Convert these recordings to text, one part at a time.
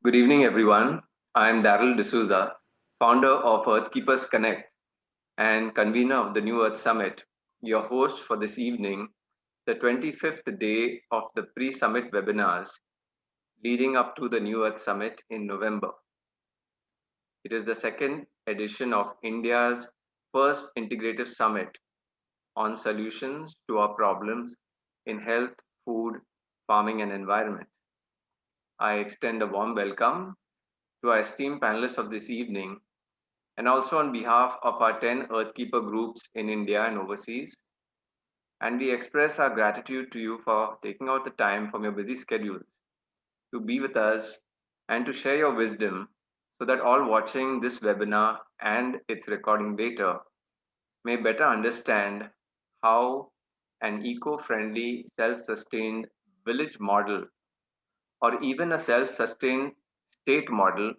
Good evening, everyone. I'm Daryl D'Souza, founder of Earthkeepers Connect and convener of the New Earth Summit, your host for this evening, the 25th day of the pre summit webinars leading up to the New Earth Summit in November. It is the second edition of India's first integrative summit on solutions to our problems in health, food, farming, and environment. I extend a warm welcome to our esteemed panelists of this evening, and also on behalf of our 10 Earthkeeper groups in India and overseas. And we express our gratitude to you for taking out the time from your busy schedules to be with us and to share your wisdom so that all watching this webinar and its recording later may better understand how an eco-friendly, self-sustained village model or even a self-sustained state model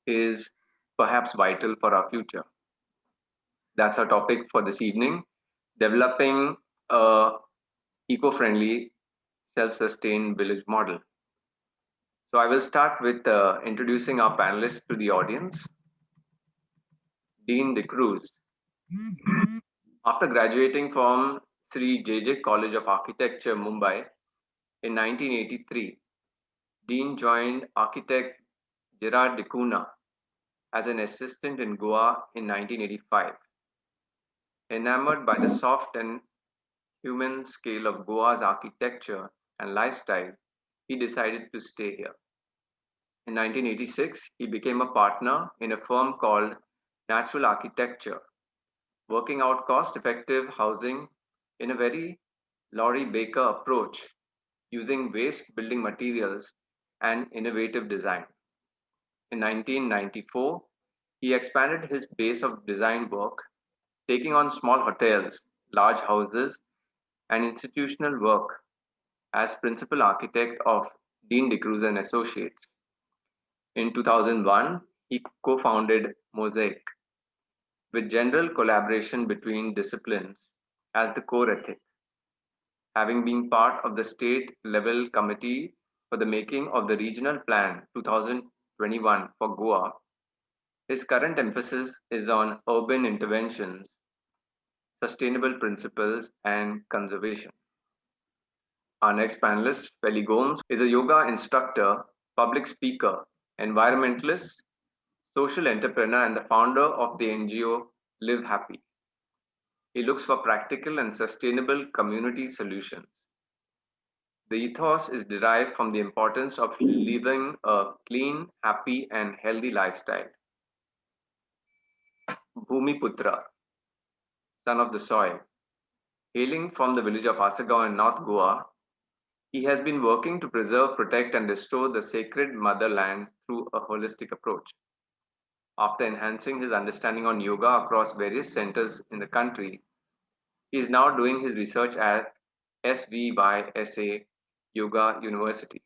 is perhaps vital for our future. That's our topic for this evening, developing a eco-friendly, self-sustained village model. So I will start with introducing our panelists to the audience. Dean De Cruz. After graduating from Sri J.J. College of Architecture, Mumbai in 1983, Dean joined architect Gerard de Cunha as an assistant in Goa in 1985. Enamored by the soft and human scale of Goa's architecture and lifestyle, he decided to stay here. In 1986, he became a partner in a firm called Natural Architecture, working out cost-effective housing in a very Laurie Baker approach using waste building materials and innovative design. In 1994, he expanded his base of design work, taking on small hotels, large houses, and institutional work as principal architect of Dean De Cruz and Associates. In 2001, he co-founded Mosaic, with general collaboration between disciplines as the core ethic. Having been part of the state-level committee for the making of the Regional Plan 2021 for Goa, his current emphasis is on urban interventions, sustainable principles, and conservation. Our next panelist, Feli Gomes, is a yoga instructor, public speaker, environmentalist, social entrepreneur, and the founder of the NGO Live Happy. He looks for practical and sustainable community solutions. The ethos is derived from the importance of living a clean, happy, and healthy lifestyle. Bhumiputra, son of the soil, hailing from the village of Asagaon in North Goa, he has been working to preserve, protect, and restore the sacred motherland through a holistic approach. After enhancing his understanding on yoga across various centers in the country, he is now doing his research at SVYSA Yoga University.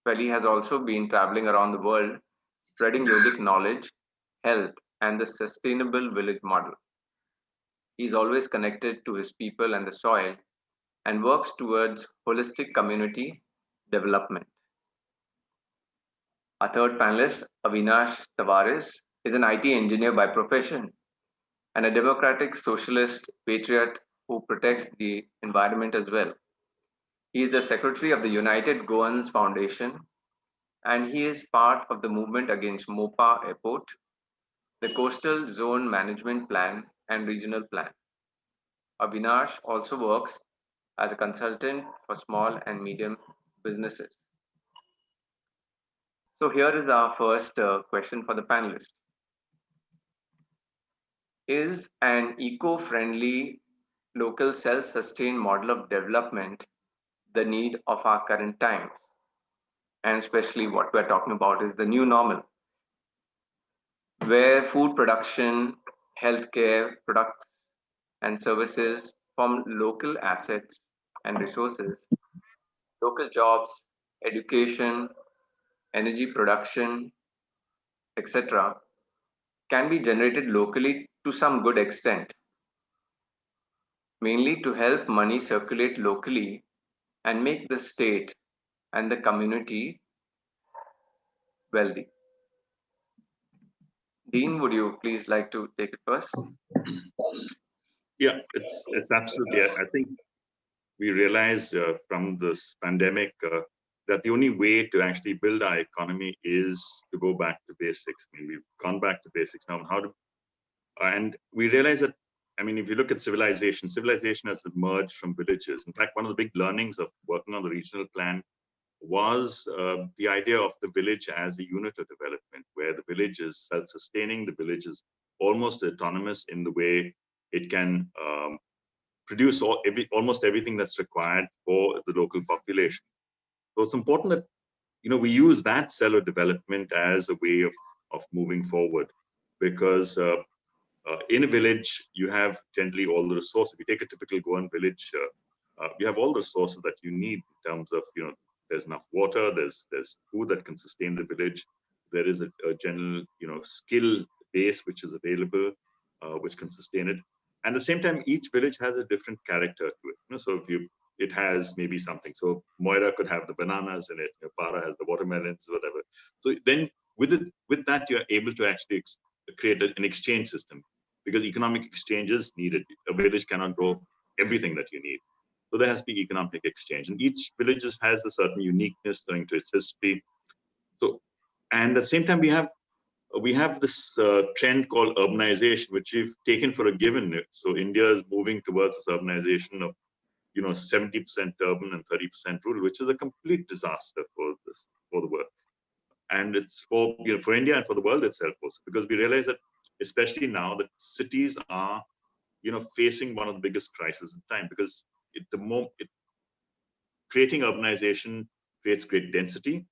Felly has also been traveling around the world spreading yogic knowledge, health, and the sustainable village model. He is always connected to his people and the soil and works towards holistic community development. Our third panelist, Avinash Tavares, is an IT engineer by profession and a democratic socialist patriot who protects the environment as well. He is the secretary of the United Goans Foundation, and he is part of the movement against Mopa Airport, the Coastal Zone Management Plan and Regional Plan. Avinash also works as a consultant for small and medium businesses. So here is our first question for the panelists. Is an eco-friendly, local self-sustained model of development the need of our current times? And especially what we're talking about is the new normal, where food production, healthcare products and services from local assets and resources, local jobs, education, energy production, etc., can be generated locally to some good extent, mainly to help money circulate locally and make the state and the community wealthy. Dean, would you please like to take it first? Yeah, it's absolutely. I think we realized from this pandemic that the only way to actually build our economy is to go back to basics. I mean, we've gone back to basics now. And we realize that, I mean, if you look at civilization has emerged from villages. In fact, one of the big learnings of working on the regional plan was the idea of the village as a unit of development, where the village is self-sustaining, the village is almost autonomous in the way it can produce almost everything that's required for the local population. So it's important that we use that cell of development as a way of moving forward, because in a village you have generally all the resources. If you take a typical Goan village, you have all the resources that you need in terms of there's enough water, there's food that can sustain the village, there is a general skill base which is available, which can sustain it. And at the same time, each village has a different character to it. So it has maybe something. So Moira could have the bananas in it. Para has the watermelons, whatever. So then with that, you're able to actually create an exchange system, because economic exchange is needed. A village cannot grow everything that you need. So there has to be economic exchange. And each village has a certain uniqueness owing to its history. So, and at the same time, we have this trend called urbanization, which we've taken for a given. So India is moving towards this urbanization of 70% urban and 30% rural, which is a complete disaster for the world. And it's for India and for the world itself also, because we realize that especially now that cities are facing one of the biggest crises in time, because creating urbanization creates great density,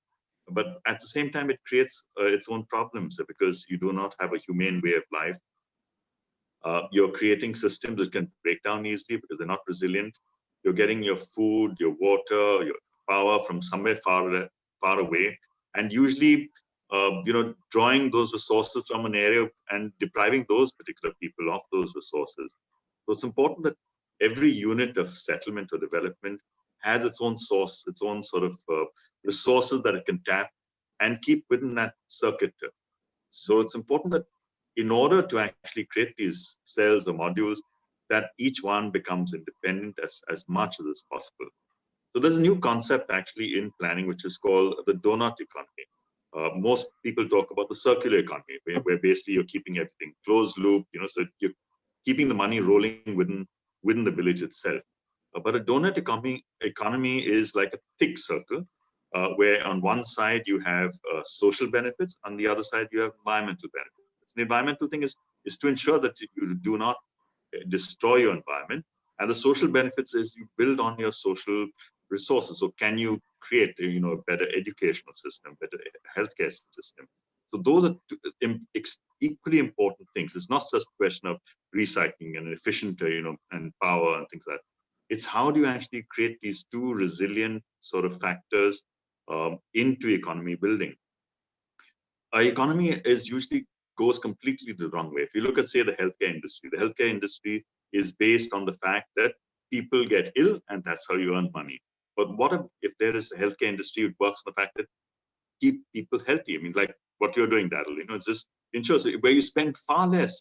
but at the same time it creates its own problems, because you do not have a humane way of life. You're creating systems that can break down easily because they're not resilient. You're getting your food, your water, your power from somewhere far away, and usually drawing those resources from an area and depriving those particular people of those resources. So it's important that every unit of settlement or development has its own source, its own sort of resources that it can tap and keep within that circuit. So it's important that in order to actually create these cells or modules, that each one becomes independent as much as possible. So there's a new concept actually in planning, which is called the donut economy. Most people talk about the circular economy, where basically you're keeping everything closed loop, so you're keeping the money rolling within the village itself. But a donut economy is like a thick circle, where on one side you have social benefits, on the other side you have environmental benefits. The environmental thing is to ensure that you do not destroy your environment, and the social benefits is you build on your social resources. So can you create a better educational system, better healthcare system? So those are equally important things. It's not just a question of recycling and efficient and power and things like that. It's how do you actually create these two resilient sort of factors into economy building. Our economy is usually goes completely the wrong way. If you look at, say, the healthcare industry is based on the fact that people get ill and that's how you earn money. But what if there is a healthcare industry that works on the fact that keep people healthy? I mean, like what you're doing, Daryl, it's just ensures where you spend far less,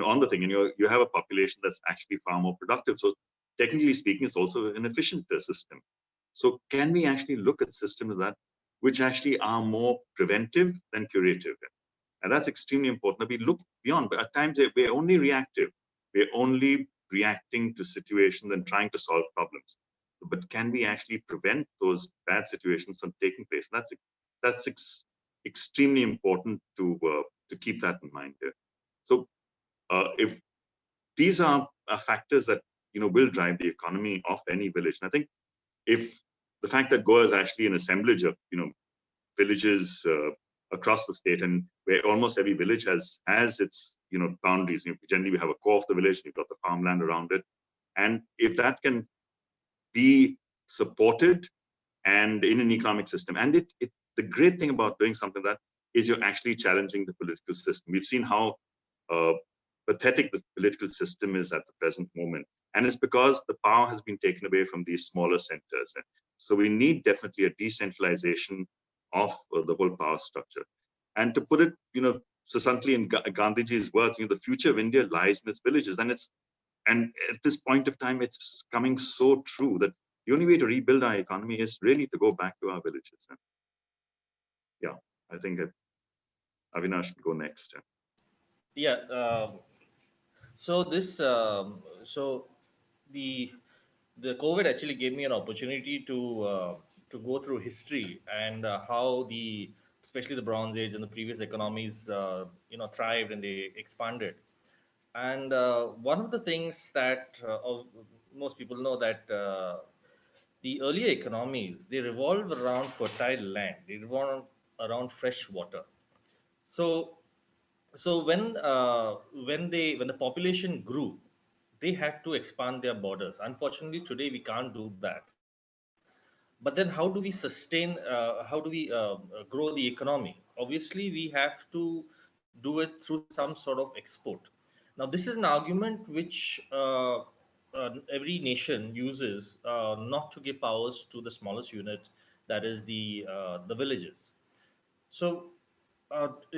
on the thing, and you have a population that's actually far more productive. So technically speaking, it's also an efficient system. So can we actually look at systems which actually are more preventive than curative? And that's extremely important. We look beyond, but at times we're only reactive. We're only reacting to situations and trying to solve problems. But can we actually prevent those bad situations from taking place? That's extremely important to keep that in mind here. So if these are factors that will drive the economy of any village, and I think if the fact that Goa is actually an assemblage of villages across the state, and where almost every village has its boundaries. Generally, we have a core of the village, you've got the farmland around it, and if that can be supported and in an economic system, and the great thing about doing something like that is you're actually challenging the political system. We've seen how pathetic the political system is at the present moment, and it's because the power has been taken away from these smaller centers. So we need definitely a decentralization of the whole power structure. And to put it, succinctly in Gandhiji's words, the future of India lies in its villages. And at this point of time, it's coming so true that the only way to rebuild our economy is really to go back to our villages. And yeah, I think Avinash will go next. Yeah. So this, so the the COVID actually gave me an opportunity to go through history and how especially the Bronze Age and the previous economies thrived and they expanded. And one of the things that most people know that the earlier economies, they revolve around fertile land, they revolve around fresh water. So when the population grew, they had to expand their borders. Unfortunately, today we can't do that. But then, how do we sustain? How do we grow the economy? Obviously, we have to do it through some sort of export. Now, this is an argument which every nation uses not to give powers to the smallest unit, that is the villages. So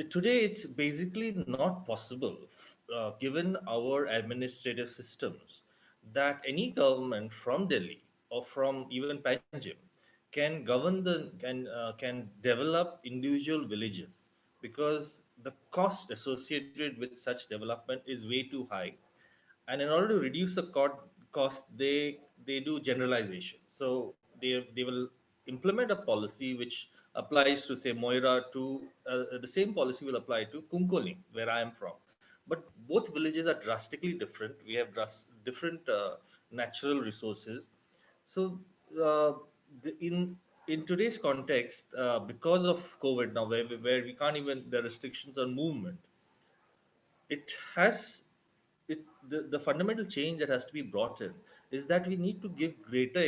today it's basically not possible, given our administrative systems, that any government from Delhi or from even Panjim can can develop individual villages, because the cost associated with such development is way too high. And in order to reduce the cost, they do generalization. So they will implement a policy which applies to, say, Moira, to the same policy will apply to Kumkoli, where I am from. But both villages are drastically different. We have different natural resources. So uh, in today's context, because of COVID now, where we can't even, the restrictions on movement, it has the fundamental change that has to be brought in is that we need to give greater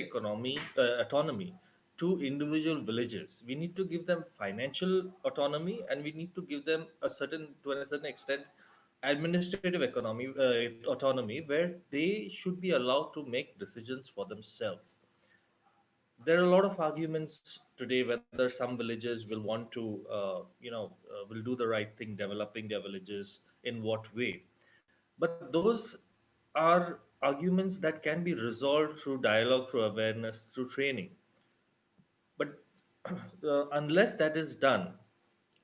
autonomy to individual villages. We need to give them financial autonomy, and we need to give them to a certain extent, administrative autonomy, where they should be allowed to make decisions for themselves. There are a lot of arguments today whether some villages will want to will do the right thing, developing their villages in what way. But those are arguments that can be resolved through dialogue, through awareness, through training. But unless that is done,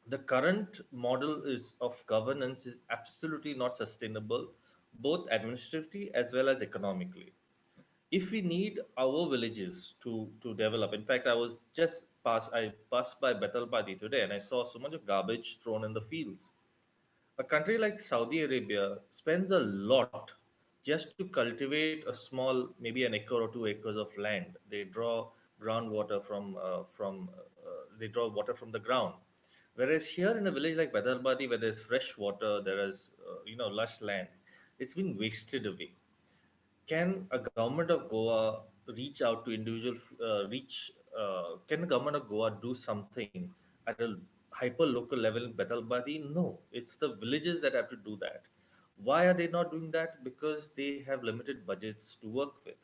the current model is of governance is absolutely not sustainable, both administratively as well as economically. If we need our villages to develop, in fact, I passed by Betalpadi today and I saw so much of garbage thrown in the fields. A country like Saudi Arabia spends a lot just to cultivate a small, maybe an acre or 2 acres of land. They draw groundwater they draw water from the ground. Whereas here in a village like Badalbadi, where there's fresh water, there is lush land, it's being wasted away. Can a government of Goa reach out to individual reach? Can the government of Goa do something at a hyper local level in Betalbadi? No, it's the villages that have to do that. Why are they not doing that? Because they have limited budgets to work with.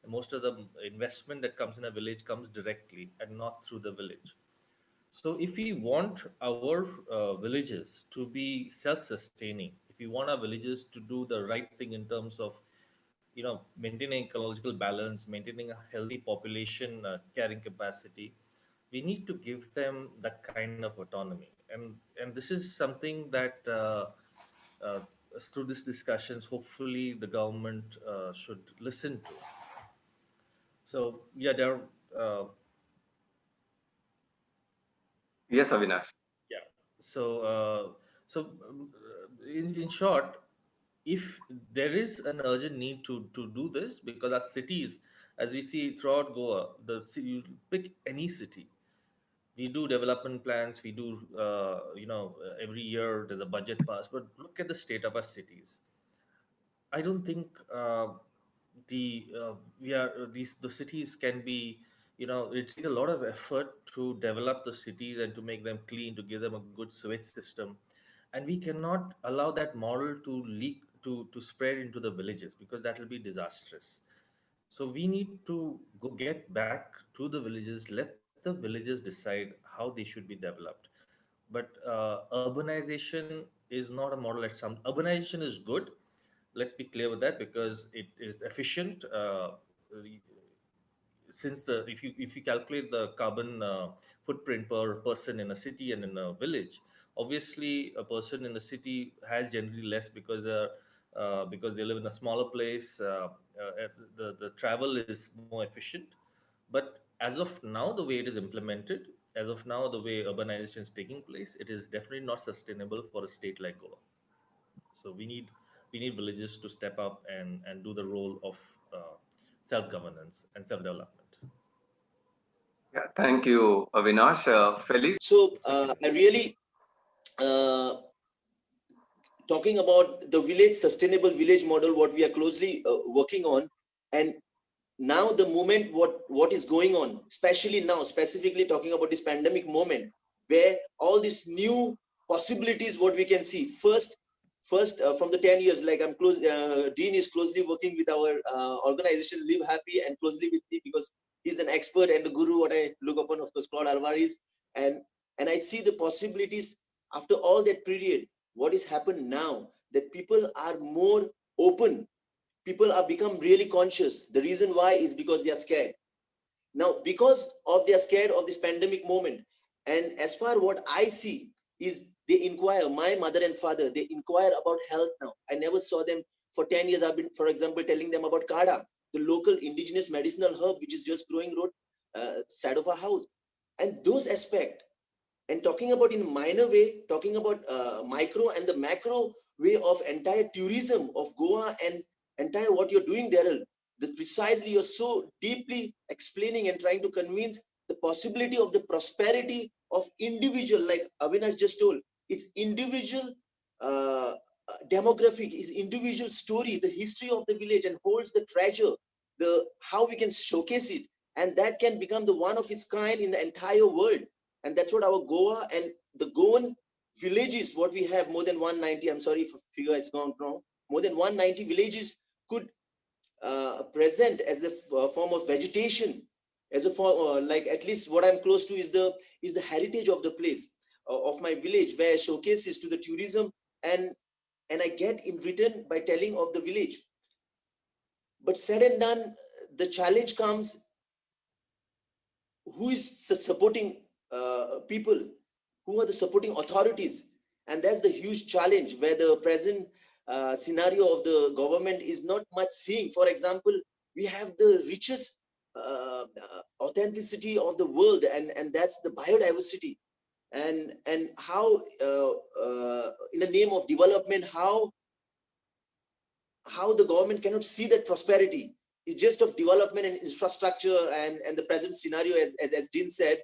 Most of the investment that comes in a village comes directly and not through the village. So, if we want our villages to be self-sustaining, if we want our villages to do the right thing in terms of, maintaining ecological balance, maintaining a healthy population carrying capacity, we need to give them that kind of autonomy. And this is something that uh, through these discussions, hopefully, the government should listen to. So, yeah, there. Uh, Yes, Avinash. Yeah. In short, if there is an urgent need to do this, because our cities, as we see throughout Goa, you pick any city, we do development plans, we do every year there's a budget pass, but look at the state of our cities. I don't think the we are these the cities can be, it takes a lot of effort to develop the cities and to make them clean, to give them a good sewage system, and we cannot allow that model to leak to spread into the villages, because that will be disastrous. So we need to go get back to the villages, let the villages decide how they should be developed. But urbanization is not a model at some. Urbanization is good. Let's be clear with that, because it is efficient. Since the if you calculate the carbon footprint per person in a city and in a village, obviously a person in the city has generally less, because they live in a smaller place. The travel is more efficient. But as of now, the way it is implemented, as of now, the way urbanization is taking place, it is definitely not sustainable for a state like Goa. So we need villages to step up and do the role of self governance and self development. Yeah, thank you, Avinash. Feli? So I really uh, talking about the village sustainable village model, what we are closely working on, and now the moment what is going on, especially now, specifically talking about this pandemic moment, where all these new possibilities what we can see first from the 10 years, like I'm close, Dean is closely working with our organization Live Happy and closely with me because he's an expert and the guru what I look upon, of course, Claude Alvarez. And I see the possibilities after all that period. What is happened now, that people are more open, people are become really conscious. The reason why is because they are scared now, because of they are scared of this pandemic moment. And as far what I see is they inquire, my mother and father, they inquire about health now. I never saw them for 10 years. I've been, for example, telling them about kada, the local indigenous medicinal herb which is just growing road side of our house. And those aspects, and talking about in a minor way, talking about micro and the macro way of entire tourism of Goa and entire what you're doing, Daryl, this precisely you're so deeply explaining and trying to convince the possibility of the prosperity of individual, like Avinash just told, it's individual demographic, is individual story, the history of the village, and holds the treasure, the how we can showcase it, and that can become the one of its kind in the entire world. And that's what our Goa and the Goan villages, what we have, more than 190, I'm sorry if a figure has gone wrong, more than 190 villages could present as a form of vegetation, as a form, like at least what I'm close to is the heritage of the place, of my village, where showcases to the tourism, and I get in return by telling of the village. But said and done, the challenge comes, who is supporting people, who are the supporting authorities? And that's the huge challenge, where the present scenario of the government is not much seeing. For example, we have the richest authenticity of the world, and that's the biodiversity. And how in the name of development, how the government cannot see that prosperity is just of development and infrastructure, and the present scenario, as Dean said,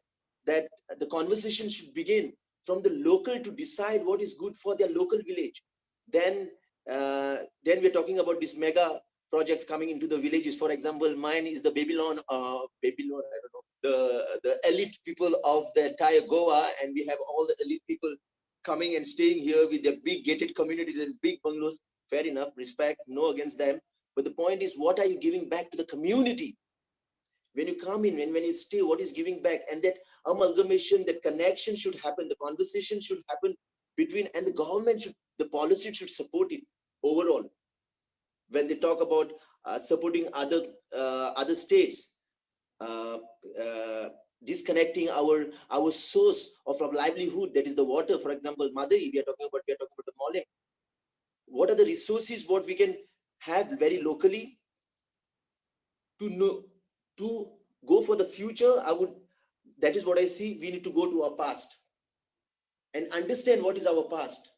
that the conversation should begin from the local to decide what is good for their local village. Then we're talking about these mega projects coming into the villages. For example, mine is the Babylon, I don't know, the elite people of the entire Goa, and we have all the elite people coming and staying here with their big gated communities and big bungalows. Fair enough, respect, no against them. But the point is, what are you giving back to the community? When you come in, when you stay, what is giving back? And that amalgamation, that connection should happen, the conversation should happen between, and the government should, the policy should support it overall. When they talk about supporting other states, disconnecting our source of livelihood, that is the water. For example, Madai, we are talking about the Molim. What are the resources what we can have very locally to know, to go for the future? That is what I see. We need to go to our past and understand what is our past,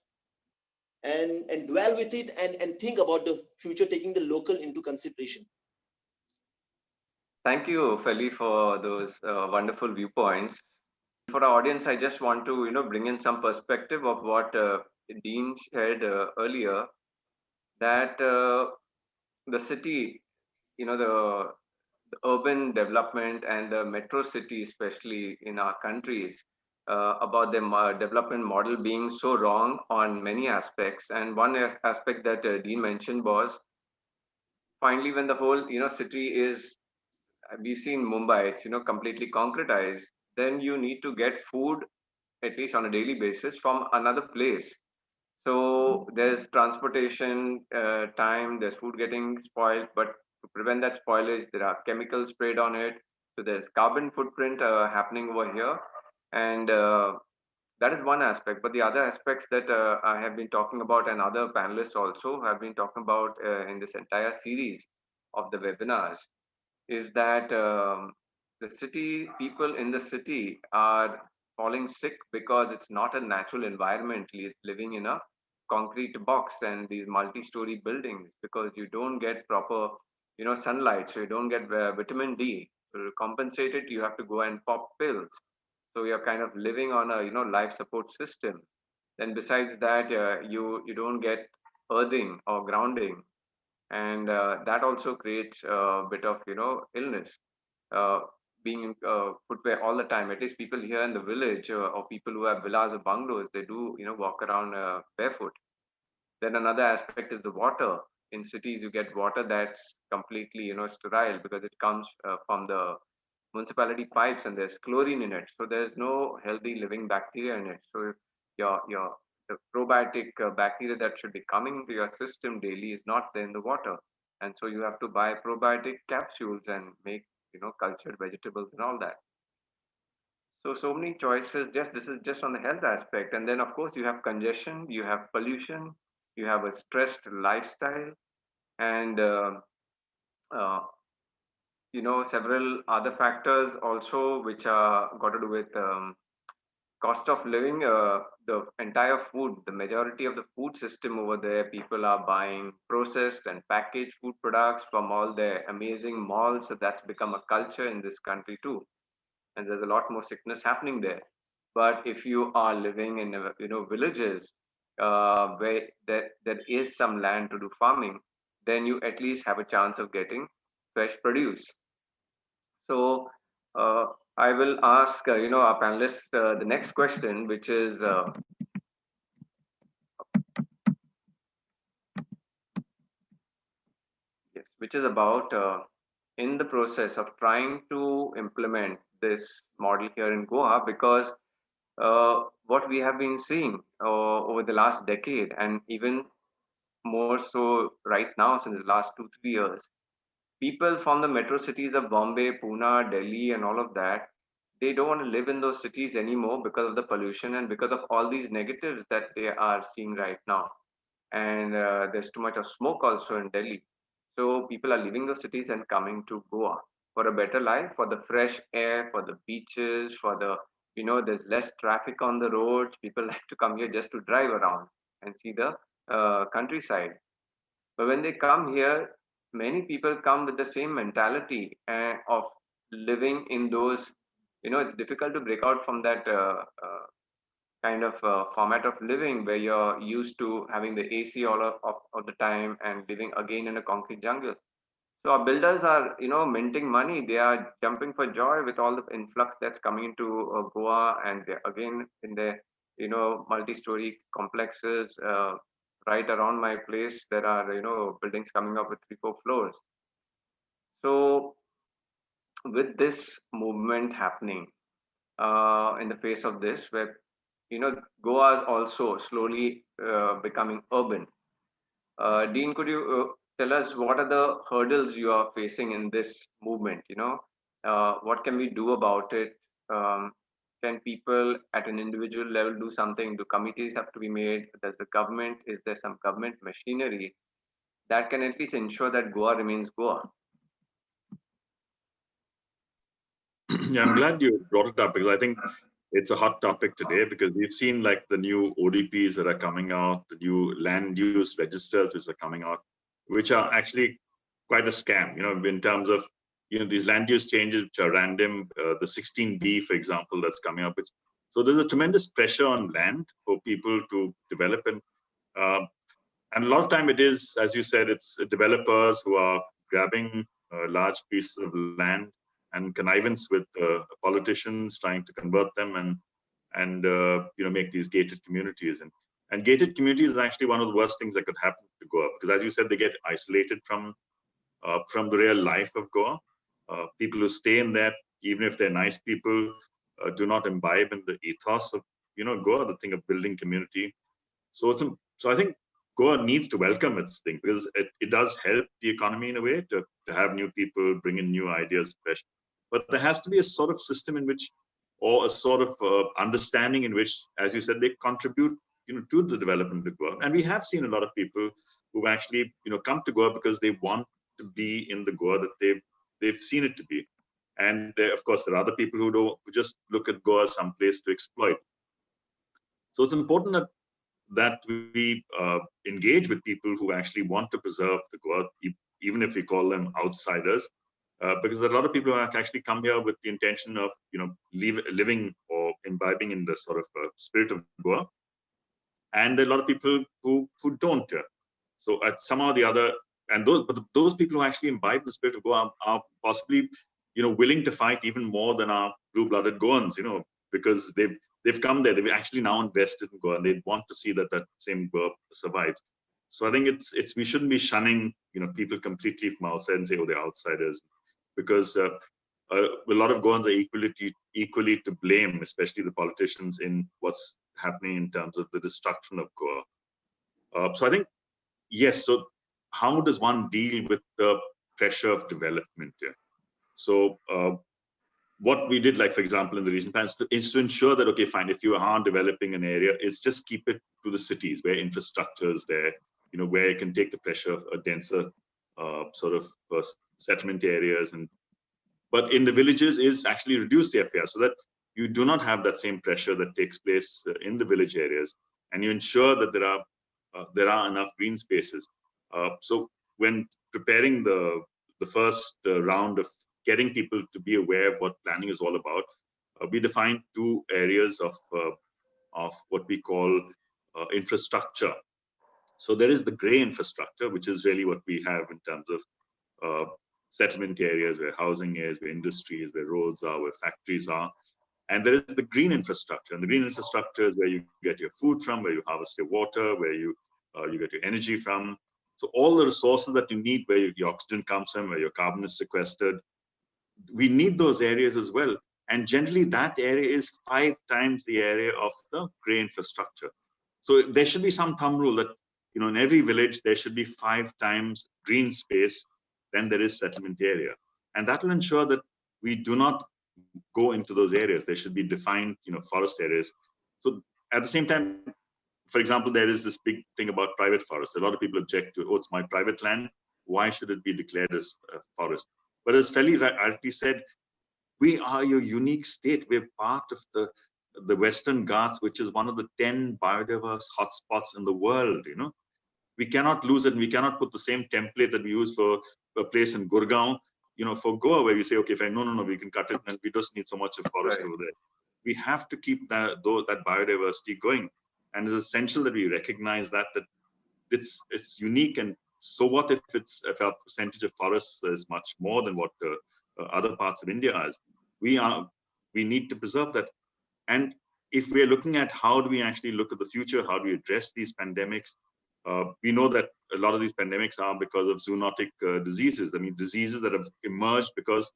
and dwell with it, and think about the future, taking the local into consideration. Thank you, Feli, for those wonderful viewpoints. For our audience, I just want to, bring in some perspective of what Dean shared earlier, that the city, the urban development and the metro city, especially in our countries, about the development model being so wrong on many aspects. And one aspect that Dean mentioned was, finally, when the whole, city is, we see in Mumbai, it's, completely concretized. then you need to get food at least on a daily basis from another place. So there's transportation time, there's food getting spoiled, but to prevent that spoilage, there are chemicals sprayed on it. So there's carbon footprint happening over here. And that is one aspect. But the other aspects that I have been talking about, and other panelists also have been talking about in this entire series of the webinars, is that the city people in the city are falling sick because it's not a natural environment living in a concrete box and these multi-story buildings, because you don't get proper sunlight, so you don't get vitamin D. To compensate it, you have to go and pop pills, so you're kind of living on a life support system. Then besides that, you don't get earthing or grounding, and that also creates a bit of illness, uh, being footwear all the time. At least people here in the village, or people who have villas or bungalows, they do walk around barefoot. Then another aspect is the water. In cities you get water that's completely sterile, because it comes from the municipality pipes, and there's chlorine in it, so there's no healthy living bacteria in it. So your the probiotic bacteria that should be coming into your system daily is not there in the water, and so you have to buy probiotic capsules and make cultured vegetables and all that. So many choices. Just this is just on the health aspect, and then of course you have congestion, you have pollution, you have a stressed lifestyle, and uh, several other factors also, which are got to do with cost of living. The entire food, the majority of the food system over there, people are buying processed and packaged food products from all the amazing malls. So that's become a culture in this country too, and there's a lot more sickness happening there. But if you are living in villages where there is some land to do farming, then you at least have a chance of getting fresh produce. So uh, I will ask our panelists the next question, which is yes, which is about in the process of trying to implement this model here in Goa, because what we have been seeing over the last decade, and even more so right now since the last 2 3 years, people from the metro cities of Bombay, Pune, Delhi, and all of that, they don't want to live in those cities anymore because of the pollution and because of all these negatives that they are seeing right now. And there's too much of smoke also in Delhi. So people are leaving those cities and coming to Goa for a better life, for the fresh air, for the beaches, for the there's less traffic on the roads. People like to come here just to drive around and see the countryside. But when they come here, many people come with the same mentality of living in those. It's difficult to break out from that kind of format of living where you're used to having the AC all of the time and living again in a concrete jungle. So our builders are, minting money. They are jumping for joy with all the influx that's coming into Goa, and they're again in the, multi-story complexes right around my place. There are, buildings coming up with 3 4 floors. So with this movement happening in the face of this, where Goa is also slowly becoming urban. Dean, could you tell us what are the hurdles you are facing in this movement? What can we do about it? Can people at an individual level do something? Do committees have to be made? Does the government, is there some government machinery that can at least ensure that Goa remains Goa? Yeah, I'm glad you brought it up, because I think it's a hot topic today, because we've seen like the new ODPs that are coming out, the new land use registers which are coming out, which are actually quite a scam, in terms of, these land use changes which are random, the 16B, for example, that's coming up. So there's a tremendous pressure on land for people to develop, and a lot of time it is, as you said, it's developers who are grabbing large pieces of land and connivance with politicians trying to convert them and make these gated communities. And gated communities is actually one of the worst things that could happen to Goa, because as you said, they get isolated from the real life of Goa. People who stay in that, even if they're nice people, do not imbibe in the ethos of, Goa, the thing of building community. So I think Goa needs to welcome its thing, because it does help the economy in a way to have new people, bring in new ideas, fresh. But there has to be a sort of system in which, or a sort of understanding in which, as you said, they contribute, to the development of Goa. And we have seen a lot of people who actually, come to Goa because they want to be in the Goa that they've seen it to be. And of course, there are other people who just look at Goa as some place to exploit. So it's important that we engage with people who actually want to preserve the Goa, even if we call them outsiders, because there are a lot of people who actually come here with the intention of, living or imbibing in the sort of spirit of Goa, and there are a lot of people who don't. So at somehow or the other, and those people who actually imbibe the spirit of Goa are possibly, willing to fight even more than our blue-blooded Goans, because they've come there, they've actually now invested in Goa, and they want to see that same Goa survives. So I think we shouldn't be shunning, people completely from outside and say, oh, they're outsiders, because a lot of Goans are equally to blame, especially the politicians, in what's happening in terms of the destruction of Goa. So I think, yes, so how does one deal with the pressure of development here? So what we did, like, for example, in the region plans, is to ensure that, okay, fine, if you are developing an area, it's just keep it to the cities where infrastructure is there, where it can take the pressure of a denser sort of settlement areas. But in the villages is actually reduce the FAR so that you do not have that same pressure that takes place in the village areas, and you ensure that there are enough green spaces. So when preparing the first round of getting people to be aware of what planning is all about, we defined 2 areas of what we call infrastructure. So there is the grey infrastructure, which is really what we have in terms of settlement areas where housing is, where industry is, where roads are, where factories are. And there is the green infrastructure. And the green infrastructure is where you get your food from, where you harvest your water, where you get your energy from. So all the resources that you need, where your oxygen comes from, where your carbon is sequestered, we need those areas as well. And generally that area is 5 times the area of the grey infrastructure. So there should be some thumb rule that, in every village, there should be 5 times green space than there is settlement area. And that will ensure that we do not go into those areas. There should be defined, forest areas. So at the same time, for example, there is this big thing about private forests. A lot of people object to, oh, it's my private land. Why should it be declared as a forest? But as Felly rightly said, we are your unique state. We're part of the Western Ghats, which is one of the 10 biodiverse hotspots in the world. We cannot lose it, and we cannot put the same template that we use for a place in Gurgaon, for Goa, where we say, okay, fine, no, we can cut it, and we just need so much of forest over there. We have to keep that biodiversity going, and it's essential that we recognize that it's unique. And so what if our percentage of forests is much more than what other parts of India is? We need to preserve that. And if we're looking at how do we actually look at the future, how do we address these pandemics, we know that a lot of these pandemics are because of zoonotic diseases. I mean, diseases that have emerged because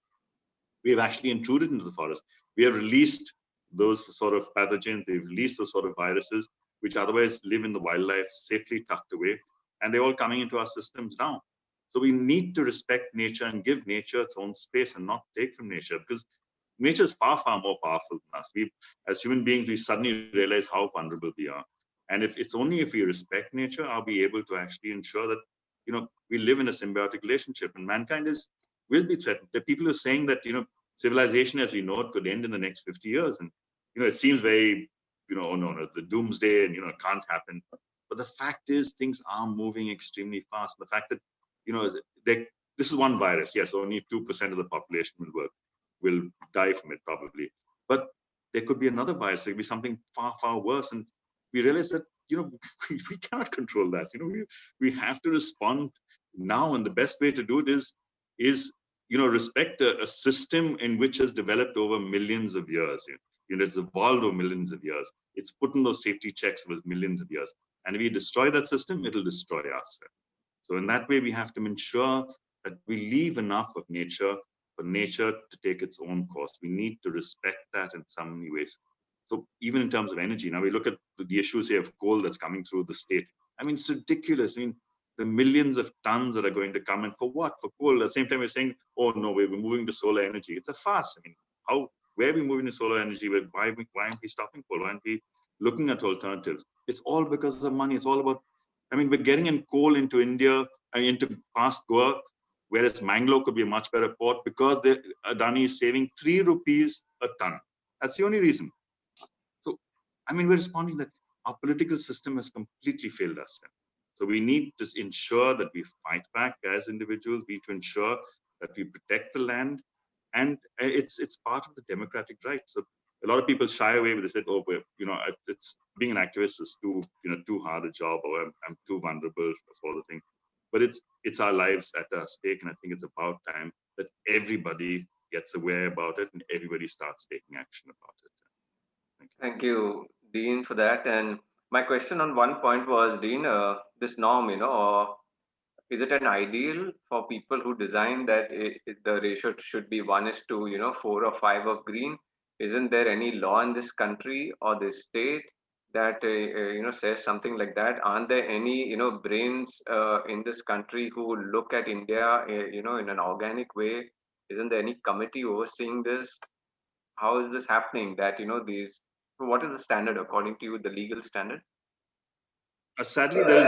we have actually intruded into the forest. We have released those sort of pathogens, they've released those sort of viruses, which otherwise live in the wildlife safely tucked away, and they're all coming into our systems now. So we need to respect nature and give nature its own space and not take from nature, because nature is far, far more powerful than us. We, as human beings, we suddenly realize how vulnerable we are. And it's only if we respect nature, are we able to actually ensure that, we live in a symbiotic relationship, and mankind will be threatened. There are people who are saying that, civilization as we know it could end in the next 50 years. And, it seems very, oh no, the doomsday and, it can't happen. But the fact is things are moving extremely fast. The fact that, this is one virus. Yes, only 2% of the population will die from it probably. But there could be another virus. There could be something far, far worse. And we realize that, we cannot control that. We have to respond now. And the best way to do it is respect a system in which has developed over millions of years. It's evolved over millions of years. It's put in those safety checks over millions of years. And if we destroy that system, it'll destroy us. So in that way, we have to ensure that we leave enough of nature for nature to take its own course. We need to respect that in some many ways. So even in terms of energy, now we look at the issues here of coal that's coming through the state. I mean, it's ridiculous. I mean, the millions of tons that are going to come in for what? For coal. At the same time, we're saying, oh no, we're moving to solar energy. It's a farce. I mean, where are we moving to solar energy? Why aren't we stopping coal? Why aren't we looking at alternatives? It's all because of money. It's all about, I mean, we're getting in coal into India and into past Goa, whereas Mangalore could be a much better port because Adani is saving 3 rupees a ton. That's the only reason. So, I mean, we're responding that our political system has completely failed us. So we need to ensure that we fight back as individuals. We need to ensure that we protect the land, and it's part of the democratic right. So a lot of people shy away, but they said, "Oh, it's being an activist is too hard a job, or I'm too vulnerable for the thing." But it's our lives at stake, and I think it's about time that everybody gets aware about it and everybody starts taking action about it. Thank you, Dean, for that. And my question on one point was, Dean, this norm, or is it an ideal for people who design that the ratio should be 1:4 or 5 of green? Isn't there any law in this country or this state that says something like that? Aren't there any brains in this country who look at India in an organic way? Isn't there any committee overseeing this? How is this happening? That these. What is the standard according to you? The legal standard? Sadly, there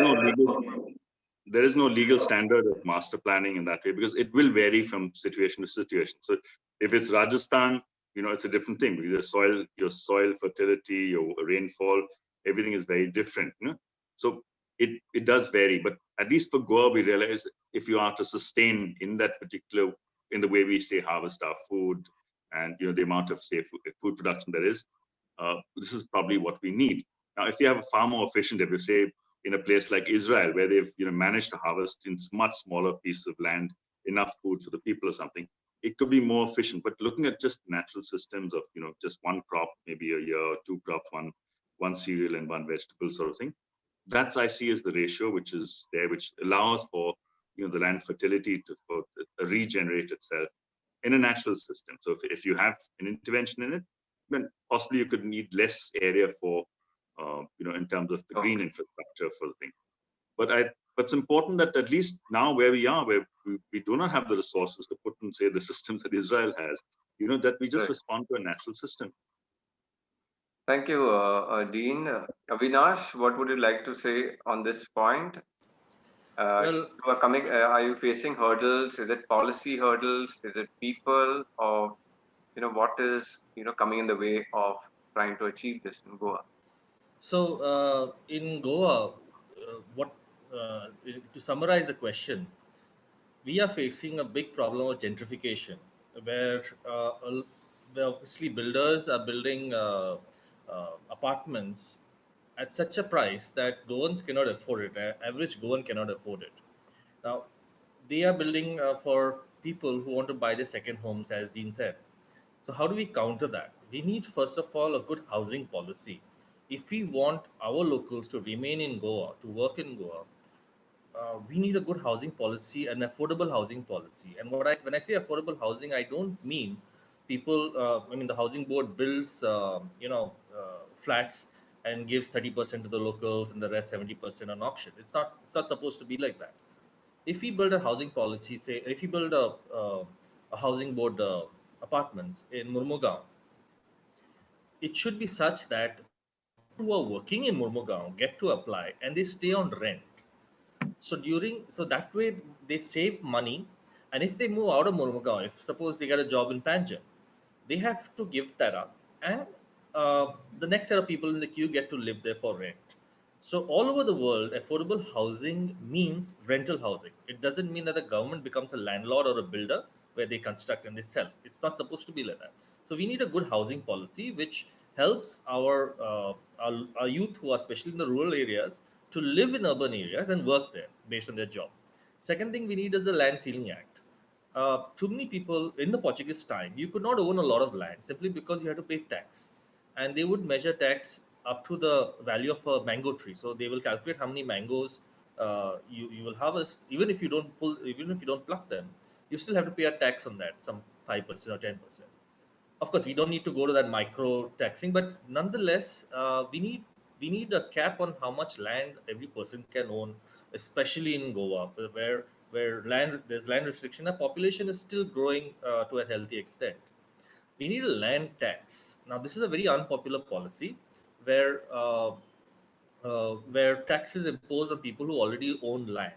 is no legal standard of master planning in that way, because it will vary from situation to situation. So if it's Rajasthan, it's a different thing. Your soil fertility, your rainfall, everything is very different. So it does vary. But at least for Goa, we realize if you are to sustain in that particular, in the way we say harvest our food and the amount of say food production there is, this is probably what we need. Now, if you have a far more efficient, if you say in a place like Israel, where they've managed to harvest in much smaller pieces of land enough food for the people or something, it could be more efficient. But looking at just natural systems of just one crop, maybe a year, or 2 crops, one cereal and 1 vegetable sort of thing, that's I see as the ratio which is there, which allows for the land fertility to regenerate itself in a natural system. So if you have an intervention in it, then possibly you could need less area for in terms of the green infrastructure for the thing. But it's important that at least now where we are, where we do not have the resources to put in, say, the systems that Israel has, that we just respond to a natural system. Thank you, Dean. Avinash, what would you like to say on this point? Are you facing hurdles? Is it policy hurdles? Is it people? Or what is coming in the way of trying to achieve this in Goa? So in Goa, to summarize the question, we are facing a big problem of gentrification, where obviously builders are building apartments at such a price that Goans cannot afford it. Average Goan cannot afford it. Now, they are building for people who want to buy their second homes, as Dean said. So, how do we counter that? We need, first of all, a good housing policy. If we want our locals to remain in Goa, to work in Goa, we need a good housing policy, an affordable housing policy. And when I say affordable housing, I don't mean people. I mean the housing board builds, flats and gives 30% to the locals and the rest 70% on auction. It's not supposed to be like that. If we build a housing policy, say if you build a housing board apartments in Murmugaon, it should be such that people who are working in Murmugaon get to apply and they stay on rent. So that way they save money, and if they move out of Murmugaon, if suppose they get a job in Panjim, they have to give that up, and the next set of people in the queue get to live there for rent. So all over the world, affordable housing means rental housing. It doesn't mean that the government becomes a landlord or a builder where they construct and they sell. It's not supposed to be like that. So we need a good housing policy which helps our youth who are especially in the rural areas to live in urban areas and work there based on their job. Second thing we need is the Land Ceiling Act. Too many people in the Portuguese time, you could not own a lot of land simply because you had to pay tax, and they would measure tax up to the value of a mango tree. So they will calculate how many mangoes you will harvest. Even if you don't pluck them, you still have to pay a tax on that, some 5% or 10%. Of course, we don't need to go to that micro taxing, but nonetheless, we need a cap on how much land every person can own, especially in Goa, where there's land restriction. The population is still growing to a healthy extent. We need a land tax. Now, this is a very unpopular policy where tax is imposed on people who already own land.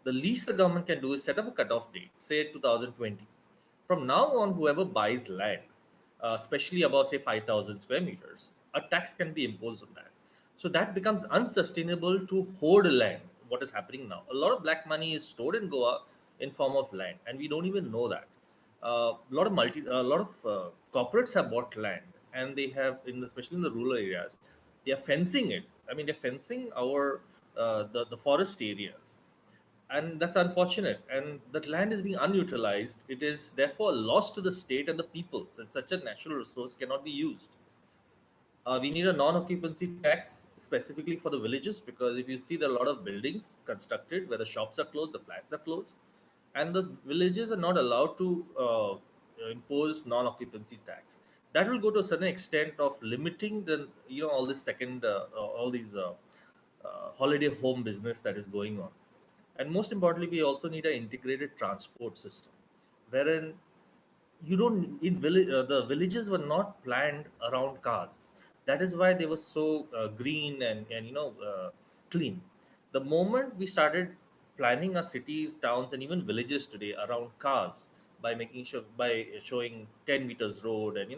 The least the government can do is set up a cutoff date, say 2020. From now on, whoever buys land, especially above say 5,000 square meters, a tax can be imposed on that. So that becomes unsustainable to hoard land. What is happening now? A lot of black money is stored in Goa in form of land, and we don't even know that. A lot of corporates have bought land, and they have, especially in the rural areas, they are fencing it. I mean, they're fencing the forest areas, and that's unfortunate. And that land is being unutilized. It is therefore a loss to the state and the people. And such a natural resource cannot be used. We need a non-occupancy tax specifically for the villages, because if you see, there are a lot of buildings constructed where the shops are closed, the flats are closed, and the villages are not allowed to impose non-occupancy tax. That will go to a certain extent of limiting the all this second all these holiday home business that is going on. And most importantly, we also need an integrated transport system, wherein you don't in village the villages were not planned around cars. That is why they were so green and clean. The moment we started planning our cities, towns, and even villages today around cars, by making sure, by showing 10 meters road, and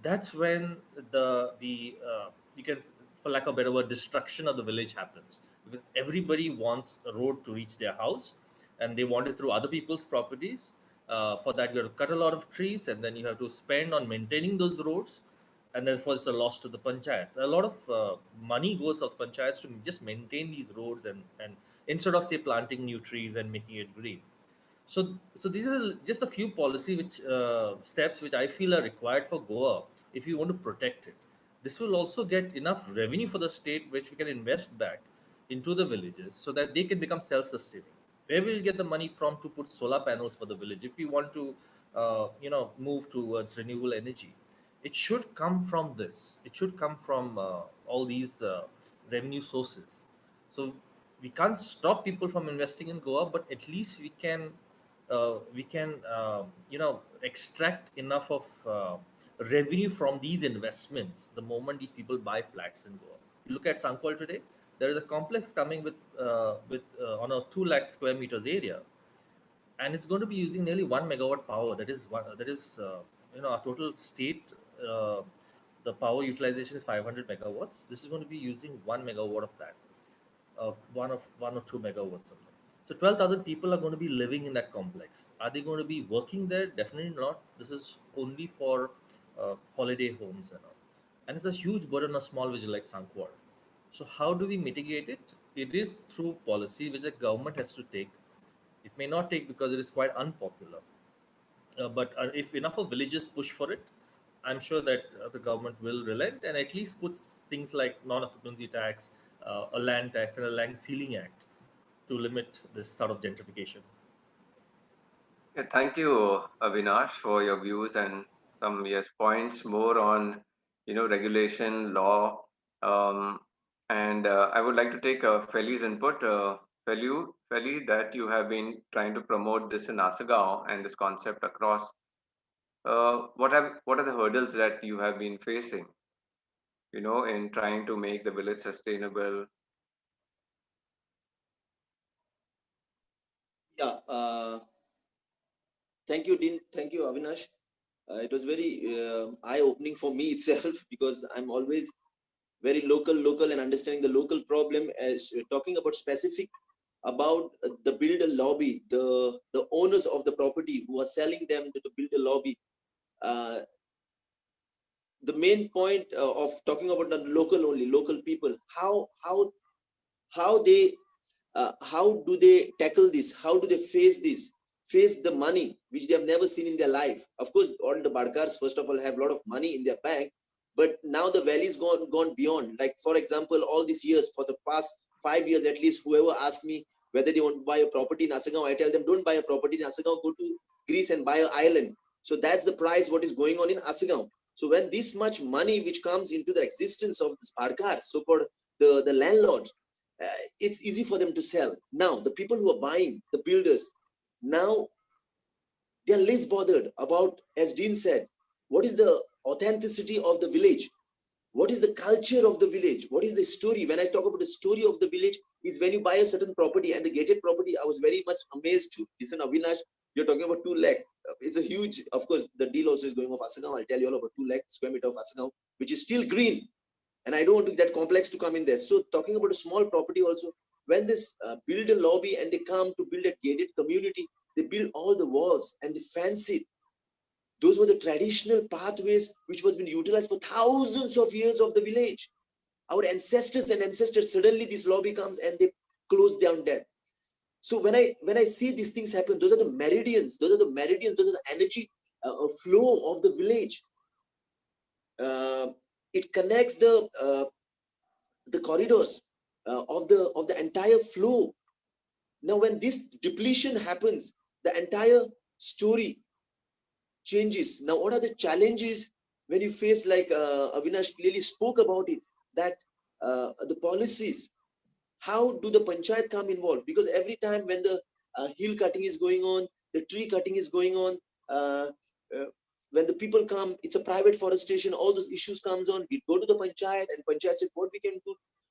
that's when the you can, for lack of a better word, destruction of the village happens, because everybody wants a road to reach their house, and they want it through other people's properties. For that, you have to cut a lot of trees, and then you have to spend on maintaining those roads, and therefore it's a loss to the panchayats. A lot of money goes of panchayats to just maintain these roads, and instead of say planting new trees and making it green. So these are just a few policy which steps which I feel are required for Goa if you want to protect it. This will also get enough revenue for the state, which we can invest back into the villages so that they can become self-sustaining. Where will we get the money from to put solar panels for the village if we want to, move towards renewable energy? It should come from this. It should come from all these revenue sources. So we can't stop people from investing in Goa, but at least we can extract enough of revenue from these investments the moment these people buy flats in Goa. You look at Sankwal today. There is a complex coming with on a 2 lakh square meters area, and it's going to be using nearly 1 megawatt power. That is our total state. The power utilization is 500 megawatts. This is going to be using 1 megawatt of that, 1 or 2 megawatts something. So 12,000 people are going to be living in that complex. Are they going to be working there? Definitely not. This is only for holiday homes and all. And it's a huge burden on a small village like Sankwar. So how do we mitigate it? It is through policy which the government has to take. It may not take because it is quite unpopular. But if enough of villages push for it, I'm sure that the government will relent and at least puts things like non-occupancy tax, a land tax, and a land ceiling act to limit this sort of gentrification. Yeah, thank you, Avinash, for your views and some yes points more on regulation, law, um, and I would like to take Feli's input. Feli, that you have been trying to promote this in Asagaon and this concept across. What are the hurdles that you have been facing? In trying to make the village sustainable. Yeah. Thank you, Dean. Thank you, Avinash. It was very eye-opening for me itself because I'm always very local, and understanding the local problem. As talking about specific about the builder lobby, the owners of the property who are selling them to the builder lobby. The main point of talking about the local people, how they how do they tackle this? How do they face the money which they have never seen in their life? Of course, all the Badkars, first of all, have a lot of money in their bank, but now the value's gone beyond. Like, for example, all these years, for the past 5 years at least, whoever asks me whether they want to buy a property in Asagaon, I tell them, don't buy a property in Asagaon, go to Greece and buy an island. So that's the price what is going on in Asagaon. So when this much money which comes into the existence of this Bharkar, so-called the landlord, it's easy for them to sell. Now, the people who are buying, the builders, now they are less bothered about, as Dean said, what is the authenticity of the village? What is the culture of the village? What is the story? When I talk about the story of the village, is when you buy a certain property, and the gated property, I was very much amazed to listen, Avinash, you're talking about 2 lakh. It's a huge, of course, the deal also is going off Asagaon. I'll tell you all about 2 lakh square meter of Asagaon, which is still green. And I don't want that complex to come in there. So talking about a small property also, when this build a lobby and they come to build a gated community, they build all the walls and they fancy it. Those were the traditional pathways which was been utilized for thousands of years of the village. Our ancestors and ancestors, suddenly this lobby comes and they close down that. So when I see these things happen, those are the meridians, those are the energy flow of the village. It connects the corridors of the entire flow. Now, when this depletion happens, the entire story changes. Now, what are the challenges when you face, like Avinash clearly spoke about it, that the policies, how do the panchayat come involved? Because every time when the hill cutting is going on, the tree cutting is going on, when the people come, it's a private forestation, all those issues comes on, we go to the panchayat and panchayat says, what we can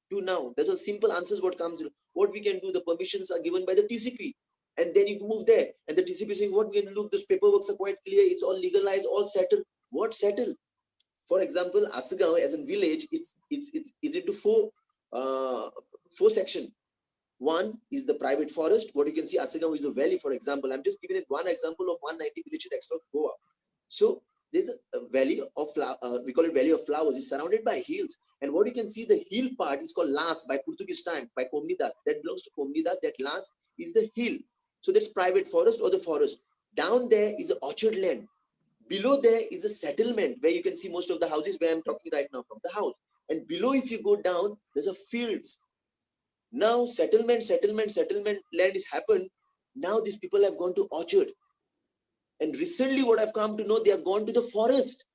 do now? There's a simple answers what comes in. What we can do, the permissions are given by the TCP. And then you move there, and the TCP is saying, what we can look, those paperwork are quite clear, it's all legalized, all settled. What settled? For example, Asagaon as a village, it's into four sections. One is the private forest. What you can see, Asagaon is a valley, for example. I'm just giving it one example of 190 villages across Goa. So there's a valley of we call it Valley of Flowers. It's surrounded by hills. And what you can see, the hill part is called Las by Portuguese time, by Comunidad. That belongs to Comunidad. That Las is the hill. So that's private forest or the forest. Down there is an orchard land. Below there is a settlement where you can see most of the houses where I'm talking right now from the house. And below, if you go down, there's a fields. Now settlement land is happened. Now these people have gone to orchard. And recently what I've come to know, they have gone to the forest.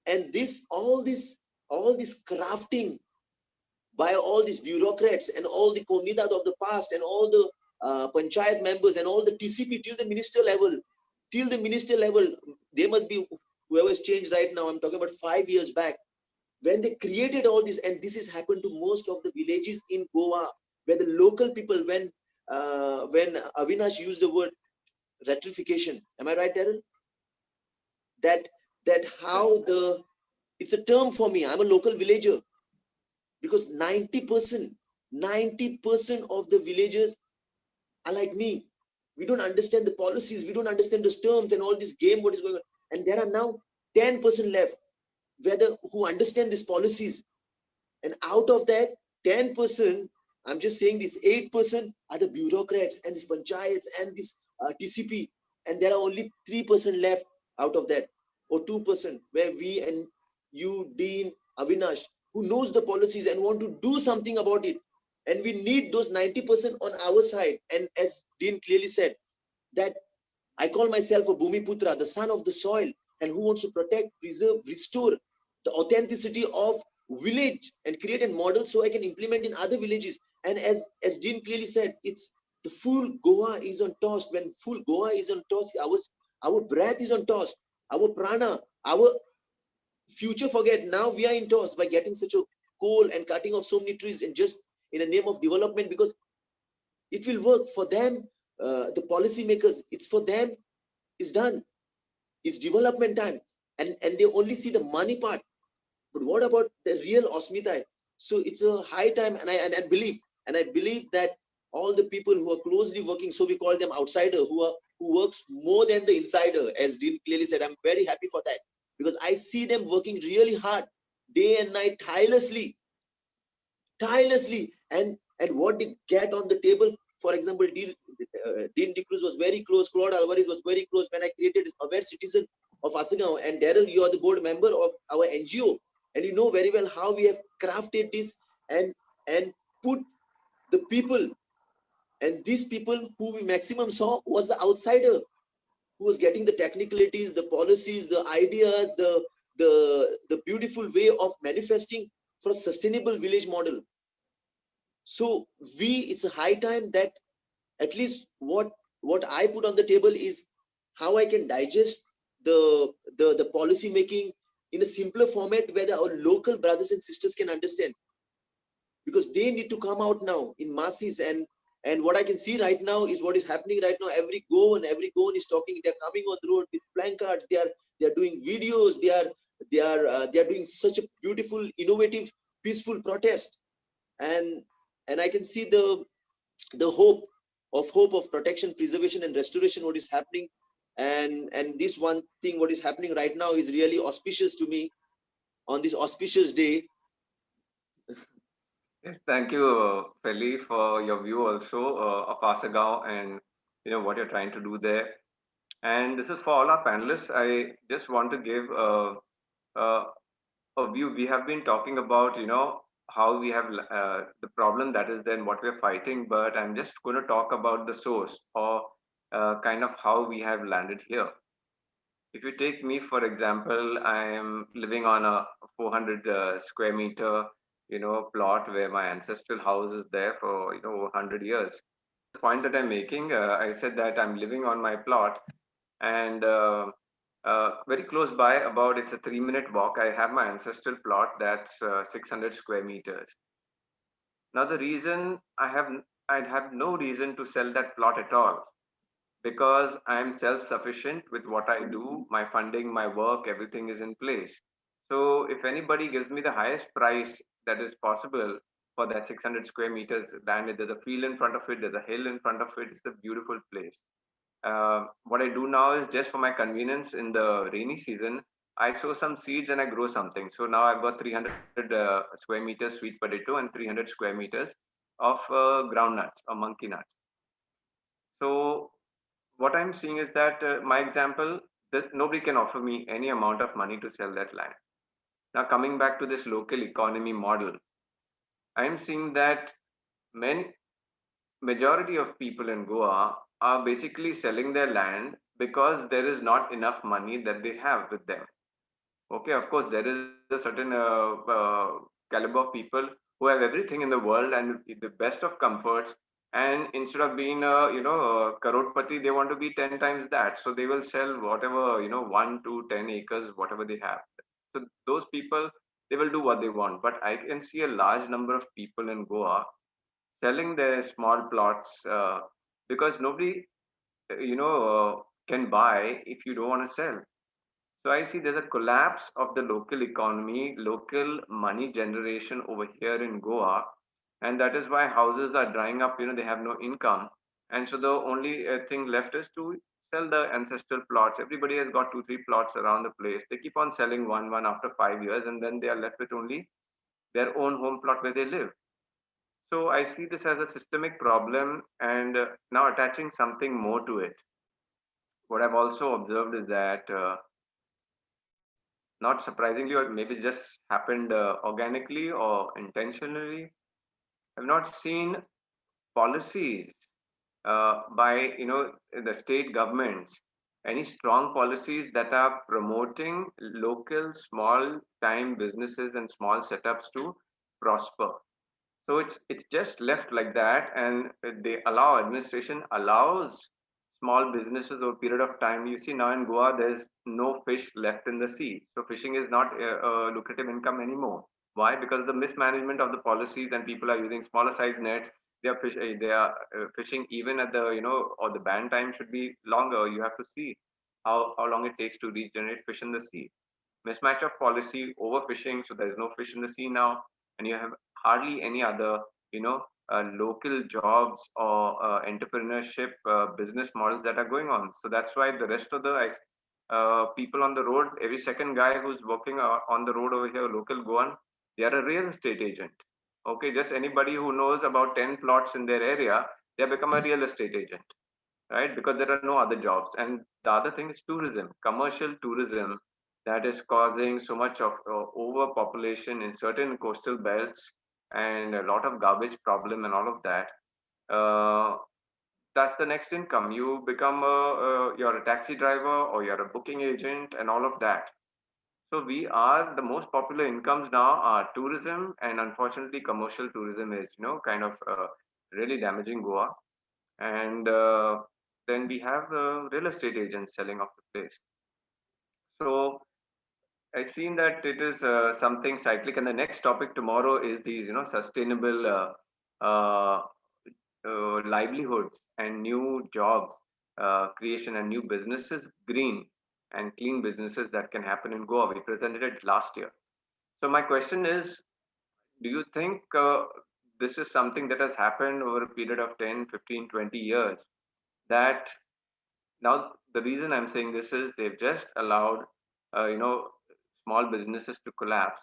And all this crafting by all these bureaucrats and all the comunidad of the past and all the panchayat members and all the TCP till the minister level, they must be, whoever's changed right now, I'm talking about 5 years back, when they created all this, and this has happened to most of the villages in Goa, where the local people, when Avinash used the word retrification, am I right, Darren? That how it's a term for me. I'm a local villager, because 90% of the villagers are like me. We don't understand the policies, we don't understand the terms and all this game, what is going on. And there are now 10% left who understand these policies. And out of that 10%, I'm just saying this 8% are the bureaucrats and these panchayats and this TCP. And there are only 3% left out of that, or 2%, where we and you, Dean, Avinash, who knows the policies and want to do something about it. And we need those 90% on our side. And as Dean clearly said, that I call myself a Bhumi Putra, the son of the soil, and who wants to protect, preserve, restore the authenticity of village and create a model so I can implement in other villages. And as Dean clearly said, it's the full Goa is on toss. When full Goa is on toss, our breath is on toss, our prana, our future forget. Now we are in toss by getting such a coal and cutting of so many trees, and just in the name of development, because it will work for them, the policymakers, it's for them, it's done, it's development time, and they only see the money part. But what about the real Osmitai? So it's a high time, and I believe that all the people who are closely working, so we call them outsider, who works more than the insider, as Dean clearly said, I'm very happy for that, because I see them working really hard, day and night, tirelessly, and what they get on the table. For example, Dean de Cruz was very close, Claude Alvarez was very close when I created this Aware Citizen of Asagaon. And Daryl, you are the board member of our NGO, and you know very well how we have crafted this and put the people, and these people who we maximum saw was the outsider. who was getting the technicalities, the policies, the ideas, the beautiful way of manifesting for a sustainable village model. So it's a high time that at least what I put on the table is how I can digest the policy making in a simpler format where our local brothers and sisters can understand, because they need to come out now in masses. And what I can see right now is what is happening right now. Every Goan is talking. They're coming on the road with placards. They are doing videos. They are doing such a beautiful, innovative, peaceful protest. And I can see the hope of protection, preservation, and restoration. What is happening, and this one thing, what is happening right now, is really auspicious to me on this auspicious day. Yes, thank you, Felly, for your view also of Asagaon and what you're trying to do there. And this is for all our panelists. I just want to give uh, a view. We have been talking about how we have the problem that is then what we're fighting, but I'm just going to talk about the source, or kind of how we have landed here. If you take me, for example, I am living on a 400 square meter, plot where my ancestral house is there for, 100 years. The point that I'm making, I said that I'm living on my plot, and very close by, about it's a 3-minute walk, I have my ancestral plot that's 600 square meters. Now, the reason I'd have no reason to sell that plot at all, because I'm self-sufficient with what I do, my funding, my work, everything is in place. So if anybody gives me the highest price that is possible for that 600 square meters land, there's a field in front of it, there's a hill in front of it, it's a beautiful place. What I do now is, just for my convenience, in the rainy season, I sow some seeds and I grow something. So now I've got 300 square meters sweet potato and 300 square meters of groundnuts or monkey nuts. So what I'm seeing is that my example, that nobody can offer me any amount of money to sell that land. Now, coming back to this local economy model, I'm seeing that majority of people in Goa are basically selling their land because there is not enough money that they have with them. Okay, of course, there is a certain caliber of people who have everything in the world and the best of comforts. And instead of being a crorepati, they want to be 10 times that. So they will sell whatever, 1 to 10 acres, whatever they have. So those people, they will do what they want. But I can see a large number of people in Goa selling their small plots because nobody, can buy if you don't want to sell. So I see there's a collapse of the local economy, local money generation over here in Goa, and that is why houses are drying up. They have no income, and so the only thing left is to sell the ancestral plots. Everybody has got 2, 3 plots around the place. They keep on selling one after 5 years, and then they are left with only their own home plot where they live. So I see this as a systemic problem, and now attaching something more to it. What I've also observed is that, not surprisingly, or maybe just happened organically or intentionally, I've not seen policies by the state governments, any strong policies that are promoting local small time businesses and small setups to prosper. So it's just left like that, and they allow, administration allows small businesses over a period of time. You see now in Goa, there's no fish left in the sea, so fishing is not a lucrative income anymore. Why? Because of the mismanagement of the policies, and people are using smaller size nets. They are fishing even at the or the ban time should be longer. You have to see how long it takes to regenerate fish in the sea. Mismatch of policy, overfishing, so there is no fish in the sea now, and you have hardly any other local jobs or entrepreneurship business models that are going on. So that's why the rest of the people on the road, every second guy who's working on the road over here, local Goan, they are a real estate agent. Okay, just anybody who knows about 10 plots in their area, they have become a real estate agent, right? Because there are no other jobs. And the other thing is tourism, commercial tourism, that is causing so much of overpopulation in certain coastal belts, and a lot of garbage problem and all of that. Uh, that's the next income. You become you're a taxi driver or you're a booking agent and all of that. So we are, the most popular incomes now are tourism, and unfortunately commercial tourism is, kind of really damaging Goa. And then we have real estate agents selling off the place. So I've seen that it is something cyclic, and the next topic tomorrow is these, sustainable uh, livelihoods and new jobs creation and new businesses, green and clean businesses that can happen in Goa. We presented it last year. So my question is, do you think this is something that has happened over a period of 10, 15, 20 years? That now the reason I'm saying this is they've just allowed, you know, small businesses to collapse,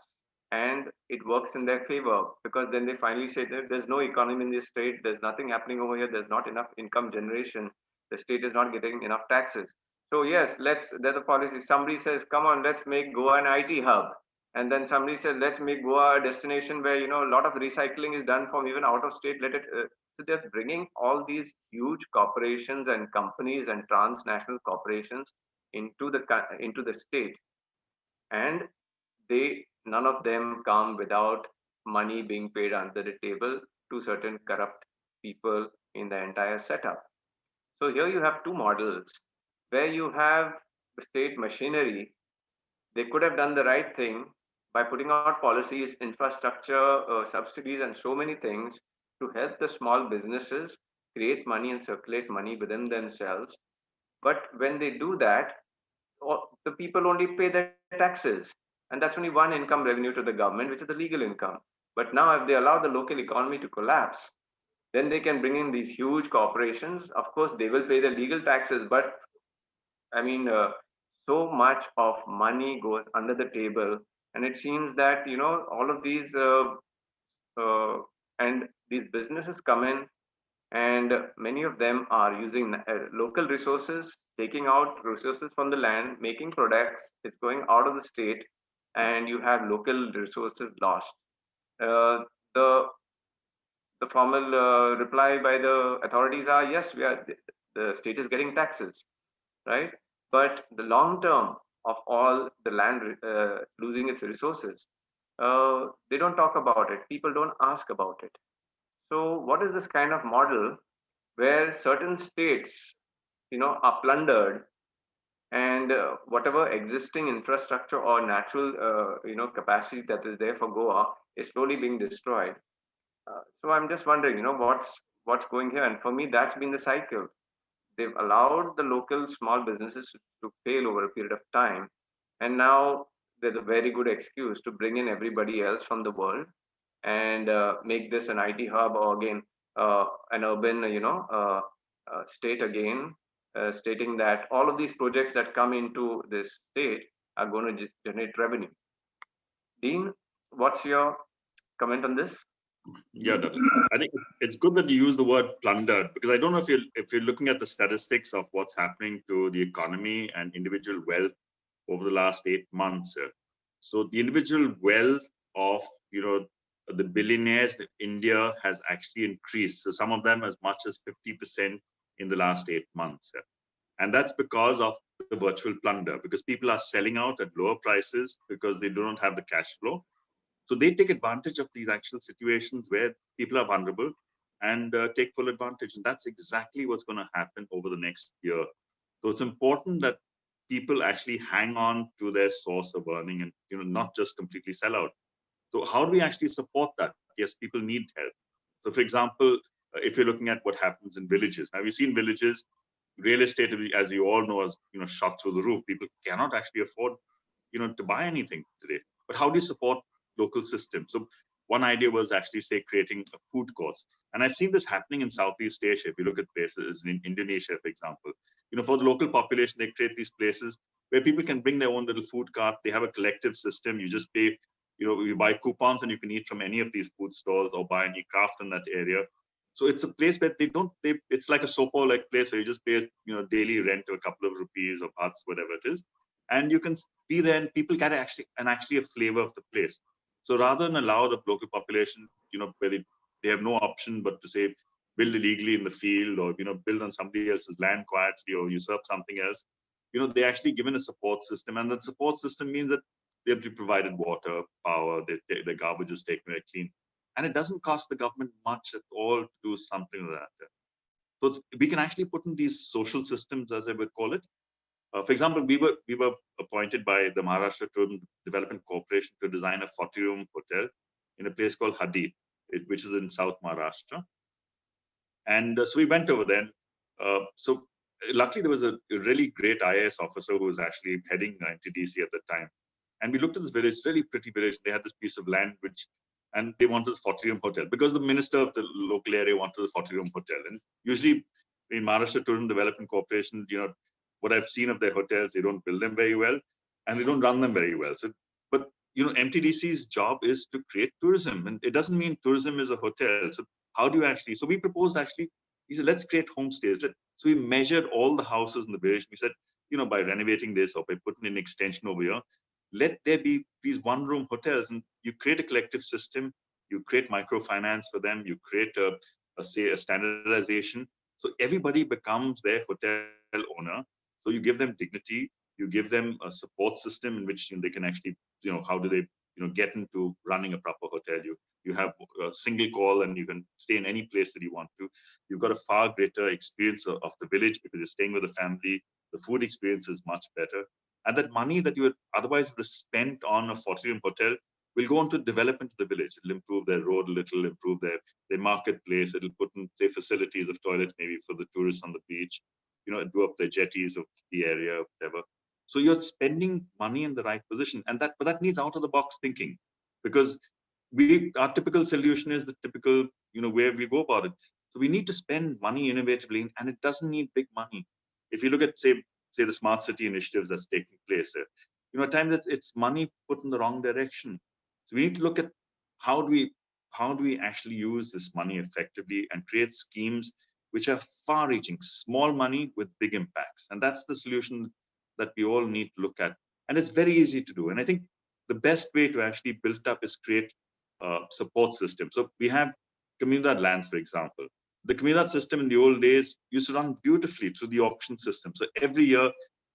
and it works in their favor because then they finally say that there's no economy in this state, there's nothing happening over here, there's not enough income generation, the state is not getting enough taxes. So yes, there's a policy. Somebody says, come on, let's make Goa an IT hub. And then somebody said, let's make Goa a destination where, a lot of recycling is done from even out of state. Let it, so they're bringing all these huge corporations and companies and transnational corporations into the state, and they none of them come without money being paid under the table to certain corrupt people in the entire setup. So here you have two models where you have the state machinery. They could have done the right thing by putting out policies, infrastructure, subsidies, and so many things to help the small businesses create money and circulate money within themselves. But when they do that, the people only pay their taxes. And that's only one income revenue to the government, which is the legal income. But now, if they allow the local economy to collapse, then they can bring in these huge corporations. Of course, they will pay the legal taxes, but I mean, so much of money goes under the table, and it seems that all of these uh, and these businesses come in, and many of them are using local resources, taking out resources from the land, making products. It's going out of the state, and you have local resources lost. Uh, the the formal reply by the authorities are, yes, the state is getting taxes, right? But the long term of all the land losing its resources, they don't talk about it. People don't ask about it. So, what is this kind of model where certain states, are plundered, and whatever existing infrastructure or natural, capacity that is there for Goa is slowly being destroyed? So, I'm just wondering, what's going here, and for me, that's been the cycle. They've allowed the local small businesses to fail over a period of time, and now there's a very good excuse to bring in everybody else from the world and make this an IT hub, or again an urban, state again, stating that all of these projects that come into this state are going to generate revenue. Dean, what's your comment on this? Yeah, I think it's good that you use the word plundered, because I don't know if you're looking at the statistics of what's happening to the economy and individual wealth over the last 8 months. So the individual wealth of the billionaires in India has actually increased. So some of them as much as 50% in the last 8 months. And that's because of the virtual plunder, because people are selling out at lower prices because they do not have the cash flow. So they take advantage of these actual situations where people are vulnerable and take full advantage. And that's exactly what's going to happen over the next year. So it's important that people actually hang on to their source of earning and not just completely sell out. So how do we actually support that? Yes, people need help. So for example, if you're looking at what happens in villages, now we've seen villages, real estate, as you all know, has shot through the roof. People cannot actually afford to buy anything today. But how do you support local systems? So one idea was actually, say, creating a food courts. And I've seen this happening in Southeast Asia. If you look at places in Indonesia, for example, for the local population, they create these places where people can bring their own little food cart. They have a collective system. You just pay, you buy coupons and you can eat from any of these food stalls or buy any craft in that area. So it's a place where it's like a sopo-like place where you just pay, daily rent of a couple of rupees or bahts, whatever it is. And you can be there and people get actually a flavor of the place. So rather than allow the local population, where they have no option but to say, build illegally in the field, or build on somebody else's land quietly, or usurp something else. They're actually given a support system, and that support system means that they'll be provided water, power, their garbage is taken away clean, and it doesn't cost the government much at all to do something like that. So we can actually put in these social systems, as I would call it. For example, we were appointed by the Maharashtra Tourism Development Corporation to design a 40-room hotel in a place called Hadi, which is in South Maharashtra. And so we went over there. So luckily, there was a really great IAS officer who was actually heading NTDC at the time. And we looked at this village, really pretty village. They had this piece of land, and they wanted a 40-room hotel because the minister of the local area wanted a 40-room hotel. And usually in Maharashtra Tourism Development Corporation, what I've seen of their hotels, they don't build them very well and they don't run them very well. So, but MTDC's job is to create tourism, and it doesn't mean tourism is a hotel. So how do you actually? So we proposed he said, let's create homestays. So we measured all the houses in the village. We said, by renovating this or by putting an extension over here, let there be these one-room hotels, and you create a collective system. You create microfinance for them. You create a standardization. So everybody becomes their hotel owner. So you give them dignity. You give them a support system in which they can actually, how do they, get into running a proper hotel. You have a single call, and you can stay in any place that you want to. You've got a far greater experience of the village because you're staying with the family. The food experience is much better. And that money that you would otherwise have spent on a 40-room hotel will go on to development of the village. It'll improve their road a little, improve their marketplace. It'll put in, say, facilities of toilets maybe for the tourists on the beach, do up the jetties of the area, whatever. So you're spending money in the right position, but that needs out-of-the-box thinking, because our typical solution is the typical, way we go about it. So we need to spend money innovatively, and it doesn't need big money. If you look at, say the smart city initiatives that's taking place, at times it's money put in the wrong direction. So we need to look at how do we actually use this money effectively and create schemes which are far-reaching, small money with big impacts. And that's the solution that we all need to look at. And it's very easy to do. And I think the best way to actually build up is create a support system. So we have Comunidad lands, for example. The Comunidad system in the old days used to run beautifully through the auction system. So every year,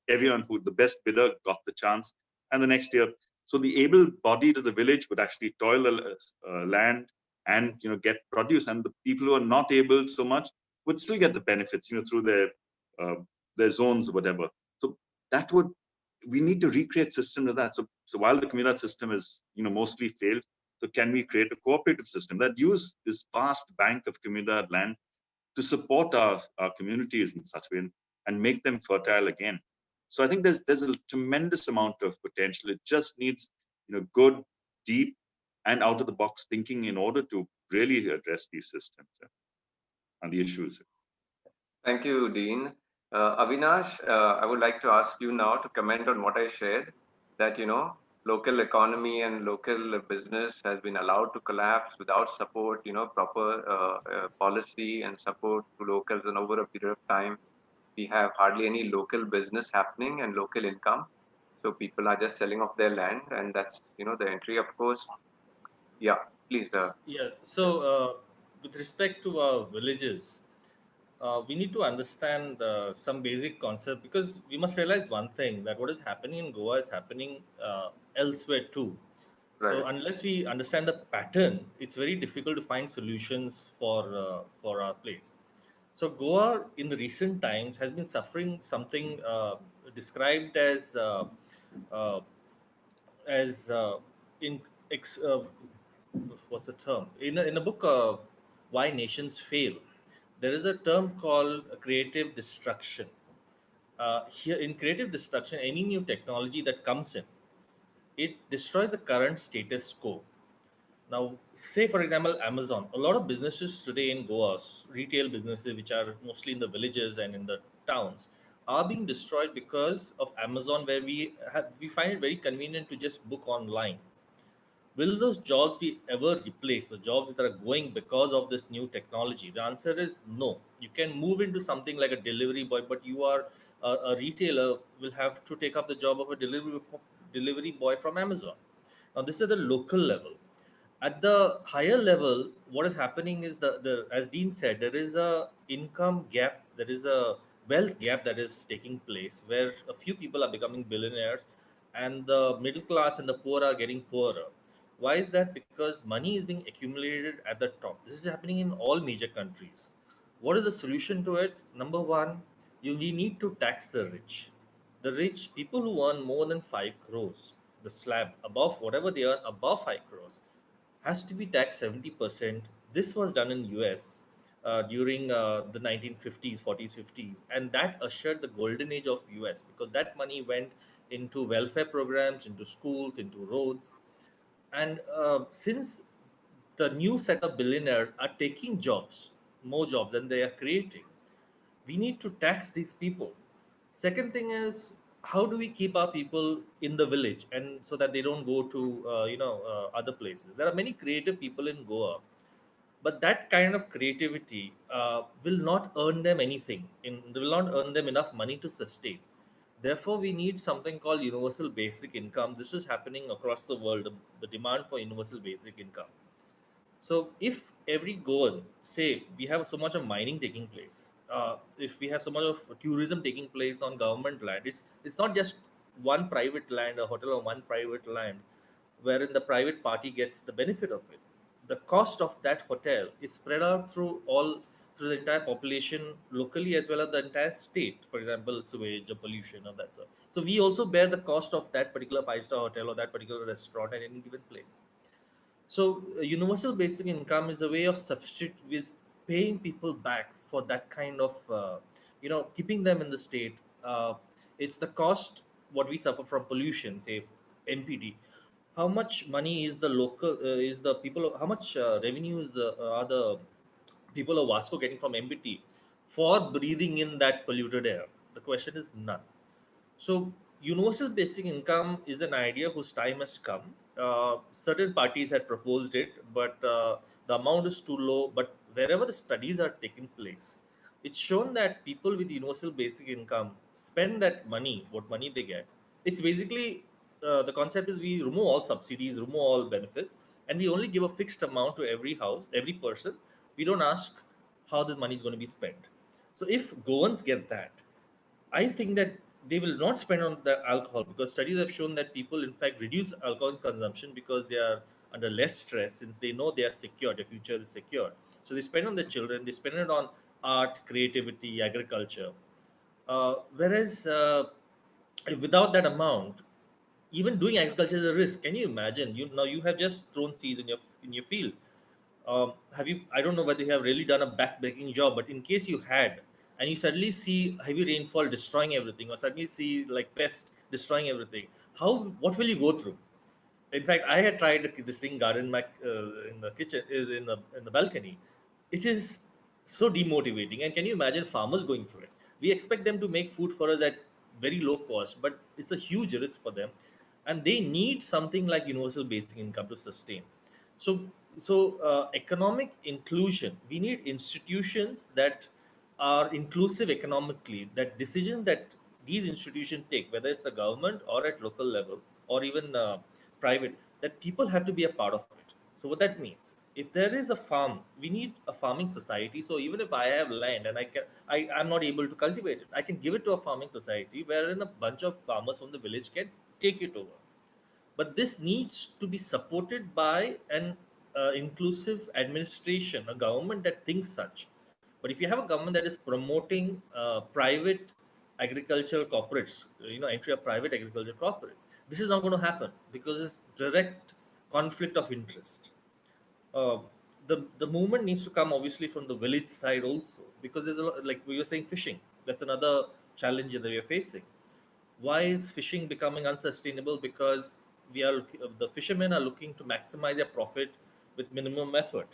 everyone the best bidder got the chance. And the next year, so the able-bodied of the village would actually toil the land and get produce. And the people who are not able so much would still get the benefits, through their zones or whatever. So we need to recreate systems of that. So while the Comunidad system is mostly failed, so can we create a cooperative system that use this vast bank of Comunidad land to support our communities in such a way and make them fertile again? So I think there's a tremendous amount of potential. It just needs good, deep, and out-of-the-box thinking in order to really address these systems and the issues. Thank you, Dean. Avinash, I would like to ask you now to comment on what I shared, that local economy and local business has been allowed to collapse without support, proper policy and support to locals, and over a period of time, we have hardly any local business happening and local income. So people are just selling off their land, and that's the entry, of course. Yeah, please. Yeah. So, with respect to our villages, we need to understand some basic concept, because we must realize one thing, that what is happening in Goa is happening elsewhere too. So Right. unless we understand the pattern, it's very difficult to find solutions for our place. So Goa in the recent times has been suffering something described uh, as in ex, what's the term, in a book, Why Nations Fail, there is a term called creative destruction. Here in creative destruction, any new technology that comes in, it destroys the current status quo. Now, say for example, Amazon. A lot of businesses today in Goa, retail businesses which are mostly in the villages and in the towns, are being destroyed because of Amazon, where we find it very convenient to just book online. Will those jobs be ever replaced? The jobs that are going because of this new technology? The answer is no. You can move into something like a delivery boy, but you are a retailer will have to take up the job of a delivery boy from Amazon. Now, this is at the local level. At the higher level, what is happening is as Dean said, there is a income gap, there is a wealth gap that is taking place where a few people are becoming billionaires and the middle class and the poor are getting poorer. Why is that? Because money is being accumulated at the top. This is happening in all major countries. What is the solution to it? Number one, we need to tax the rich. The rich, people who earn more than 5 crores, the slab above whatever they earn above 5 crores, has to be taxed 70%. This was done in US during the 1950s, 40s, 50s, and that ushered the golden age of US because that money went into welfare programs, into schools, into roads. And since the new set of billionaires are taking jobs, more jobs than they are creating, we need to tax these people. Second thing is, how do we keep our people in the village and so that they don't go to other places? There are many creative people in Goa, but that kind of creativity will not earn them anything. They will not earn them enough money to sustain. Therefore, we need something called universal basic income. This is happening across the world. The demand for universal basic income. So if every goal, say we have so much of mining taking place, if we have so much of tourism taking place on government land, it's not just one private land, a hotel or one private land, wherein the private party gets the benefit of it. The cost of that hotel is spread out through the entire population locally as well as the entire state. For example, sewage or pollution or that sort. So we also bear the cost of that particular five-star hotel or that particular restaurant at any given place. So, universal basic income is a way of substitute with paying people back for that kind of, keeping them in the state. It's the cost what we suffer from pollution, say NPD. How much money is the local is the people? How much revenue is the are the people of Vasco getting from MPT for breathing in that polluted air? The question is none. So, universal basic income is an idea whose time has come. Certain parties had proposed it, but the amount is too low. But wherever the studies are taking place, it's shown that people with universal basic income spend that money, what money they get. It's basically the concept is we remove all subsidies, remove all benefits, and we only give a fixed amount to every house, every person. We don't ask how the money is going to be spent. So if Goans get that, I think that they will not spend on the alcohol because studies have shown that people, in fact, reduce alcohol consumption because they are under less stress since they know they are secure, their future is secure. So they spend on their children, they spend it on art, creativity, agriculture. Whereas without that amount, even doing agriculture is a risk. Can you imagine? You have just thrown seeds in your field. Have you? I don't know whether you have really done a back-breaking job, but in case you had, and you suddenly see heavy rainfall destroying everything, or suddenly see like pests destroying everything, how? What will you go through? In fact, I had tried this thing garden mac in the kitchen is in the balcony. It is so demotivating. And can you imagine farmers going through it? We expect them to make food for us at very low cost, but it's a huge risk for them, and they need something like universal basic income to sustain. So, economic inclusion. We need institutions that are inclusive economically. That decision that these institutions take, whether it's the government or at local level or even private, that people have to be a part of it. So what that means, if there is a farm, we need a farming society. So even if I have land and I'm not able to cultivate it, I can give it to a farming society wherein a bunch of farmers from the village can take it over. But this needs to be supported by an inclusive administration, a government that thinks such. But if you have a government that is promoting private agricultural corporates, entry of private agricultural corporates, this is not going to happen because it's direct conflict of interest. uh, the movement needs to come obviously from the village side also, because there's a lot, like we were saying, fishing. That's another challenge that we are facing. Why is fishing becoming unsustainable? Because the fishermen are looking to maximize their profit with minimum effort.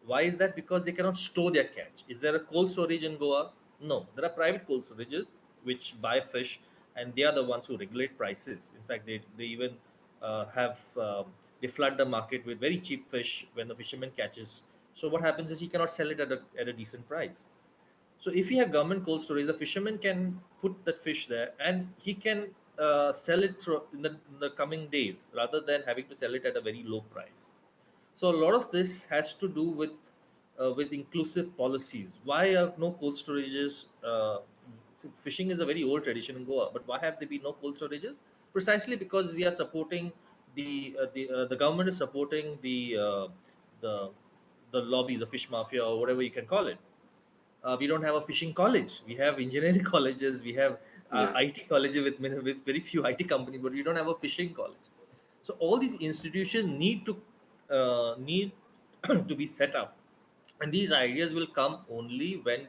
Why is that? Because they cannot store their catch. Is there a cold storage in Goa? No, there are private cold storages which buy fish, and they are the ones who regulate prices. In fact, they even have they flood the market with very cheap fish when the fisherman catches. So what happens is he cannot sell it at a decent price. So if you have government cold storage, the fisherman can put that fish there and he can sell it in the coming days rather than having to sell it at a very low price. So a lot of this has to do with inclusive policies. Why are no cold storages? So fishing is a very old tradition in Goa, but why have there been no cold storages? Precisely because we are supporting the government is supporting the the lobby, the fish mafia, or whatever you can call it. We don't have a fishing college. We have engineering colleges. We have Yeah. IT colleges with very few IT companies, but we don't have a fishing college. So all these institutions need to be set up, and these ideas will come only when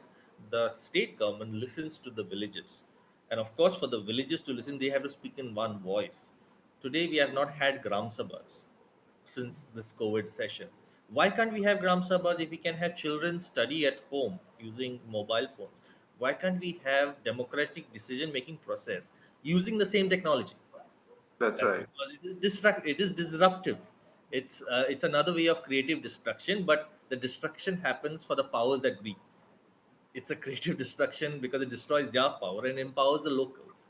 the state government listens to the villages, and of course, for the villages to listen, they have to speak in one voice. Today, we have not had gram sabhas since this COVID session. Why can't we have gram sabhas if we can have children study at home using mobile phones? Why can't we have democratic decision making process using the same technology? That's That's right. because it is disruptive. It's another way of creative destruction, but the destruction happens for the powers that be. It's a creative destruction because it destroys their power and empowers the locals.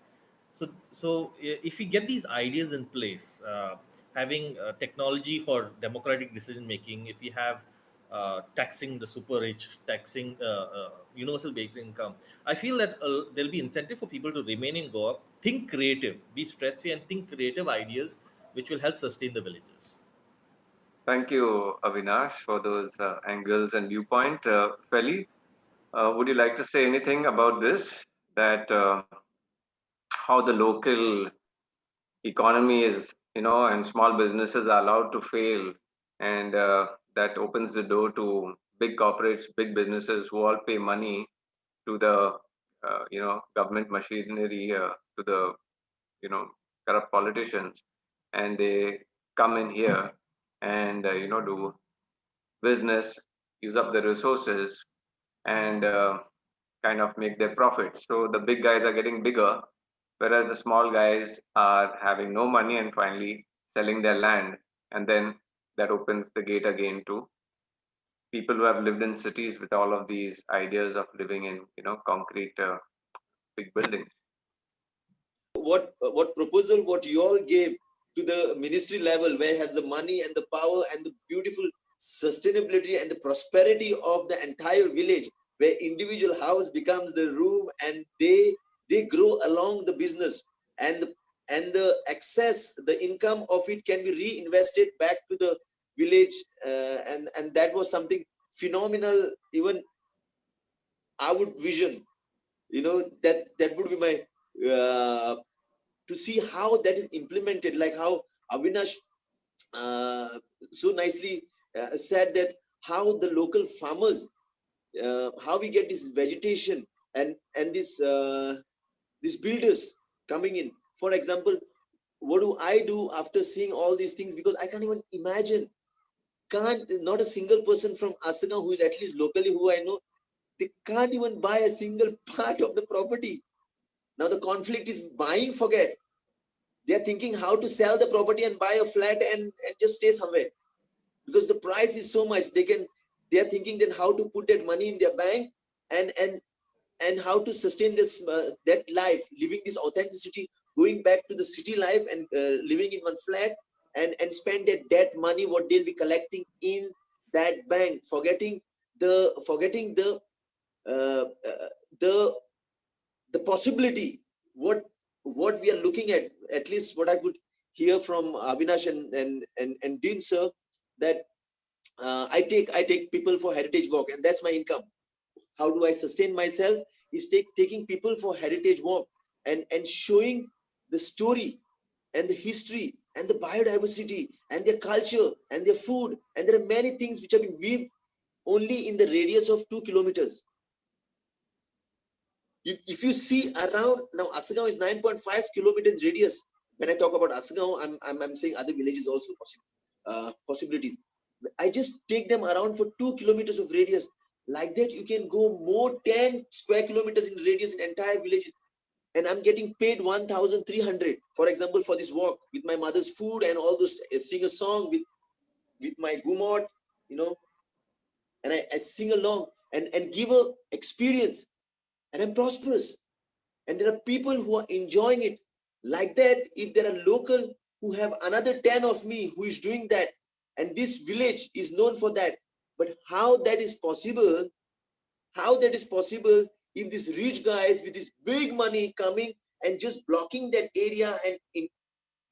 If we get these ideas in place, having technology for democratic decision making, if we have taxing the super rich, taxing universal basic income, I feel that there'll be incentive for people to remain in Goa, think creative, be stress free, and think creative ideas, which will help sustain the villages. Thank you, Avinash, for those angles and viewpoint. Feli, would you like to say anything about this? That how the local economy is, and small businesses are allowed to fail, and that opens the door to big corporates, big businesses who all pay money to the, government machinery, to the, you know, corrupt politicians, and they come in here and do business, use up the resources, and kind of make their profits. So the big guys are getting bigger, whereas the small guys are having no money and finally selling their land. And then that opens the gate again to people who have lived in cities with all of these ideas of living in, concrete big buildings. What proposal what you all gave to the ministry level, where has the money and the power and the beautiful sustainability and the prosperity of the entire village, where individual house becomes the room, and they grow along the business, and the excess, the income of it can be reinvested back to the village, and that was something phenomenal. Even I would vision, that would be my to see how that is implemented, like how Avinash uh, so nicely said that how the local farmers, how we get this vegetation, and these builders coming in. For example, what do I do after seeing all these things? Because I can't even imagine, can't not a single person from Asanga who is at least locally who I know, they can't even buy a single part of the property. Now the conflict is buying, forget. They're thinking how to sell the property and buy a flat and just stay somewhere, because the price is so much. They're thinking then how to put that money in their bank, and how to sustain this that life, living this authenticity, going back to the city life, and living in one flat, and spend that money what they'll be collecting in that bank, forgetting uh, uh, the the possibility, what we are looking at least what I could hear from Avinash and Dean sir, that I take people for heritage walk, and that's my income. How do I sustain myself? Is taking people for heritage walk, and showing the story and the history and the biodiversity and their culture and their food, and there are many things which have been weaved only in the radius of 2 kilometers. If you see around now, Asagaon is 9.5 kilometers radius. When I talk about Asagaon, I'm saying other villages also possibilities. I just take them around for 2 kilometers of radius. Like that, you can go more 10 square kilometers in radius in entire villages. And I'm getting paid 1,300, for example, for this walk with my mother's food and all those, sing a song with my gumot, you know, and I sing along and give a experience, and I'm prosperous. And there are people who are enjoying it. Like that, if there are local who have another 10 of me who is doing that, And this village is known for that. But how that is possible? How that is possible if these rich guys with this big money coming and just blocking that area and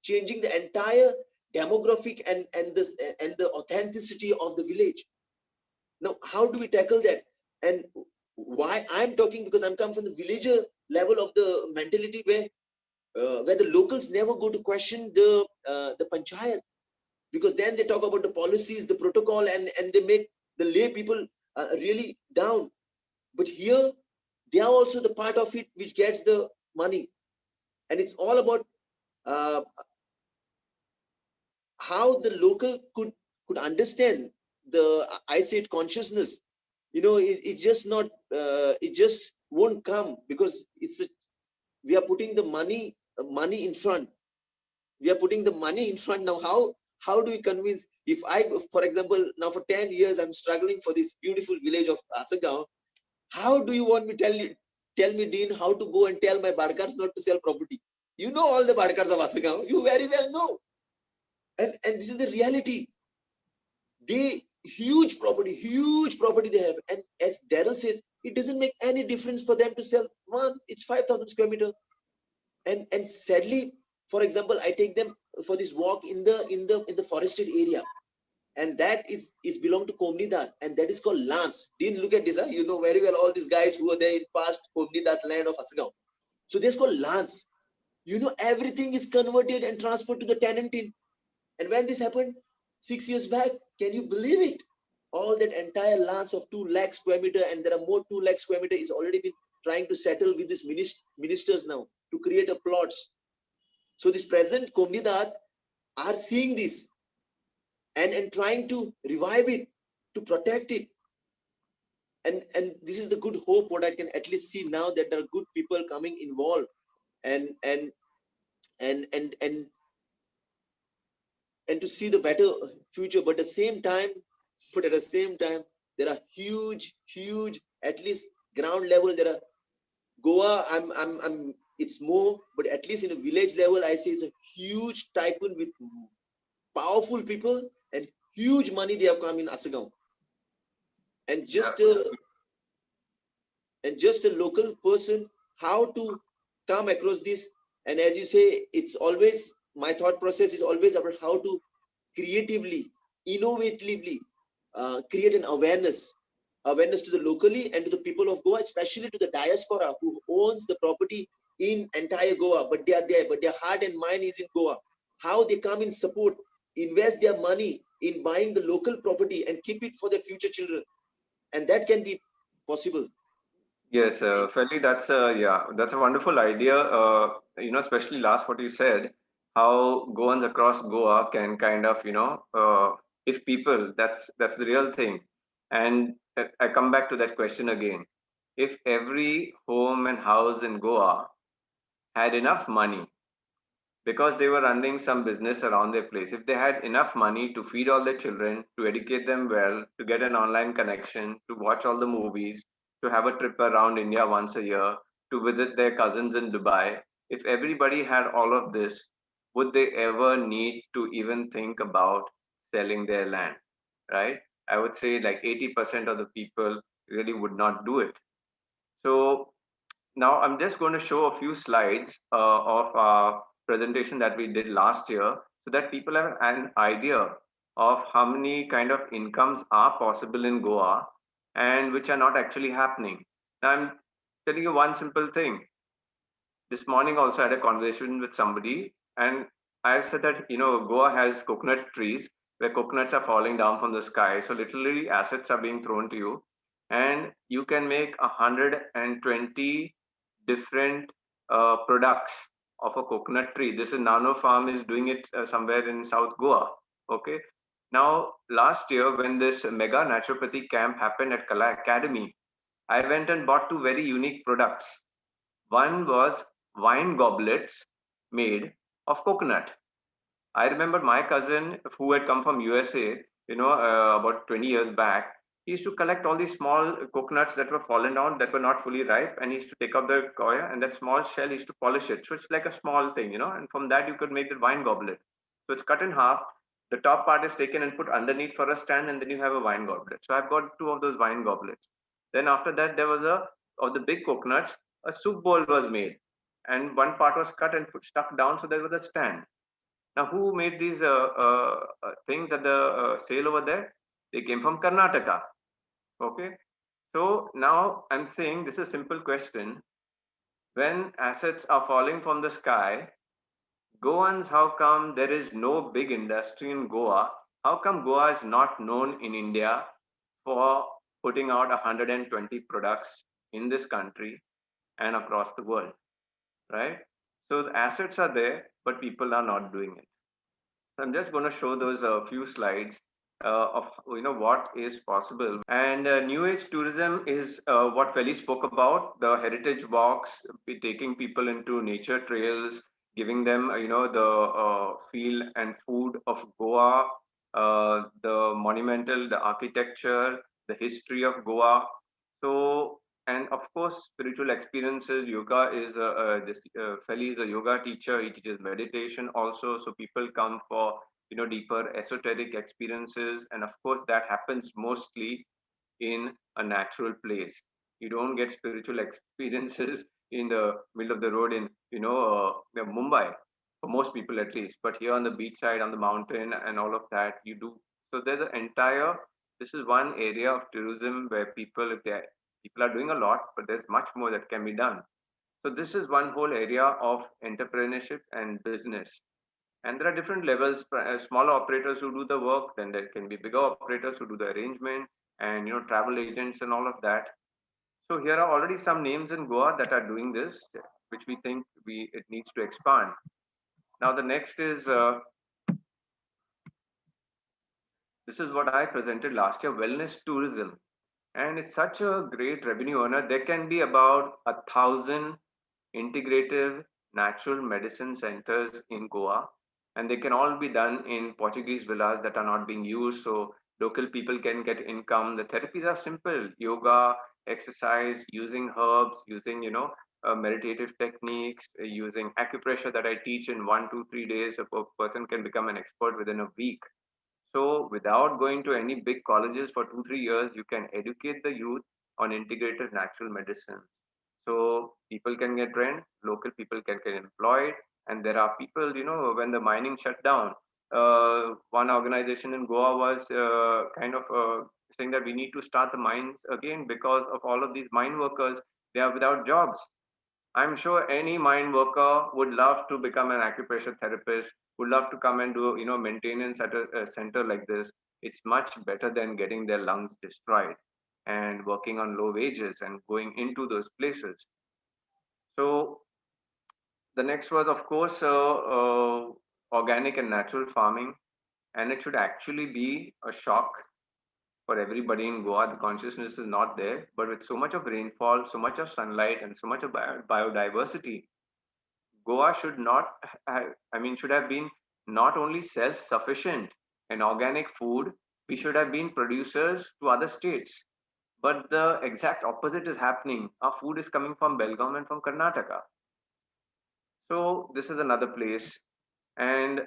changing the entire demographic and the authenticity of the village? Now, how do we tackle that? And why I'm talking, because I'm come from the villager level of the mentality where the locals never go to question the panchayat, because then they talk about the policies, the protocol, and they make the lay people really down. But here, they are also the part of it which gets the money. And it's all about how the local could understand the, I say it, consciousness. It just not, it just won't come, because we are putting the money in front. We are putting the money in front. Now, how do we convince? If I, for example, now for 10 years, I'm struggling for this beautiful village of Asagaon. How do you want me tell me, Dean, how to go and tell my Badkars not to sell property? You know all the Badkars of Asagaon. You very well know. And this is the reality. They huge property they have. And as Daryl says, it doesn't make any difference for them to sell one. It's 5,000 square meter. And sadly, for example, I take them for this walk in the forested area, and that is belong to Komnidat, and that is called Lance. Didn't look at this, huh? You know very well all these guys who were there in past Komnidat land of Asagaon. So this called Lance. Everything is converted and transferred to the tenant in. And when this happened 6 years back, can you believe it? All that entire Lance of 2 lakh square meter, and there are more 2 lakh square meter is already been trying to settle with these ministers now to create a plots. So this present Komnidat are seeing this and trying to revive it, to protect it. And this is the good hope what I can at least see now, that there are good people coming involved and to see the better future. But at the same time, there are huge, at least ground level, there are Goa, it's more, but at least in a village level, I say it's a huge tycoon with powerful people and huge money they have come in Asagaon. And just a local person, how to come across this. And as you say, it's always, my thought process is always about how to creatively, innovatively create an awareness to the locally and to the people of Goa, especially to the diaspora who owns the property in entire Goa, but they are there, but their heart and mind is in Goa. How they come in support, invest their money in buying the local property and keep it for their future children. And that can be possible. Yes, Felly, that's a wonderful idea. Especially last what you said, how Goans across Goa can kind of, if people, that's the real thing. And I come back to that question again. If every home and house in Goa had enough money, because they were running some business around their place, if they had enough money to feed all their children, to educate them well, to get an online connection, to watch all the movies, to have a trip around India once a year, to visit their cousins in Dubai, if everybody had all of this, would they ever need to even think about selling their land, right? I would say like 80% of the people really would not do it. So now I'm just going to show a few slides of our presentation that we did last year, so that people have an idea of how many kind of incomes are possible in Goa and which are not actually happening. Now I'm telling you one simple thing. This morning also I had a conversation with somebody, and I said that Goa has coconut trees where coconuts are falling down from the sky. So literally assets are being thrown to you, and you can make 120 different products of a coconut tree. This is Nano Farm is doing it somewhere in South Goa. Okay. Now, last year when this mega naturopathy camp happened at Kala Academy, I went and bought 2 very unique products. One was wine goblets made of coconut. I remember my cousin who had come from USA, about 20 years back. He used to collect all these small coconuts that were fallen down, that were not fully ripe, and he used to take out the coir and that small shell, he used to polish it. So it's like a small thing, and from that you could make the wine goblet. So it's cut in half. The top part is taken and put underneath for a stand, and then you have a wine goblet. So I've got 2 of those wine goblets. Then after that, there was of the big coconuts, a soup bowl was made, and one part was cut and stuck down, so there was a stand. Now, who made these things at the sale over there? They came from Karnataka. Okay. So now I'm saying this is a simple question. When assets are falling from the sky, Goans, how come there is no big industry in Goa? How come Goa is not known in India for putting out 120 products in this country and across the world, right? So the assets are there, but people are not doing it. So I'm just going to show those few slides of what is possible. And new age tourism is what Felly spoke about. The heritage walks, taking people into nature trails, giving them the feel and food of Goa, the monumental, the architecture, the history of Goa. So, and of course, spiritual experiences. Yoga is this Felly is a yoga teacher. He teaches meditation also. So people come for deeper esoteric experiences, and of course that happens mostly in a natural place. You don't get spiritual experiences in the middle of the road in Mumbai, for most people at least. But here on the beachside, on the mountain, and all of that, you do. So there's an entire. This is one area of tourism where people, people are doing a lot, but there's much more that can be done. So this is one whole area of entrepreneurship and business. And there are different levels, smaller operators who do the work, then there can be bigger operators who do the arrangement, and travel agents and all of that. So here are already some names in Goa that are doing this, which we think it needs to expand. Now the next is this is what I presented last year, wellness tourism. And it's such a great revenue earner. There can be about 1,000 integrative natural medicine centers in Goa, and they can all be done in Portuguese villas that are not being used. So local people can get income. The therapies are simple: yoga, exercise, using herbs, using meditative techniques, using acupressure that I teach in 1, 2, 3 days. A person can become an expert within a week. So without going to any big colleges for 2, 3 years, you can educate the youth on integrated natural medicines. So people can get trained, local people can get employed, and there are people, when the mining shut down, one organization in Goa was saying that we need to start the mines again because of all of these mine workers, they are without jobs. I'm sure any mine worker would love to become an acupressure therapist, would love to come and do, maintenance at a center like this. It's much better than getting their lungs destroyed and working on low wages and going into those places. So the next was, of course, organic and natural farming, and it should actually be a shock for everybody in Goa. The consciousness is not there, but with so much of rainfall, so much of sunlight, and so much of biodiversity, Goa should not, should have been not only self-sufficient in organic food, we should have been producers to other states. But the exact opposite is happening. Our food is coming from Belgaum and from Karnataka. So this is another place. And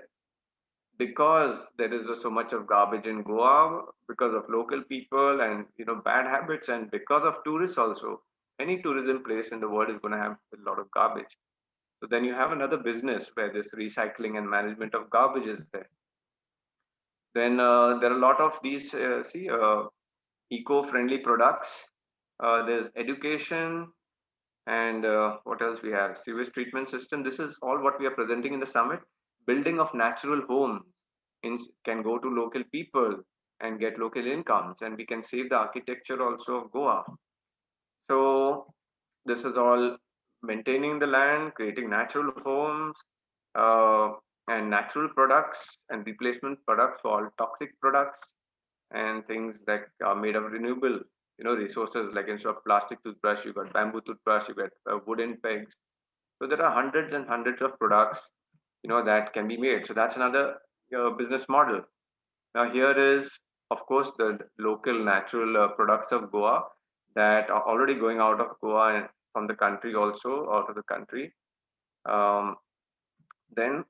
because there is so much of garbage in Goa, because of local people and bad habits, and because of tourists also, any tourism place in the world is going to have a lot of garbage. So then you have another business where this recycling and management of garbage is there. Then there are a lot of these, eco-friendly products. There's education, and what else we have? Sewage treatment system. This is all what we are presenting in the summit. Building of natural homes can go to local people and get local incomes, and we can save the architecture also of Goa. So this is all maintaining the land, creating natural homes, and natural products and replacement products for all toxic products, and things that are made of renewable resources, like instead of plastic toothbrush, you got bamboo toothbrush, you got wooden pegs. So there are hundreds and hundreds of products that can be made. So that's another business model. Now here is, of course, the local natural products of Goa that are already going out of Goa and from the country, also out of the country. Then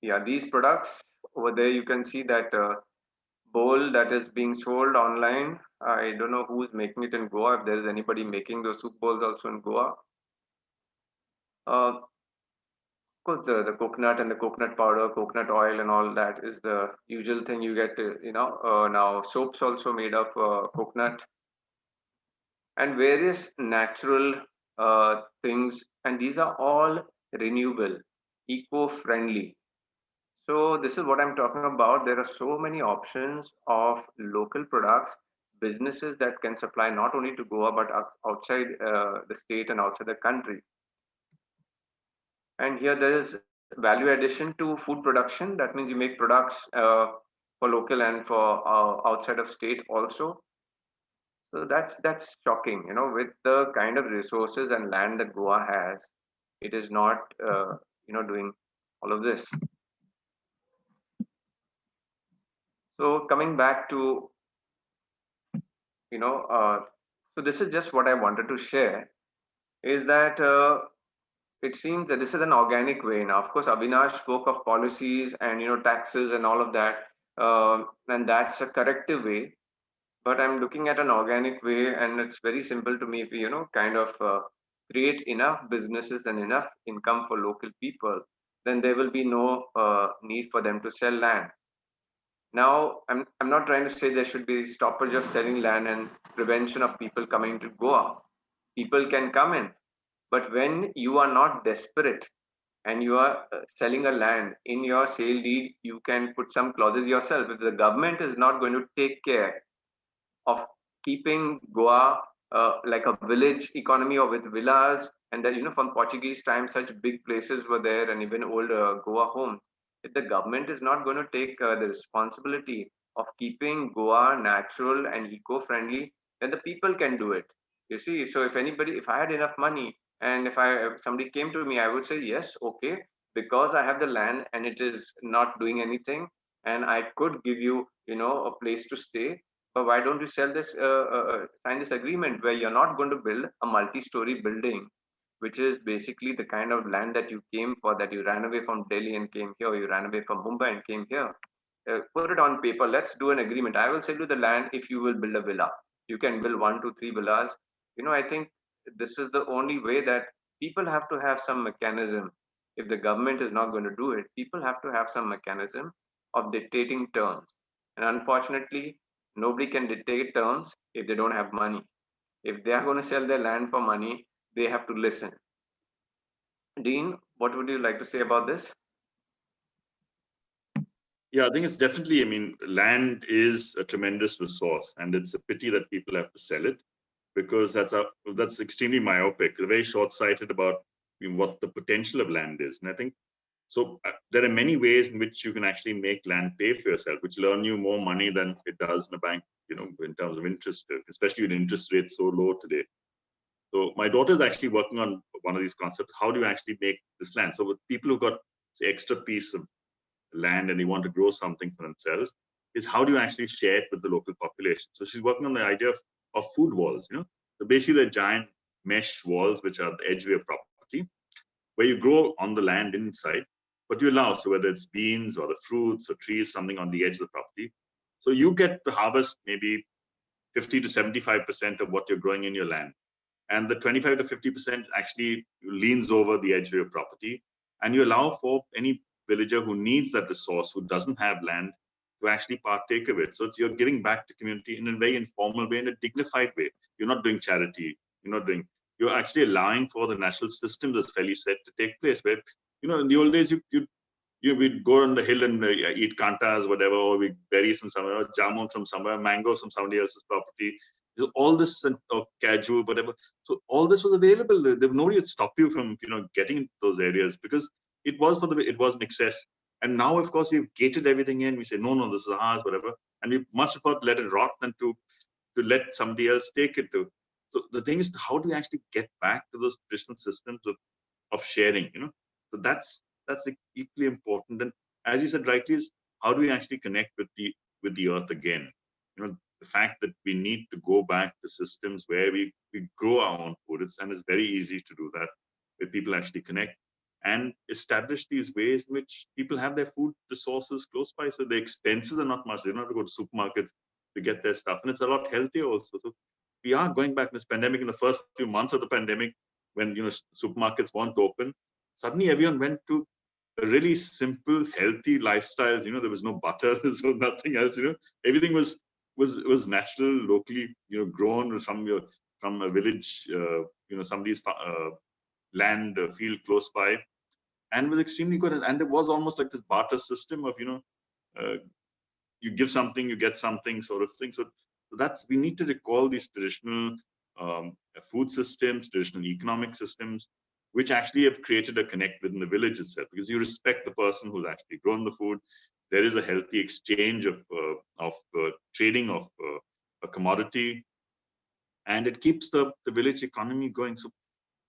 yeah, these products over there, you can see that bowl that is being sold online. I don't know who's making it in Goa, if there is anybody making those soup bowls also in Goa. Of course, the coconut and the coconut powder, coconut oil, and all that is the usual thing you get. Now soaps also made of coconut and various natural things, and these are all renewable, eco-friendly. So this is what I'm talking about. There are so many options of local products, businesses that can supply not only to Goa but outside the state and outside the country. And here there is value addition to food production. That means you make products for local and for outside of state also. So that's shocking. With the kind of resources and land that Goa has, it is not doing all of this. So coming back to you know, so this is just what I wanted to share. Is that it seems that this is an organic way. Now, of course, Avinash spoke of policies and taxes and all of that, and that's a corrective way. But I'm looking at an organic way, and it's very simple to me. If we, kind of create enough businesses and enough income for local people, then there will be no need for them to sell land. Now, I'm not trying to say there should be stoppage of selling land and prevention of people coming to Goa. People can come in, but when you are not desperate and you are selling a land in your sale deed, you can put some clauses yourself. If the government is not going to take care of keeping Goa like a village economy or with villas, and that from Portuguese times, such big places were there, and even old Goa homes. If the government is not going to take the responsibility of keeping Goa natural and eco-friendly, then the people can do it. You see, so if I had enough money, and if somebody came to me, I would say yes, okay, because I have the land and it is not doing anything, and I could give you, a place to stay. But why don't you sign this agreement where you're not going to build a multi-story building, which is basically the kind of land that you came for, that you ran away from Delhi and came here, or you ran away from Mumbai and came here. Put it on paper. Let's do an agreement. I will sell you the land if you will build a villa. You can build 1 to 3 villas. I think this is the only way that people have to have some mechanism. If the government is not going to do it, people have to have some mechanism of dictating terms. And unfortunately, nobody can dictate terms if they don't have money. If they are going to sell their land for money, they have to listen. Dean, what would you like to say about this? Yeah, I think it's definitely, I mean, land is a tremendous resource, and it's a pity that people have to sell it, because that's extremely myopic, very short-sighted about what the potential of land is. And I think so. There are many ways in which you can actually make land pay for yourself, which will earn you more money than it does in a bank, in terms of interest, especially with interest rates so low today. So my daughter is actually working on one of these concepts. How do you actually make this land? So with people who got, say, extra piece of land and they want to grow something for themselves, is how do you actually share it with the local population? So she's working on the idea of food walls. So basically, the giant mesh walls which are the edge of your property, where you grow on the land inside, but you allow, so whether it's beans or the fruits or trees, something on the edge of the property, so you get to harvest maybe 50 to 75% of what you're growing in your land, and the 25 to 50% actually leans over the edge of your property, and you allow for any villager who needs that resource, who doesn't have land, to actually partake of it. So you're giving back to community in a very informal way, in a dignified way. You're not doing charity. You're actually allowing for the natural systems, as Felly said, to take place. Where, in the old days, we'd go on the hill and eat kantas, whatever, or we berries from somewhere, or jamun from somewhere, mangoes from somebody else's property. So all this of caju, whatever. So all this was available. There was nobody would stop you from, getting into those areas, because it was an excess. And now, of course, we've gated everything in. We say, no, this is ours, whatever. And we much prefer to let it rot than to let somebody else take it to. So the thing is, how do we actually get back to those traditional systems of sharing? So that's equally important. And as you said rightly, is how do we actually connect with the earth again? The fact that we need to go back to systems where we grow our own food, and it's very easy to do that, where people actually connect. and establish these ways in which people have their food resources close by. So the expenses are not much. They don't have to go to supermarkets to get their stuff. And it's a lot healthier also. So we are going back to this pandemic. In the first few months of the pandemic, when supermarkets weren't open, suddenly everyone went to a really simple, healthy lifestyles. There was no butter, there was nothing else. Everything was natural, locally, grown from a village, somebody's land, field close by, and was extremely good. And it was almost like this barter system of you give something, you get something, sort of thing. So we need to recall these traditional food systems, traditional economic systems, which actually have created a connect within the village itself, because you respect the person who's actually grown the food. There is a healthy exchange of trading of a commodity, and it keeps the village economy going. So,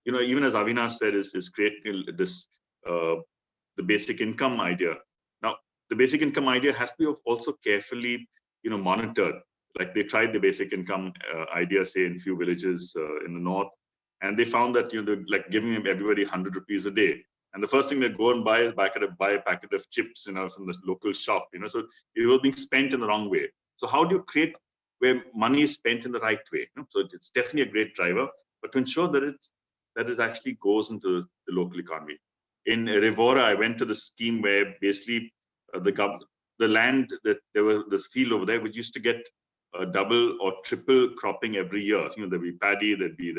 even as Avinash said, is creating this the basic income idea. Now, the basic income idea has to be also carefully, monitored. Like they tried the basic income idea, say, in a few villages in the north, and they found that they're like giving everybody 100 rupees a day, and the first thing they go and buy is buy a packet of chips, from the local shop. So it was being spent in the wrong way. So how do you create where money is spent in the right way? So it's definitely a great driver, but to ensure that it actually goes into the local economy. In Revora, I went to the scheme where basically the land that there was this field over there, which used to get double or triple cropping every year. There'd be paddy, there'd be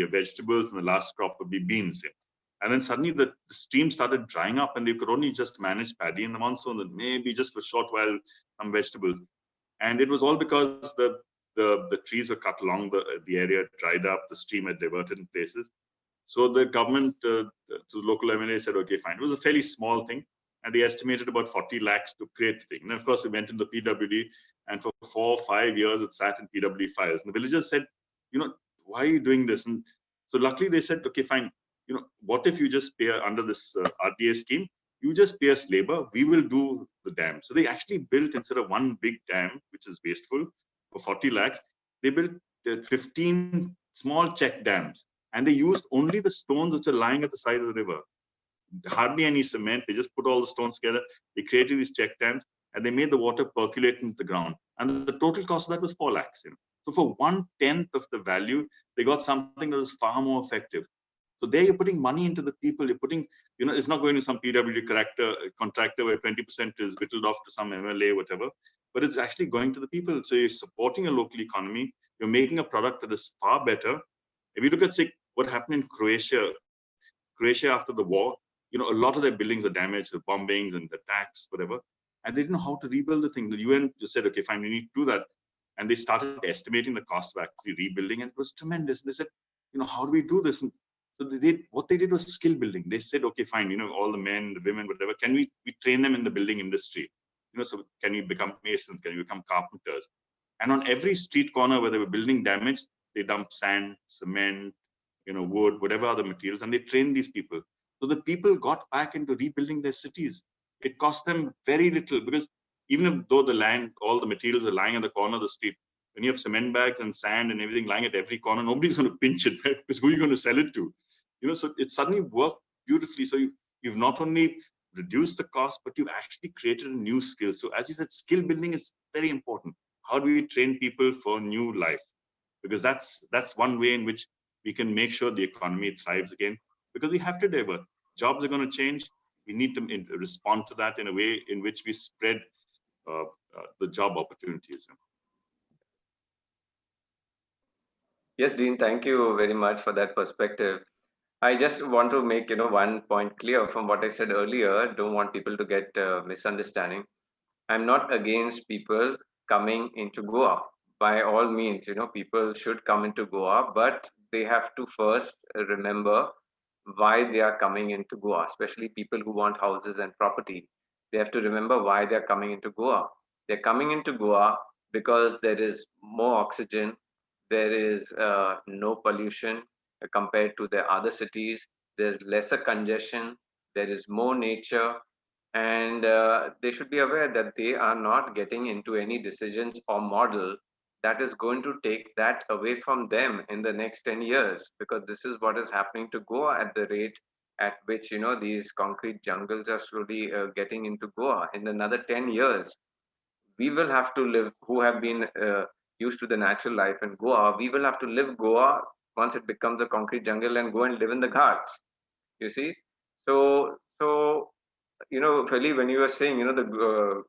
vegetables, and the last crop would be beans. And then suddenly the stream started drying up, and they could only just manage paddy in the monsoon, and maybe just for a short while some vegetables. And it was all because the trees were cut along the area, dried up, the stream had diverted in places. So the government, the local MLA said, okay, fine. It was a fairly small thing, and they estimated about 40 lakhs to create the thing. And of course, we went into PWD, and for 4 or 5 years, it sat in PWD files. And the villagers said, why are you doing this? And so luckily they said, okay, fine. What if you just pay under this RDA scheme? You just pay us labor, we will do the dam. So they actually built, instead of one big dam, which is wasteful, for 40 lakhs, they built 15 small check dams. And they used only the stones which are lying at the side of the river. Hardly any cement. They just put all the stones together. They created these check dams, and they made the water percolate into the ground. And the total cost of that was 4 lakhs. So for 1/10 of the value, they got something that was far more effective. So there you're putting money into the people. You're putting, it's not going to some PWD contractor where 20% is whittled off to some MLA, whatever, but it's actually going to the people. So you're supporting a local economy. You're making a product that is far better. If you look at, say, what happened in Croatia after the war, a lot of their buildings are damaged, the bombings and the attacks, whatever, and they didn't know how to rebuild the thing. The UN just said, okay, fine, we need to do that. And they started estimating the cost of actually rebuilding, and it was tremendous. And they said, how do we do this? And so what they did was skill building. They said, okay, fine, all the men, the women, whatever, can we train them in the building industry? So can you become masons? Can you become carpenters? And on every street corner where they were building damaged, they dumped sand, cement, wood, whatever other materials, and they trained these people. So the people got back into rebuilding their cities. It cost them very little, because even though the land, all the materials are lying at the corner of the street, when you have cement bags and sand and everything lying at every corner, nobody's going to pinch it, right? Because who are you going to sell it to? So it suddenly worked beautifully. So you've not only reduced the cost, but you've actually created a new skill. So as you said, skill building is very important. How do we train people for new life? Because that's one way in which we can make sure the economy thrives again, because we have to divert. Jobs are going to change. We need to respond to that in a way in which we spread the job opportunities. Yes, Dean, thank you very much for that perspective. I just want to make one point clear from what I said earlier. Don't want people to get misunderstanding. I'm not against people coming into Goa. By all means, people should come into Goa, but they have to first remember why they are coming into Goa, especially people who want houses and property. They have to remember why they're coming into Goa. They're coming into Goa because there is more oxygen, there is no pollution compared to the other cities, there's lesser congestion, there is more nature, and they should be aware that they are not getting into any decisions or model that is going to take that away from them in the next 10 years, because this is what is happening to Goa at the rate at which these concrete jungles are slowly getting into Goa. In another 10 years, we will have to live, who have been used to the natural life in Goa, we will have to live Goa once it becomes a concrete jungle and go and live in the ghats. You see, so Feli, when you were saying the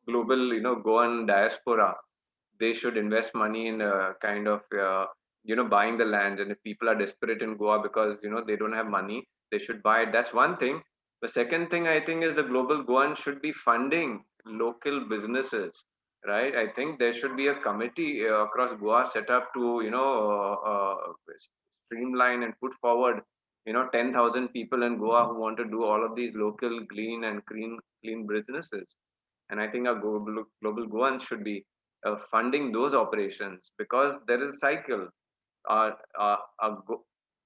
global Goan diaspora, they should invest money in kind of buying the land, and if people are desperate in Goa because they don't have money, they should buy it. That's one thing. The second thing I think is the global Goan should be funding local businesses, right? I think there should be a committee across Goa set up to streamline and put forward 10,000 people in Goa who want to do all of these local clean and clean businesses. And I think our global Goans should be funding those operations, because there is a cycle. Uh, uh, uh,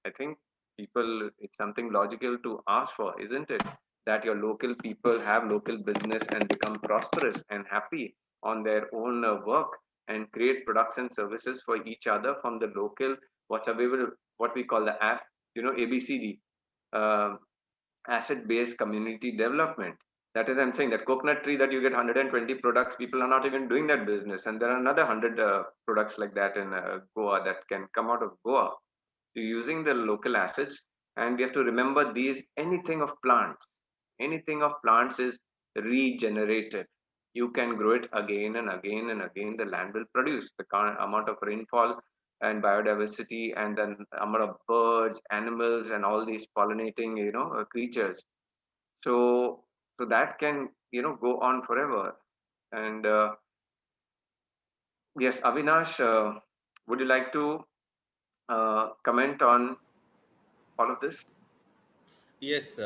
I think people, it's something logical to ask for, isn't it? That your local people have local business and become prosperous and happy on their own work, and create products and services for each other from the local, what's available, what we call the app, ABCD, uh, asset based community development. That is, I'm saying that coconut tree that you get 120 products, people are not even doing that business, and there are another 100 products like that in Goa that can come out of Goa. So using the local assets, and we have to remember these, anything of plants is regenerated. You can grow it again and again and again. The land will produce the amount of rainfall and biodiversity, and then amount of birds, animals, and all these pollinating creatures. So that can go on forever. And yes, Avinash, would you like to comment on all of this? Yes.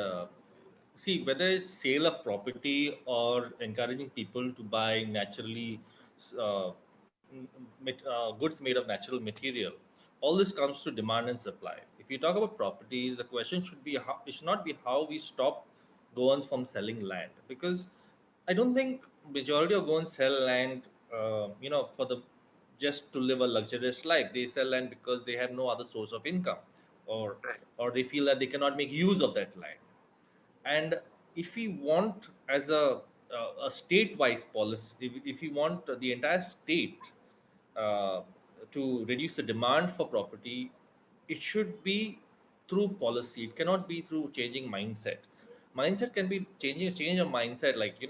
See, whether it's sale of property or encouraging people to buy naturally uh, goods made of natural material, all this comes to demand and supply. If you talk about properties, the question should be how, it should not be how we stop Goans from selling land, because I don't think majority of Goans sell land, for the just to live a luxurious life. They sell land because they have no other source of income, or Right. or they feel that they cannot make use of that land. And if we want, as a state-wise policy, if we want the entire state uh, to reduce the demand for property, it should be through policy. It cannot be through changing mindset. Mindset can be change of mindset, like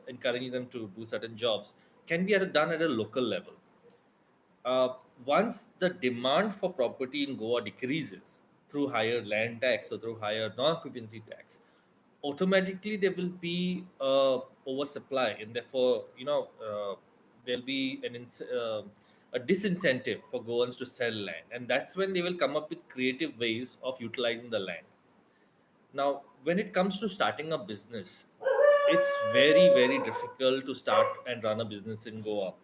encouraging them to do certain jobs, can be done at a local level. uh, Once the demand for property in Goa decreases through higher land tax or through higher non-occupancy tax, automatically there will be oversupply, and therefore there'll be a disincentive for Goans to sell land, and that's when they will come up with creative ways of utilizing the land. Now, when it comes to starting a business, it's very, very difficult to start and run a business in Goa.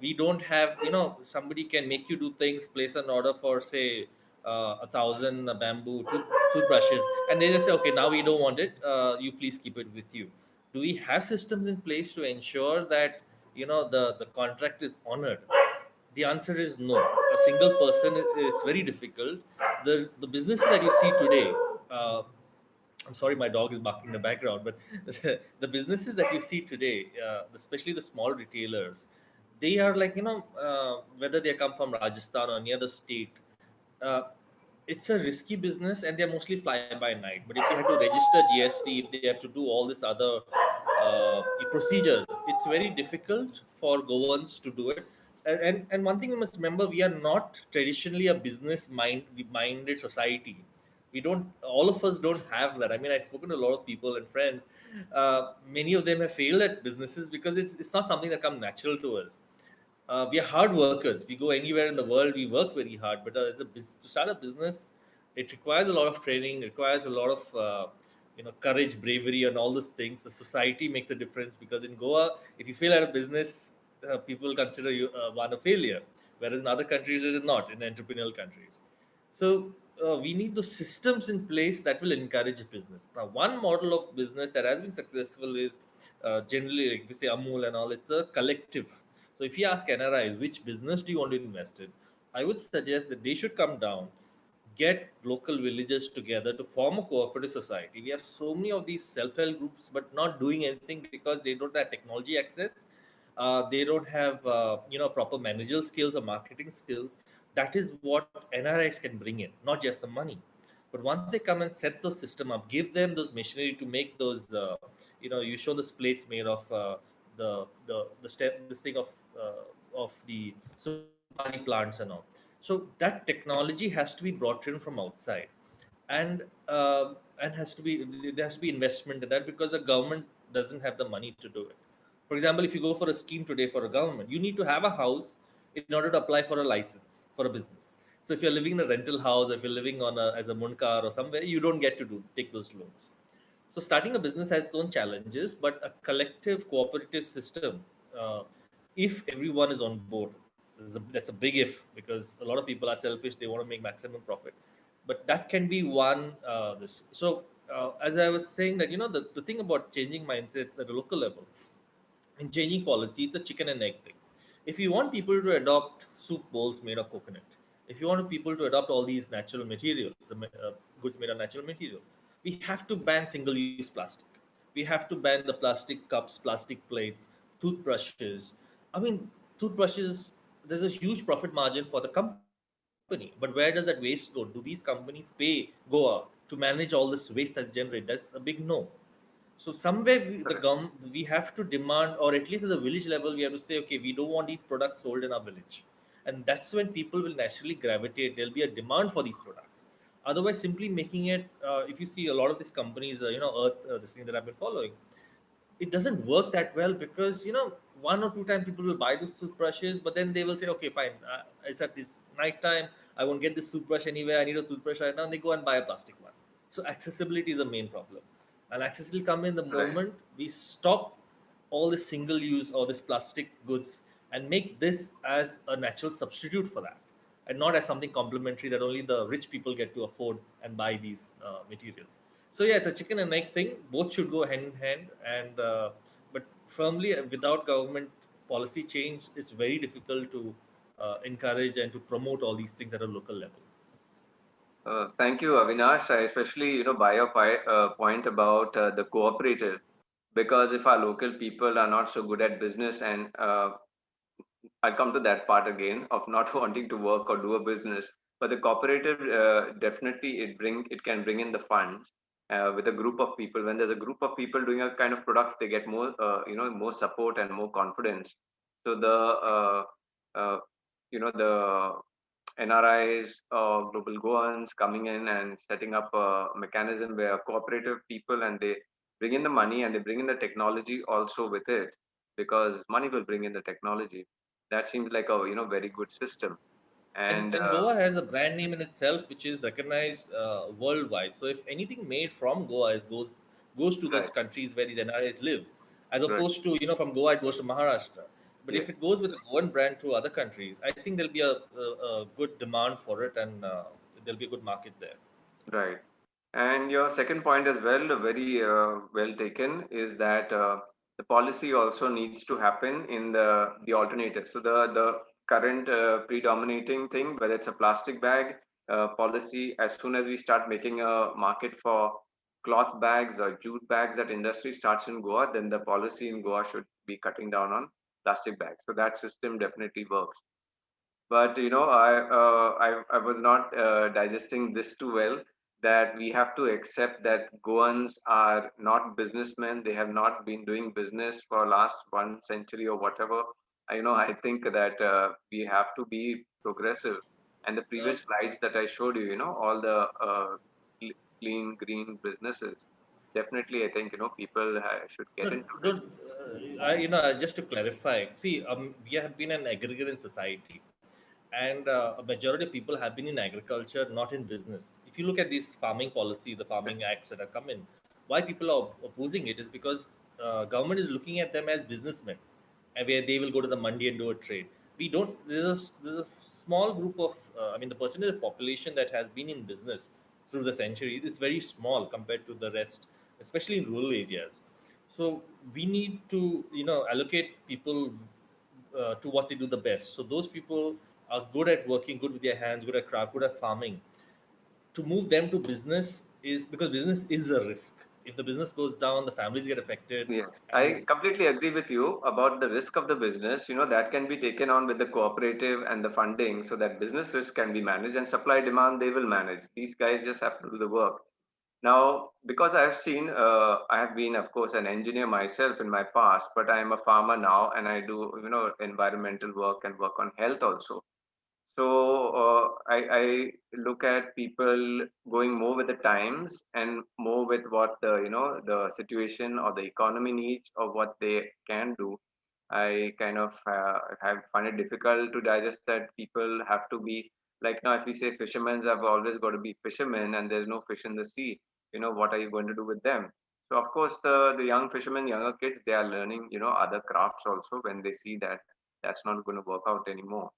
We don't have, somebody can make you do things, place an order for, say, 1,000 bamboo toothbrushes, and they just say, okay, now we don't want it. You please keep it with you. Do we have systems in place to ensure that, the contract is honored? The answer is no. A single person, it's very difficult. The businesses that you see today, uh, I'm sorry, my dog is barking in the background, but the businesses that you see today, especially the small retailers, they are like, whether they come from Rajasthan or any other state, uh, it's a risky business and they're mostly fly by night. But if they have to register GST, if they have to do all this other procedures, it's very difficult for Goans to do it. And one thing we must remember, we are not traditionally a minded society. We don't, all of us don't have that. I mean, I've spoken to a lot of people and friends. Many of them have failed at businesses because it's not something that comes natural to us. We are hard workers. We go anywhere in the world, we work very hard. But to start a business, it requires a lot of training, requires a lot of courage, bravery, and all those things. The society makes a difference, because in Goa, if you fail at a business, people consider you one a failure, whereas in other countries it is not. In entrepreneurial countries, so we need those systems in place that will encourage business. Now, one model of business that has been successful is generally, like we say, Amul and all. It's the collective. So, if you ask NRIs which business do you want to invest in, I would suggest that they should come down, get local villagers together to form a cooperative society. We have so many of these self-help groups, but not doing anything because they don't have technology access. They don't have proper managerial skills or marketing skills. That is what NRIs can bring in, not just the money. But once they come and set those system up, give them those machinery to make those, you show the plates made of the step, this thing of the supari plants and all. So that technology has to be brought in from outside, and has to be there has to be investment in that because the government doesn't have the money to do it. For example, if you go for a scheme today for a government, you need to have a house in order to apply for a license for a business. So if you're living in a rental house, if you're living on as a munkar or somewhere, you don't get to take those loans. So starting a business has its own challenges, but a collective cooperative system, uh, if everyone is on board, that's a big if, because a lot of people are selfish; they want to make maximum profit. But that can be one. This so as I was saying that the thing about changing mindsets at a local level and changing policy is the chicken and egg thing. If you want people to adopt soup bowls made of coconut, if you want people to adopt all these natural materials, goods made of natural materials, we have to ban single-use plastic. We have to ban the plastic cups, plastic plates, toothbrushes. I mean, toothbrushes. There's a huge profit margin for the company, but where does that waste go? Do these companies pay Goa to manage all this waste that generate? That's a big no. So somewhere Correct. we have to demand, or at least at the village level, we have to say, okay, we don't want these products sold in our village, and that's when people will naturally gravitate. There'll be a demand for these products. Otherwise, simply making it, if you see a lot of these companies, Earth, this thing that I've been following, it doesn't work that well because one or two times people will buy those toothbrushes, but then they will say, okay, fine, it's night time, I won't get this toothbrush anywhere, I need a toothbrush right now, and they go and buy a plastic one. So accessibility is a main problem, and access will come in the Right. moment we stop all this single use or this plastic goods and make this as a natural substitute for that, and not as something complementary that only the rich people get to afford and buy these materials. So yeah, it's a chicken and egg thing. Both should go hand in hand, and but firmly, without government policy change, it's very difficult to encourage and to promote all these things at a local level. Thank you, Avinash. I especially, buy your point about the cooperative, because if our local people are not so good at business, and I'll come to that part again of not wanting to work or do a business, but the cooperative definitely it can bring in the funds with a group of people. When there's a group of people doing a kind of products, they get more, more support and more confidence. So uh, the NRIs or global goans coming in and setting up a mechanism where cooperative people, and they bring in the money and they bring in the technology also with it, because money will bring in the technology. That seems like a very good system. And And Goa has a brand name in itself, which is recognized worldwide. So if anything made from Goa goes to those right, countries where these NRIs live, as right, opposed to from Goa it goes to Maharashtra. But if yes, it goes with a Goan brand to other countries, I think there'll be a good demand for it, and there'll be a good market there. right. And your second point as well, very well taken, is that the policy also needs to happen in the alternative. So the current predominating thing, whether it's a plastic bag policy, as soon as we start making a market for cloth bags or jute bags, that industry starts in Goa, then the policy in Goa should be cutting down on plastic bags. So that system definitely works. But I was not digesting this too well, that we have to accept that Goans are not businessmen. They have not been doing business for last 1 century or whatever. I think that we have to be progressive. And the Uh, previous slides that I showed you, all the clean green businesses, definitely I think people should no, get into it. don't, just to clarify, see, we have been an agrarian society, and a majority of people have been in agriculture, not in business. If you look at this farming policy, the farming acts that have come in, why people are opposing it is because government is looking at them as businessmen, and where they will go to the mandi and do a trade. We don't. There's a small group of, the percentage of population that has been in business through the century is very small compared to the rest, especially in rural areas. So we need to, allocate people to what they do the best. So those people are good at working, good with their hands, good at craft, good at farming. to move them to business is because business is a risk. If the business goes down, the families get affected. Yes, And I completely agree with you about the risk of the business. That can be taken on with the cooperative and the funding so that business risk can be managed and supply demand they will manage. These guys just have to do the work. Now, because I've seen, I have been, of course, an engineer myself in my past, but I am a farmer now and I do, environmental work and work on health also. So I look at people going more with the times and more with what the situation or the economy needs or what they can do. I kind of have find it difficult to digest that people have to be like now. If we say fishermen have always got to be fishermen and there's no fish in the sea, what are you going to do with them? So of course the young fishermen, younger kids, they are learning other crafts also when they see that that's not going to work out anymore.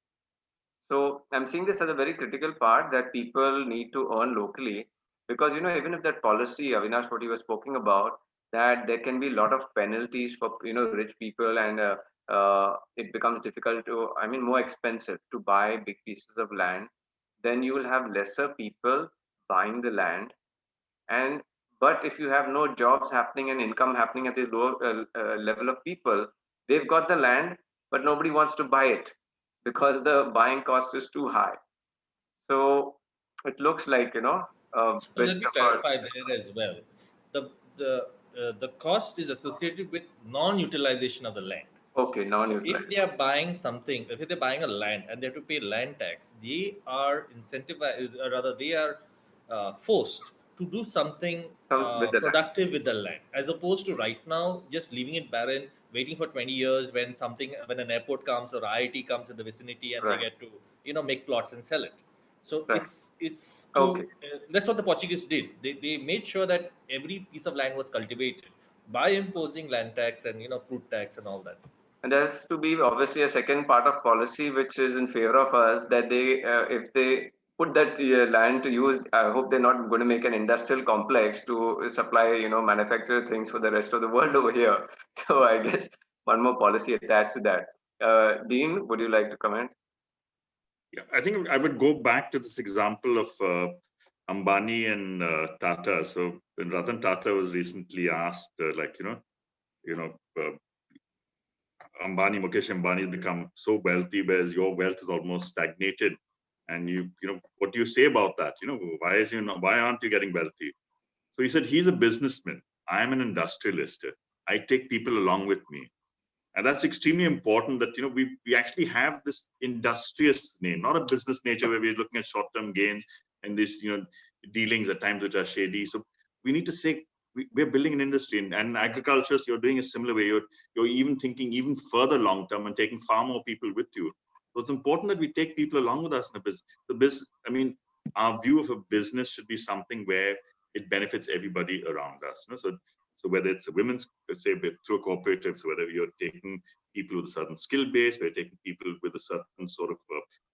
So I'm seeing this as a very critical part that people need to earn locally because even if that policy, Avinash, what he was speaking about, that there can be a lot of penalties for rich people and it becomes difficult to, I mean, more expensive to buy big pieces of land. Then you will have lesser people buying the land, and but if you have no jobs happening and income happening at the lower level of people, they've got the land, but nobody wants to buy it because the buying cost is too high. So it looks like a so bit let me of clarify there as well. The cost is associated with non-utilization of the land. a okay So if they non-utilized. are buying something, if they're buying a land and they have to pay land tax, they are incentivized, or rather, they are forced to do something Some with the land. productive with the land, as opposed to right now just leaving it barren, waiting for 20 years when an airport comes or IIT comes in the vicinity and they Right, get to make plots and sell it. So right. it's Okay. to that's what the Portuguese did. They made sure that every piece of land was cultivated by imposing land tax and fruit tax and all that. And there's to be obviously a second part of policy which is in favor of us that they, if they put that land to use, I hope they're not going to make an industrial complex to supply, manufacture things for the rest of the world over here. So I guess one more policy attached to that. Dean, would you like to comment? Yeah, I think I would go back to this example of Ambani and Tata. So when Ratan Tata was recently asked, you know, Mukesh Ambani has become so wealthy, whereas your wealth is almost stagnated. And what do you say about that? Why aren't you getting wealthy? So he said, he's a businessman. I'm an industrialist. I take people along with me. And that's extremely important that, we actually have this industrious name, not a business nature where we're looking at short-term gains and this, dealings at times which are shady. So we need to say, we're building an industry, and agriculture, so you're doing a similar way. You're even thinking even further long-term and taking far more people with you. So it's important that we take people along with us in the business. I mean, our view of a business should be something where it benefits everybody around us. So whether it's a women's, let's say through cooperatives, whether you're taking people with a certain skill base, we're taking people with a certain sort of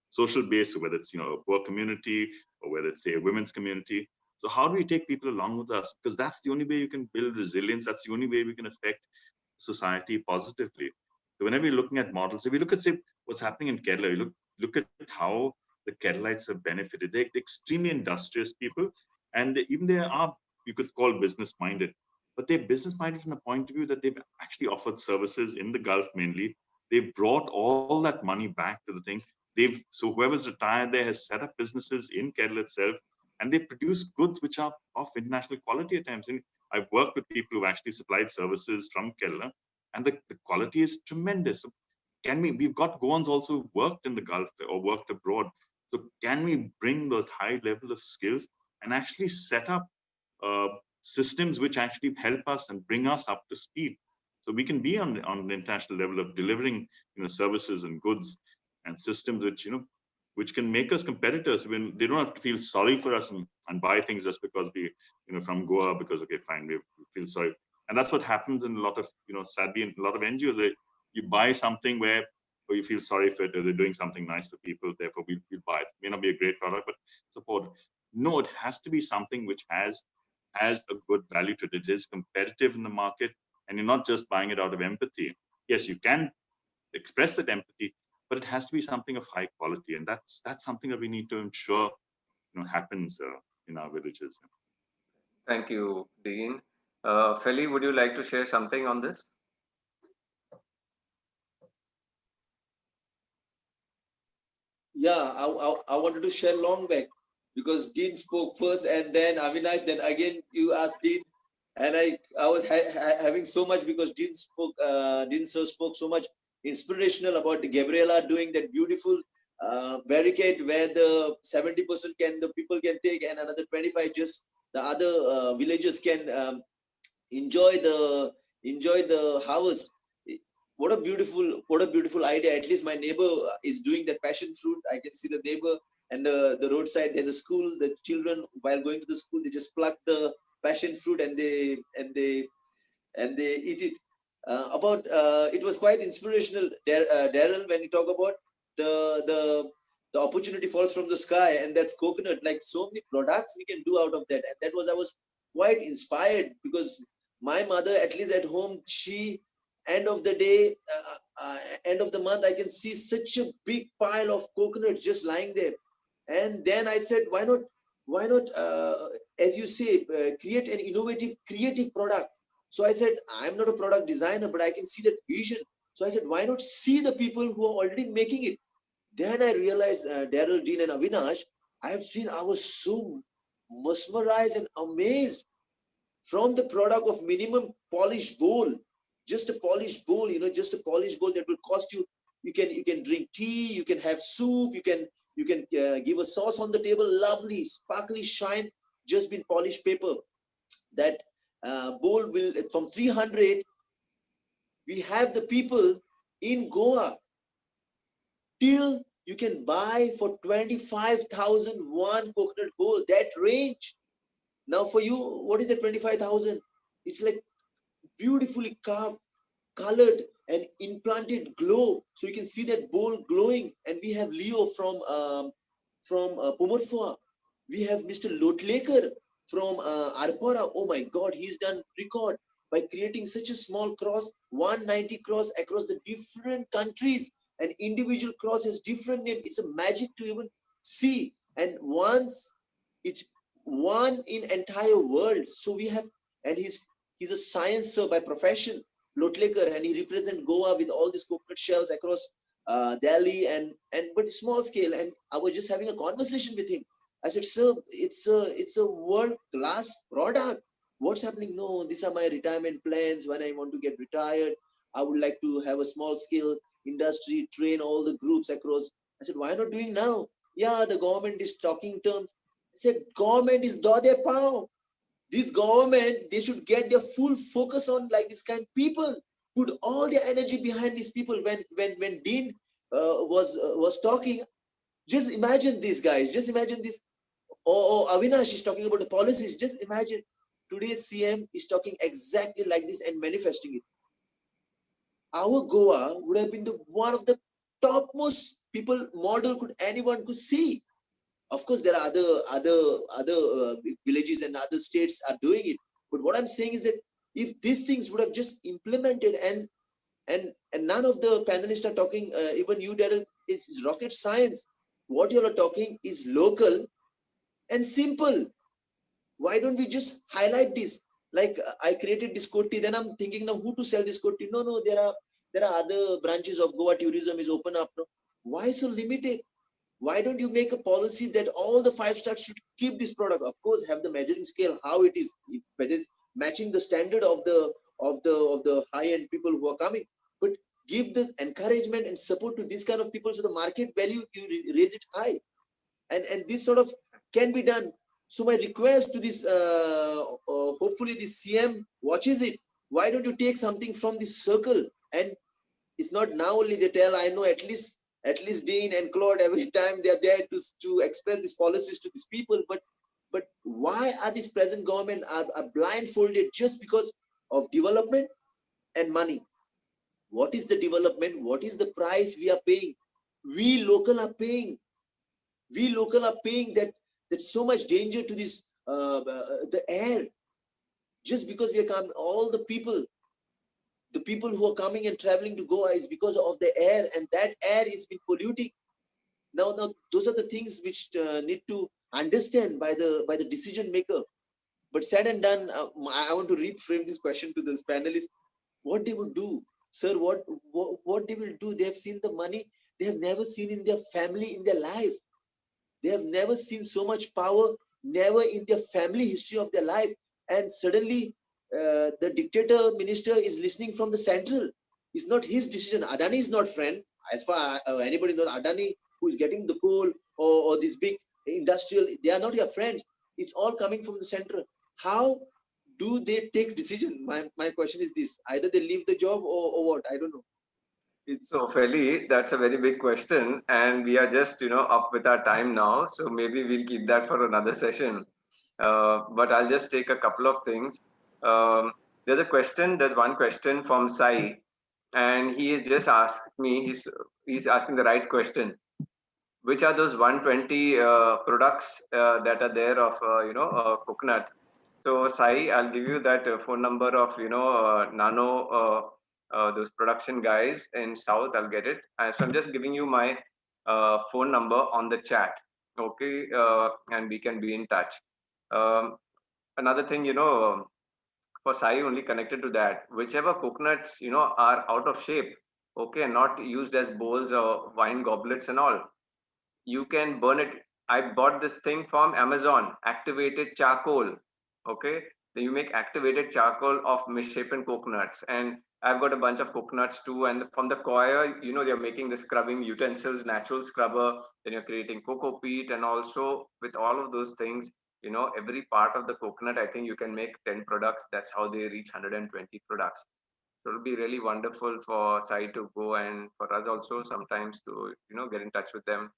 social base, so whether it's a poor community or whether it's say a women's community. So how do we take people along with us? Because that's the only way you can build resilience. That's the only way we can affect society positively. So whenever you're looking at models, if you look at say what's happening in Kerala, you look at how the Keralites have benefited. They're extremely industrious people, and even they are, you could call business minded, but they're business minded from the point of view that they've actually offered services in the Gulf mainly. They've brought all that money back to the thing. So whoever's retired there has set up businesses in Kerala itself, and they produce goods which are of international quality at times. And I've worked with people who've actually supplied services from Kerala, and the quality is tremendous. So we've got Goans also who worked in the Gulf or worked abroad. So can we bring those high level of skills and actually set up uh, systems which actually help us and bring us up to speed, so we can be on the international level of delivering services and goods and systems which can make us competitors when they don't have to feel sorry for us and buy things just because we from Goa, because okay fine, we feel sorry. And that's what happens in a lot of sadly in a lot of NGOs. You buy something where you feel sorry for it, or they're doing something nice for people, therefore we'll buy it. It may not be a great product, but support. No, it has to be something which has a good value to it. It is competitive in the market, and you're not just buying it out of empathy. Yes, you can express that empathy, but it has to be something of high quality, and that's something that we need to ensure happens. in our villages. Thank you, Dean. Felly, would you like to share something on this? Yeah, I wanted to share long back because Dean spoke first and then Avinash, then again you asked Dean. And I was having so much because Dean sir spoke so much inspirational about the Gabriela doing that beautiful barricade where the 70% the people can take and another 25 just the other villagers can enjoy the harvest. What a beautiful idea. At least my neighbor is doing that passion fruit. I can see the neighbor and the roadside. There's a school. The children, while going to the school, they just pluck the passion fruit and they eat it. It was quite inspirational, Daryl, when you talk about the opportunity falls from the sky, and that's coconut. Like so many products we can do out of that, and I was quite inspired because my mother, at least at home, she end of the day, end of the month, I can see such a big pile of coconuts just lying there, and then I said, why not, as you say, create an innovative, creative product. So I said, I'm not a product designer, but I can see that vision. So I said, why not see the people who are already making it? Then I realized, Daryl, Dean, and Avinash, I was so mesmerized and amazed from the product of minimum polished bowl, just a polished bowl, just a polished bowl that will cost you. You can drink tea, you can have soup, you can give a sauce on the table, lovely, sparkly shine, just been polished paper. That bowl will from 300. We have the people in Goa till you can buy for 25,000 one coconut bowl. That range. Now for you, what is the 25,000? It's like beautifully carved, colored, and implanted glow. So you can see that bowl glowing. And we have Leo from Pomorfua. We have Mr. Lotlekar from Arpara. Oh my God, he's done record by creating such a small cross, 190 cross across the different countries. An individual cross has different name. It's a magic to even see. And once it's one in entire world. So we have, and he's a sciencer by profession, Lotlekar, and he represents Goa with all these coconut shells across Delhi and but small scale. And I was just having a conversation with him. I said, sir, it's a world class product. What's happening? No, these are my retirement plans. When I want to get retired, I would like to have a small scale industry, train all the groups across. I said, why not doing now? Yeah, the government is talking terms. I said, government is Dode Pao. This government, they should get their full focus on like this kind of people, put all their energy behind these people. When Dean was talking, just imagine these guys, just imagine this. Or Avinash is talking about the policies. Just imagine today's CM is talking exactly like this and manifesting it. Our Goa would have been the one of the topmost people model anyone could see. Of course, there are other villages and other states are doing it. But what I'm saying is that if these things would have just implemented and none of the panelists are talking, even you, Daryl, it's rocket science. What you are talking is local and simple. Why don't we just highlight this? Like I created this koti, then I'm thinking now who to sell this koti. No, there are other branches of Goa tourism is open up. No, why so limited? Why don't you make a policy that all the 5 stars should keep this product? Of course, have the measuring scale how it is, if it is matching the standard of the high end people who are coming. But give this encouragement and support to this kind of people, so the market value you raise it high, and this sort of can be done. So my request to this, hopefully this CM watches it. Why don't you take something from this circle? And it's not now only they tell. I know at least Dean and Claude, every time they're there to express these policies to these people. But why are this present government are blindfolded just because of development and money? What is the development? What is the price we are paying? We local are paying. We local are paying that there's so much danger to this the air. Just because we are coming, all the people who are coming and traveling to Goa is because of the air, and that air is been polluting. Now those are the things which need to understand by the decision maker. But said and done, I want to reframe this question to this panelist. What they would do, sir? What they will do? They have seen the money they have never seen in their family, in their life. They have never seen so much power, never in their family history of their life. And suddenly, the dictator minister is listening from the central. It's not his decision. Adani is not friend. As far anybody knows, Adani, who is getting the coal or this big industrial, they are not your friends. It's all coming from the central. How do they take decision? My question is this: either they leave the job or what? I don't know. So, Felly, that's a very big question, and we are just, up with our time now. So maybe we'll keep that for another session. But I'll just take a couple of things. There's one question from Sai, and he has just asked me. He's asking the right question. Which are those 120 products that are there of coconut? So Sai, I'll give you that phone number of Nano those production guys in South. I'll get it. So I'm just giving you my phone number on the chat. Okay, and we can be in touch. Another thing, for Sai only connected to that, whichever coconuts are out of shape, okay, and not used as bowls or wine goblets and all, you can burn it. I bought this thing from Amazon, activated charcoal. Okay, then you make activated charcoal of misshapen coconuts, and I've got a bunch of coconuts too. And from the coir, they're making the scrubbing utensils, natural scrubber. Then you're creating cocoa peat, and also with all of those things, every part of the coconut, I think you can make 10 products. That's how they reach 120 products. So it'll be really wonderful for Sai to go, and for us also sometimes to get in touch with them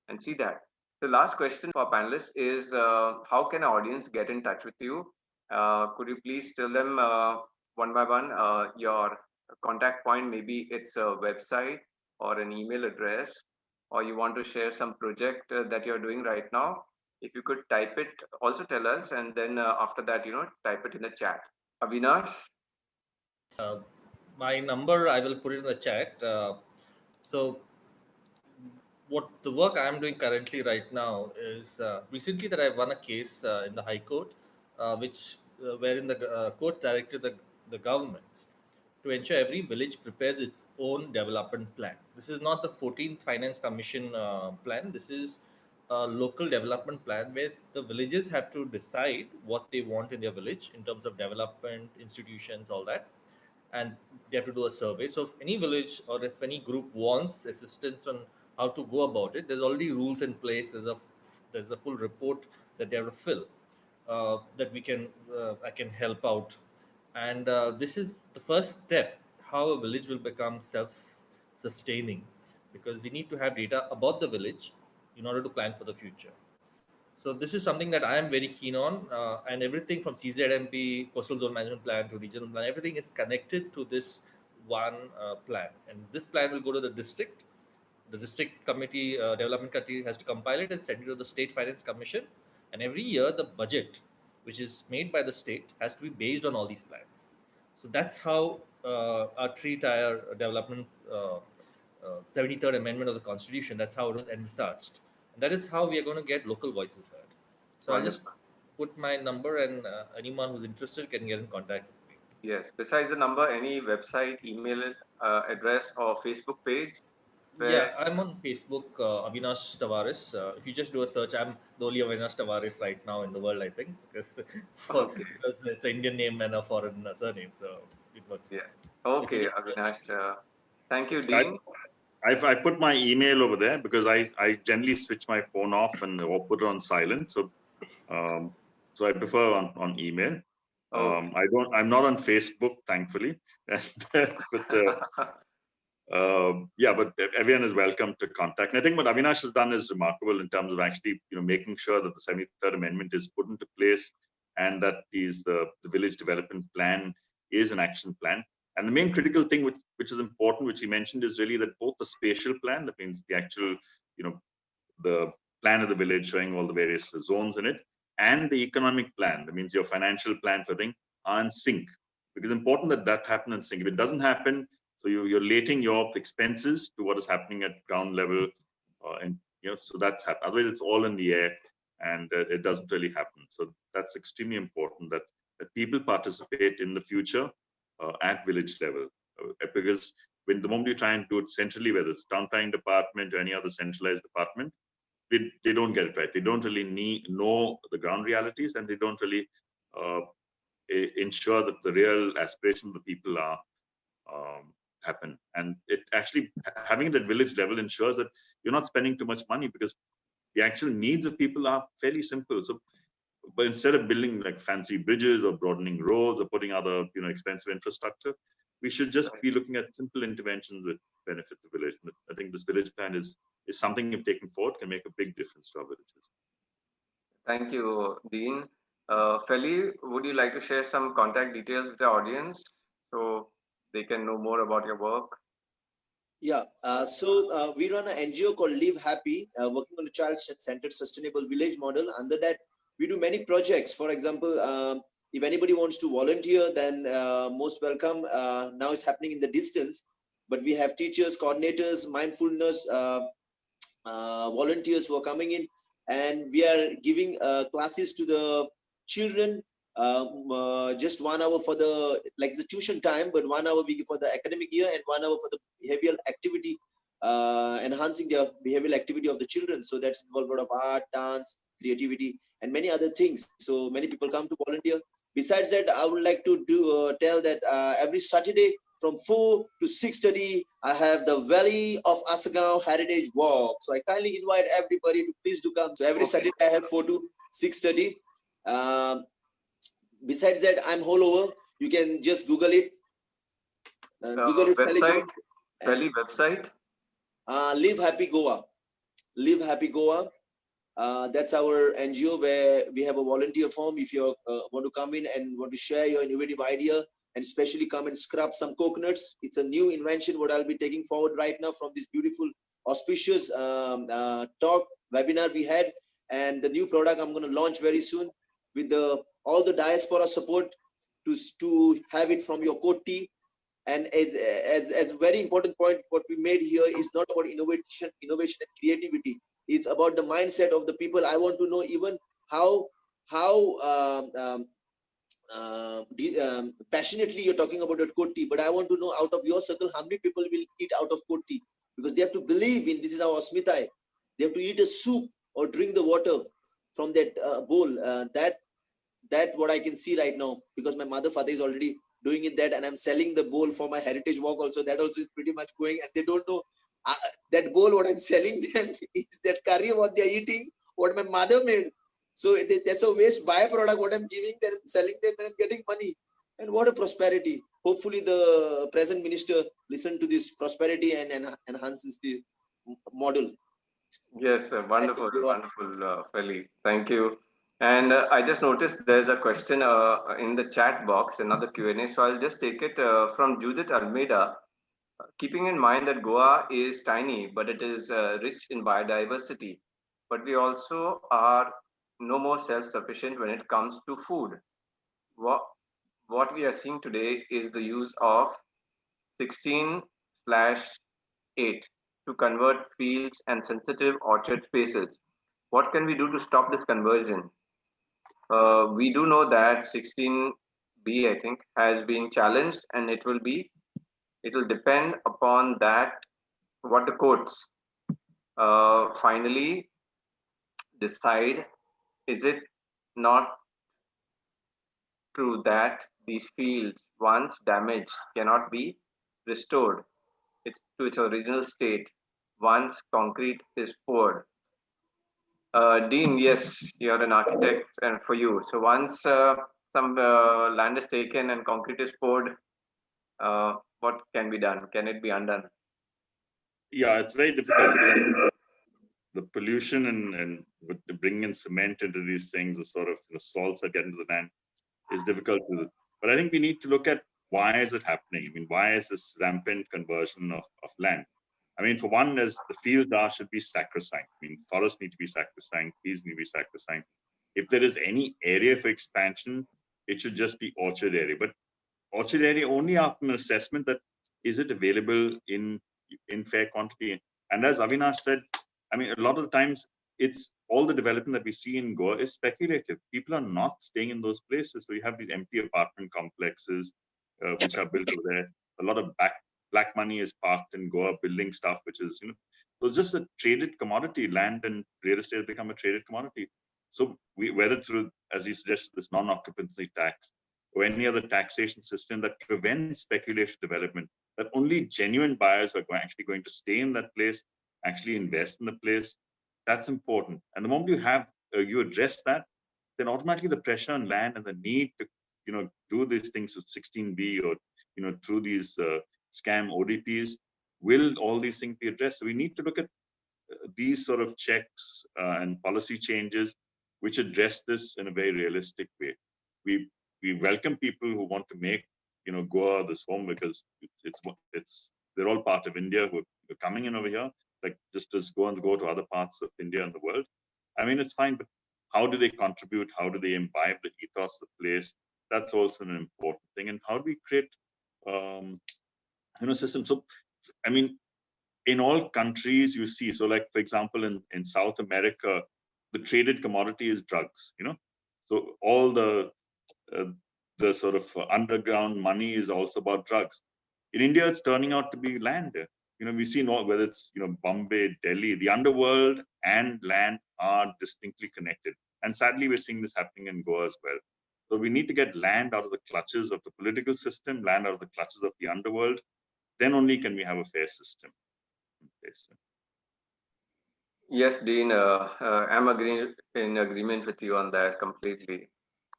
and see that. The last question for panelists is how can our audience get in touch with you? Could you please tell them one by one your contact point? Maybe it's a website or an email address, or you want to share some project that you're doing right now. If you could type it, also tell us, and then after that, type it in the chat. Avinash? My number, I will put it in the chat. So what the work I'm doing currently right now is recently that I won a case in the High Court, wherein the court directed the government to ensure every village prepares its own development plan. This is not the 14th Finance Commission plan. This is a local development plan where the villages have to decide what they want in their village in terms of development, institutions, all that, and they have to do a survey. So if any village or if any group wants assistance on how to go about it, there's already rules in place. There's a full report that they have to fill that I can help out, and this is the first step how a village will become self-sustaining, because we need to have data about the village in order to plan for the future. So this is something that I am very keen on, and everything from CZMP, Coastal Zone Management Plan to Regional Plan, everything is connected to this one plan. And this plan will go to the district. The district committee, development committee has to compile it and send it to the State Finance Commission. And every year, the budget, which is made by the state, has to be based on all these plans. So that's how our three-tier development, 73rd Amendment of the Constitution, that's how it was envisaged. And that is how we are going to get local voices heard. So I'll just put my number, and anyone who's interested can get in contact with me. Yes. Besides the number, any website, email address, or Facebook page? Yeah, I'm on Facebook, Avinash Tavares. If you just do a search, I'm the only Avinash Tavares right now in the world, I think, because it's an Indian name and a foreign surname, so it works. Yes. Okay, Avinash. Thank you, Dean. I put my email over there because I generally switch my phone off and or put it on silent. So so I prefer on email. I'm not on Facebook, thankfully. But everyone is welcome to contact. And I think what Avinash has done is remarkable in terms of actually making sure that the 73rd Amendment is put into place, and that the village development plan is an action plan. And the main critical thing which is important, which he mentioned, is really that both the spatial plan, that means the actual the plan of the village showing all the various zones in it, and the economic plan, that means your financial plan for thing, are in sync. Because it's important that that happen in sync. If it doesn't happen, so you're relating your expenses to what is happening at ground level, and so that's happened. Otherwise, it's all in the air. and it doesn't really happen. So that's extremely important that people participate in the future at village level, because the moment you try and do it centrally, whether it's town planning department or any other centralized department, they don't get it right. They don't really know the ground realities, and they don't really ensure that the real aspirations of the people are happen. And it actually, having it at village level ensures that you're not spending too much money, because the actual needs of people are fairly simple. So, but instead of building like fancy bridges or broadening roads or putting other expensive infrastructure, we should just be looking at simple interventions that benefit the village. I think this village plan is something if taken forward can make a big difference to our villages. Thank you, Dean. Felly, would you like to share some contact details with the audience so they can know more about your work? Yeah, so we run an NGO called Live Happy, working on the child-centered sustainable village model. Under that, we do many projects. For example, if anybody wants to volunteer, then most welcome. Now it's happening in the distance, but we have teachers, coordinators, mindfulness volunteers who are coming in, and we are giving classes to the children. Just 1 hour for the tuition time, but 1 hour we give for the academic year and 1 hour for the behavioral activity, enhancing their behavioral activity of the children. So that's involved a lot of art, dance, creativity, and many other things. So many people come to volunteer. Besides that, I would like to tell that every Saturday from 4 to 6:30, I have the Valley of Asagaon Heritage Walk. So I kindly invite everybody to please do come. So every Saturday I have 4 to 6:30. Besides that, I'm all over. You can just Google it. Google it. Website. Felly website. Live Happy Goa. Live Happy Goa. That's our NGO where we have a volunteer form. If you want to come in and want to share your innovative idea, and especially come and scrub some coconuts. It's a new invention what I'll be taking forward right now from this beautiful, auspicious talk webinar we had, and the new product I'm going to launch very soon with all the diaspora support to have it from your coat tea. And as a very important point, what we made here is not about innovation and creativity. It's about the mindset of the people. I want to know even how passionately you're talking about that coat tea, but I want to know out of your circle how many people will eat out of coat tea, because they have to believe in this is our Asmitai. They have to eat a soup or drink the water from that bowl. That what I can see right now, because my father is already doing it that, and I'm selling the bowl for my heritage walk also. That also is pretty much going, and they don't know that bowl what I'm selling them is that curry what they're eating, what my mother made. So that's a waste byproduct what I'm giving them, selling them, and I'm getting money. And what a prosperity. Hopefully the present minister listen to this prosperity and enhances the model. Yes, wonderful, Felly. Thank you. And I just noticed there's a question in the chat box, another Q&A. So I'll just take it from Judith Almeida. Keeping in mind that Goa is tiny, but it is rich in biodiversity. But we also are no more self-sufficient when it comes to food. What we are seeing today is the use of 16/8 to convert fields and sensitive orchard spaces. What can we do to stop this conversion? We do know that 16B, I think, has been challenged, and it will depend upon that, what the courts finally decide. Is it not true that these fields, once damaged, cannot be restored to its original state once concrete is poured? Dean, yes, you're an architect, and for you, so once some land is taken and concrete is poured, what can be done? Can it be undone? Yeah, it's very difficult. The pollution and with bringing in cement into these things, the sort of salts that get into the land, is difficult to do. But I think we need to look at why is it happening? I mean, why is this rampant conversion of land? I mean, for one, as the fields should be sacrosanct. I mean, forests need to be sacrosanct, trees need to be sacrosanct. If there is any area for expansion, it should just be orchard area. But orchard area only after an assessment that is it available in fair quantity. And as Avinash said, I mean, a lot of the times it's all the development that we see in Goa is speculative. People are not staying in those places. So you have these empty apartment complexes which are built over there. A lot of black money is parked in Goa building stuff, which is, so it's just a traded commodity. Land and real estate has become a traded commodity. So whether through, as you suggested, this non-occupancy tax or any other taxation system that prevents speculative development, that only genuine buyers are actually going to stay in that place, actually invest in the place. That's important. And the moment you address that, then automatically the pressure on land and the need to, do these things with 16B or, through these scam ODPs, will all these things be addressed? So we need to look at these sort of checks and policy changes which address this in a very realistic way. We welcome people who want to make, Goa this home, because they're all part of India who are coming in over here, like just go to other parts of India and the world. I mean, it's fine, but how do they contribute? How do they imbibe the ethos of the place? That's also an important thing. And how do we create, systems? So, I mean, in all countries you see, so like, for example, in South America, the traded commodity is drugs, So all the sort of underground money is also about drugs. In India, it's turning out to be land. We've seen whether it's, Bombay, Delhi, the underworld and land are distinctly connected. And sadly, we're seeing this happening in Goa as well. So we need to get land out of the clutches of the political system, land out of the clutches of the underworld. Then only can we have a fair system. Yes, Dean, I'm in agreement with you on that completely.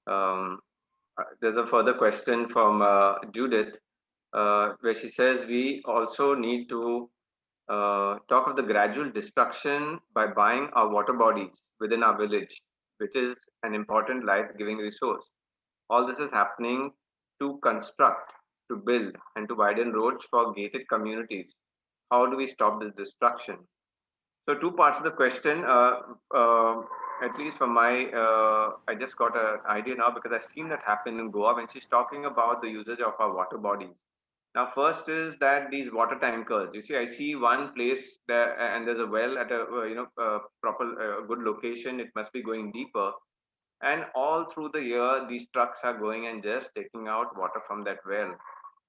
There's a further question from Judith, where she says we also need to talk of the gradual destruction by buying our water bodies within our village, which is an important life-giving resource. All this is happening to construct, to build, and to widen roads for gated communities. How do we stop this destruction? So two parts of the question, at least from I just got an idea now because I've seen that happen in Goa when she's talking about the usage of our water bodies. Now, first is that these water tankers, you see, I see one place there and there's a well at a, proper, good location. It must be going deeper. And all through the year, these trucks are going and just taking out water from that well.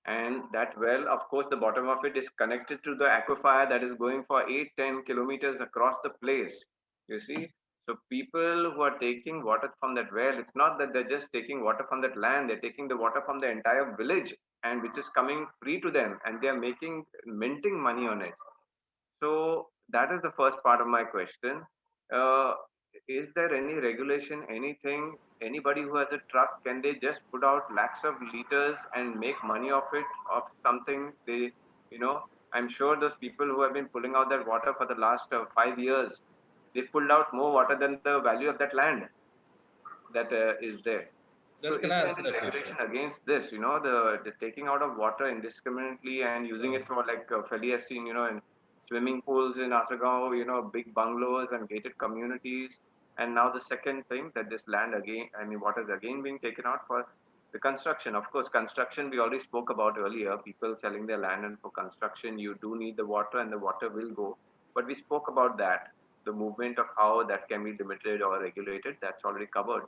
And that well, of course, the bottom of it is connected to the aquifer that is going for 8-10 kilometers across the place, you see. So people who are taking water from that well, it's not that they're just taking water from that land, they're taking the water from the entire village, and which is coming free to them, and they're minting money on it. So that is the first part of my question. uh, is there any regulation, anything, anybody who has a truck, can they just put out lakhs of liters and make money of it, of something they, I'm sure those people who have been pulling out that water for the last 5 years, they pulled out more water than the value of that land that is there. So Can is I there answer any that regulation question? against this, the taking out of water indiscriminately and using it for, like Felly has seen, in swimming pools in Asagaon, big bungalows and gated communities. And now the second thing, that this land again, I mean, water is again being taken out for the construction. Of course, construction, we already spoke about earlier, people selling their land, and for construction, you do need the water and the water will go. But we spoke about that, the movement of how that can be limited or regulated, that's already covered.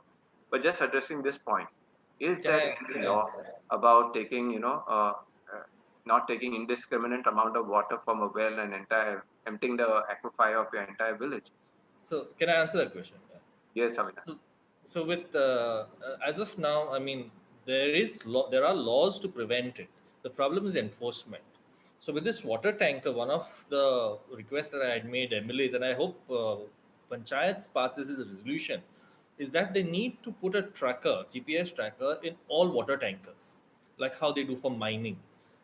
But just addressing this point, is Can there I any can I law answer? about taking, not taking indiscriminate amount of water from a well and emptying the aquifer of your entire village? So can I answer that question? Yeah. Yes, Avinash. So with as of now, I mean, there are laws to prevent it. The problem is enforcement. So with this water tanker, one of the requests that I had made MLAs, and I hope panchayats pass this as a resolution, is that they need to put a tracker, GPS tracker, in all water tankers, like how they do for mining.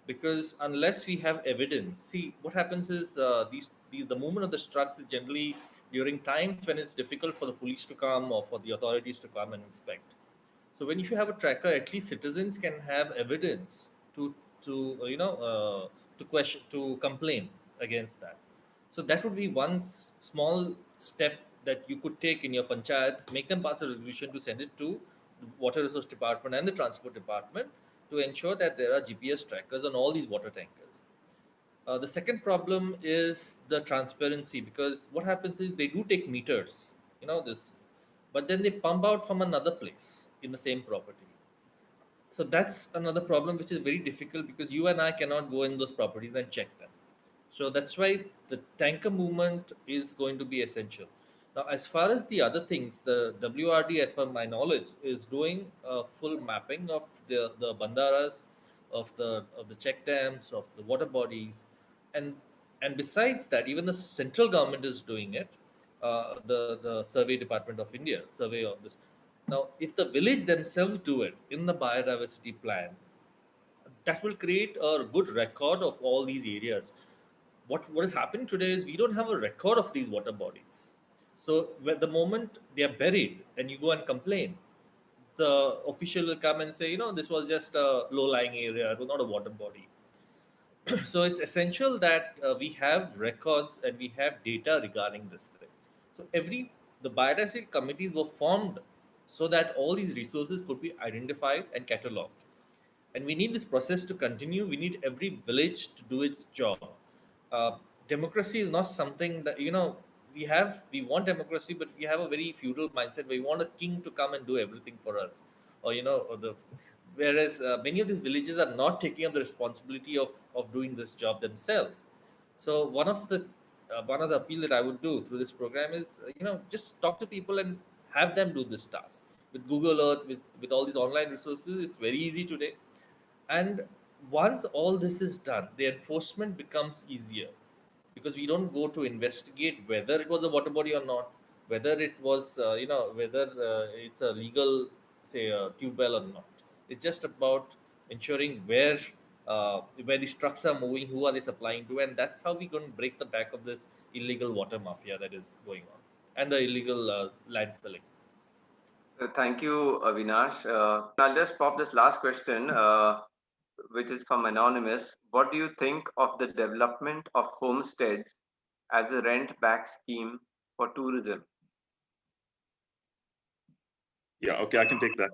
Because unless we have evidence, see what happens is the movement of the trucks is generally during times when it's difficult for the police to come or for the authorities to come and inspect. So when if you have a tracker, at least citizens can have evidence to question, to complain against that. So that would be one small step that you could take in your panchayat. Make them pass a resolution to send it to the water resource department and the transport department to ensure that there are GPS trackers on all these water tankers. The second problem is the transparency, because what happens is they do take meters, this, but then they pump out from another place in the same property. So that's another problem which is very difficult, because you and I cannot go in those properties and check them. So that's why the tanker movement is going to be essential. Now, as far as the other things, the WRD, as per my knowledge, is doing a full mapping of the bandaras, of the check dams, of the water bodies, and and besides that, even the central government is doing it. The Survey Department of India survey of this. Now, if the village themselves do it in the biodiversity plan, that will create a good record of all these areas. What is happening today is we don't have a record of these water bodies. So the moment they are buried and you go and complain, the official will come and say, this was just a low lying area, it was not a water body. So it's essential that we have records and we have data regarding this thing. So the biodiversity committees were formed so that all these resources could be identified and catalogued, and we need this process to continue. We need every village to do its job. uh, Democracy is not something that, we want democracy, but we have a very feudal mindset where we want a king to come and do everything for us, or or the whereas many of these villages are not taking up the responsibility of doing this job themselves. So one of the appeal that I would do through this program is, just talk to people and have them do this task. With Google Earth, with all these online resources, it's very easy today. And once all this is done, the enforcement becomes easier, because we don't go to investigate whether it was a water body or not, whether it was, whether it's a legal, say, a tube well or not. It's just about ensuring where these trucks are moving, who are they supplying to, and that's how we're going to break the back of this illegal water mafia that is going on, and the illegal landfilling. Thank you, Avinash. I'll just pop this last question, which is from Anonymous. What do you think of the development of homesteads as a rent back scheme for tourism? Yeah, okay, I can take that.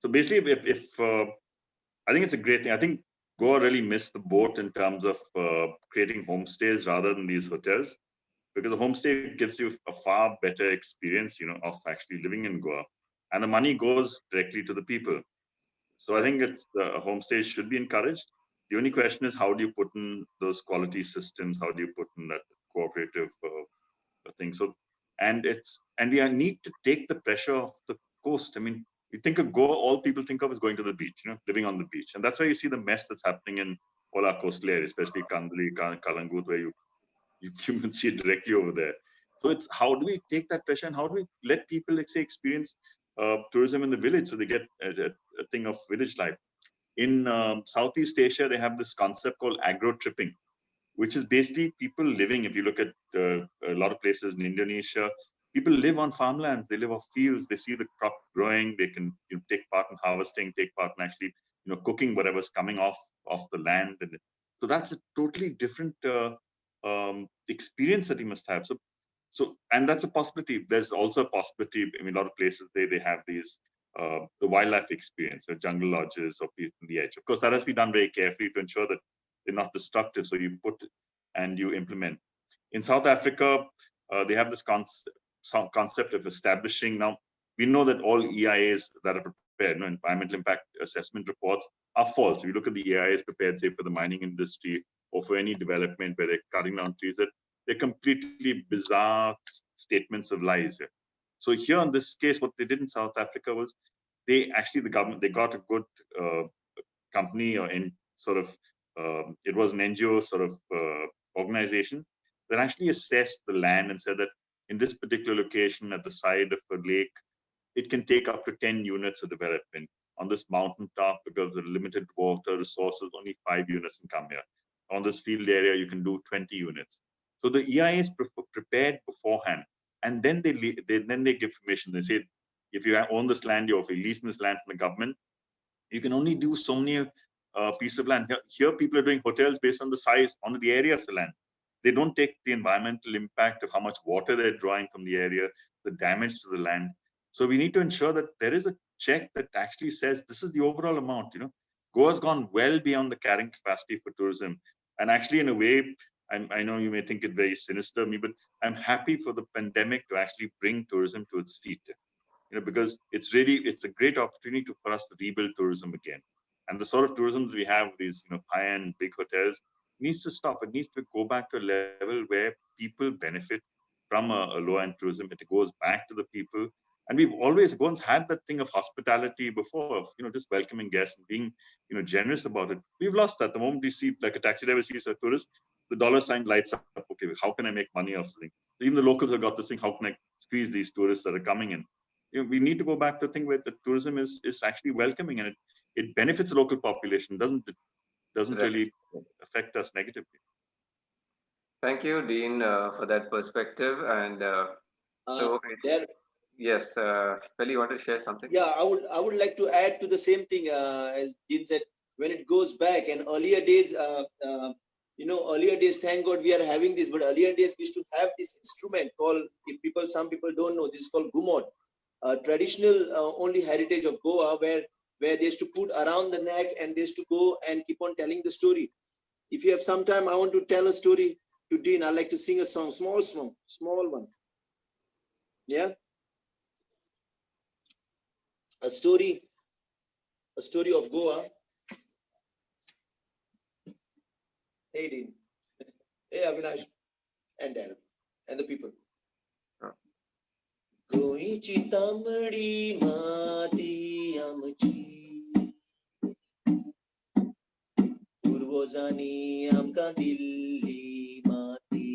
So basically, if I think it's a great thing. I think Goa really missed the boat in terms of creating homestays rather than these hotels, because the homestay gives you a far better experience, of actually living in Goa, and the money goes directly to the people. So I think it's homestays should be encouraged. The only question is, how do you put in those quality systems? How do you put in that cooperative thing? So, and we need to take the pressure off the coast. I mean, you think of Goa, all people think of is going to the beach, living on the beach, and that's why you see the mess that's happening in all our coastal areas, especially Kandli, Kalangut, where you can see it directly over there. So it's, how do we take that pressure, and how do we let people, let's say, experience tourism in the village, so they get a thing of village life. In Southeast Asia, they have this concept called agro tripping, which is basically people living. If you look at a lot of places in Indonesia, people live on farmlands, they live off fields, they see the crop growing, they can take part in harvesting, take part in actually cooking whatever's coming off the land. And so that's a totally different experience that you must have. So, and that's a possibility. There's also a possibility. I mean, a lot of places they have these the wildlife experience, or jungle lodges, or people on the edge. Of course, that has to be done very carefully to ensure that they're not destructive. So you put and you implement. In South Africa, they have this concept of establishing. Now, we know that all EIAs that are prepared, environmental impact assessment reports, are false. If you look at the EIAs prepared, say, for the mining industry or for any development where they're cutting down trees, that they're completely bizarre statements of lies. So here in this case, what they did in South Africa was the government, they got a good company, or in sort of it was an NGO sort of organization that actually assessed the land and said that in this particular location at the side of a lake, it can take up to 10 units of development. On this mountaintop, because of limited water resources, only 5 units can come here. On this field area, you can do 20 units. So the EIA is prepared beforehand, and then they give permission. They say, if you own this land, you're leasing this land from the government, you can only do so many pieces of land. Here, people are doing hotels based on the size, on the area of the land. They don't take the environmental impact of how much water they're drawing from the area, the damage to the land. So we need to ensure that there is a check that actually says this is the overall amount. Goa's gone well beyond the carrying capacity for tourism. And actually, in a way, I know you may think it very sinister of me, but I'm happy for the pandemic to actually bring tourism to its feet. Because it's a great opportunity for us to rebuild tourism again. And the sort of tourism we have, these high-end big hotels, needs to stop. It needs to go back to a level where people benefit from a low-end tourism. It goes back to the people. And we've always once had that thing of hospitality before, of just welcoming guests and being generous about it. We've lost that. The moment we see, like, a taxi driver sees a tourist, the dollar sign lights up. Okay, how can I make money off this thing? Even the locals have got this thing, how can I squeeze these tourists that are coming in? We need to go back to a thing where the tourism is actually welcoming, and it benefits the local population, doesn't really affect us negatively. Thank you, Dean, for that perspective. And yes, Felly, you want to share something? Yeah, I would like to add to the same thing as Dean said. When it goes back, and earlier days, earlier days, thank God we are having this, but earlier days we used to have this instrument called, some people don't know, this is called gumod, traditional only heritage of Goa, where they used to put around the neck and they used to go and keep on telling the story. If you have some time, I want to tell a story to Dean. I'd like to sing a song, small one. Yeah. A story of Goa. Hey, Dean. Hey, Avinash. And Dad. And the people. Goichi tamdi mati amchi Purvozani amka dilli mati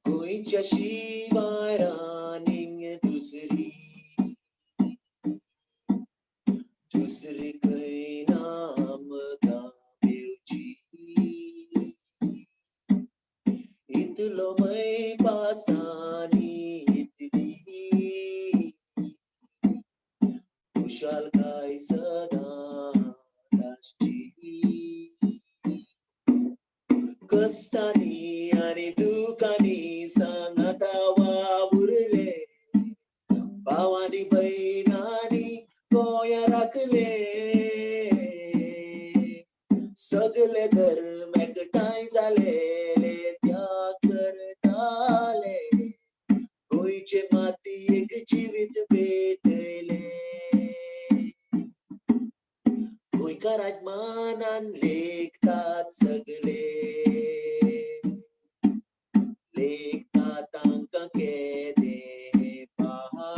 Goicha shivai raning dusri kai naam ka milchi Itlo mai pasani itni Kushal kai sada dashti Kastani ani dukani sangatawa urle Bawani bainani koya rakle Sagle घर में कटाई झाले ले त्याग करता ले कोईचे माती एक जीवित भेटले कोई का राजमानान लेखतात सगळे लेखतात अंक केदे पहा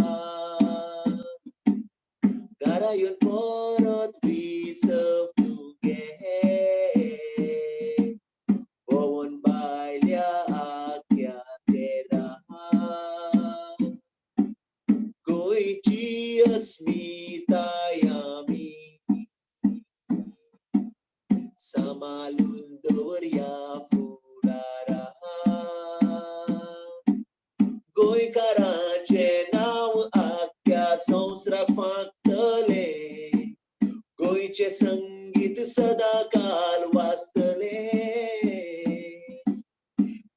Garayun porot we serve together. Bawon bailya akya tera. Goichi asmita yami. Samalundor ya furara. Goi karache now akya sausrak faktale Goiche sangit sada kal wastale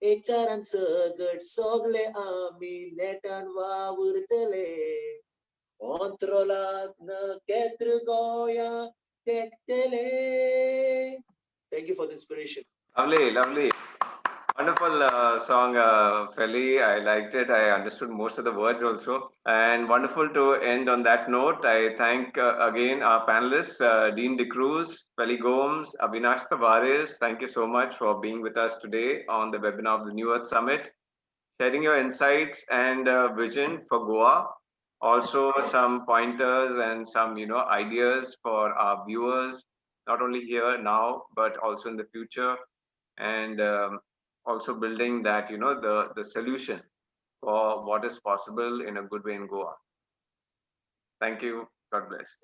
Echaran sagad sogle ami netan wavurtale Ontrolag na ketr goya tektele. Thank you for the inspiration. Lovely. Wonderful song, Felly. I liked it. I understood most of the words also. And wonderful to end on that note. I thank again our panelists, Dean de Cruz, Feli Gomes, Avinash Tavares. Thank you so much for being with us today on the webinar of the New Earth Summit, sharing your insights and vision for Goa. Also some pointers and some ideas for our viewers, not only here now, but also in the future. And also building that the solution for what is possible in a good way in Goa. Thank you. God bless.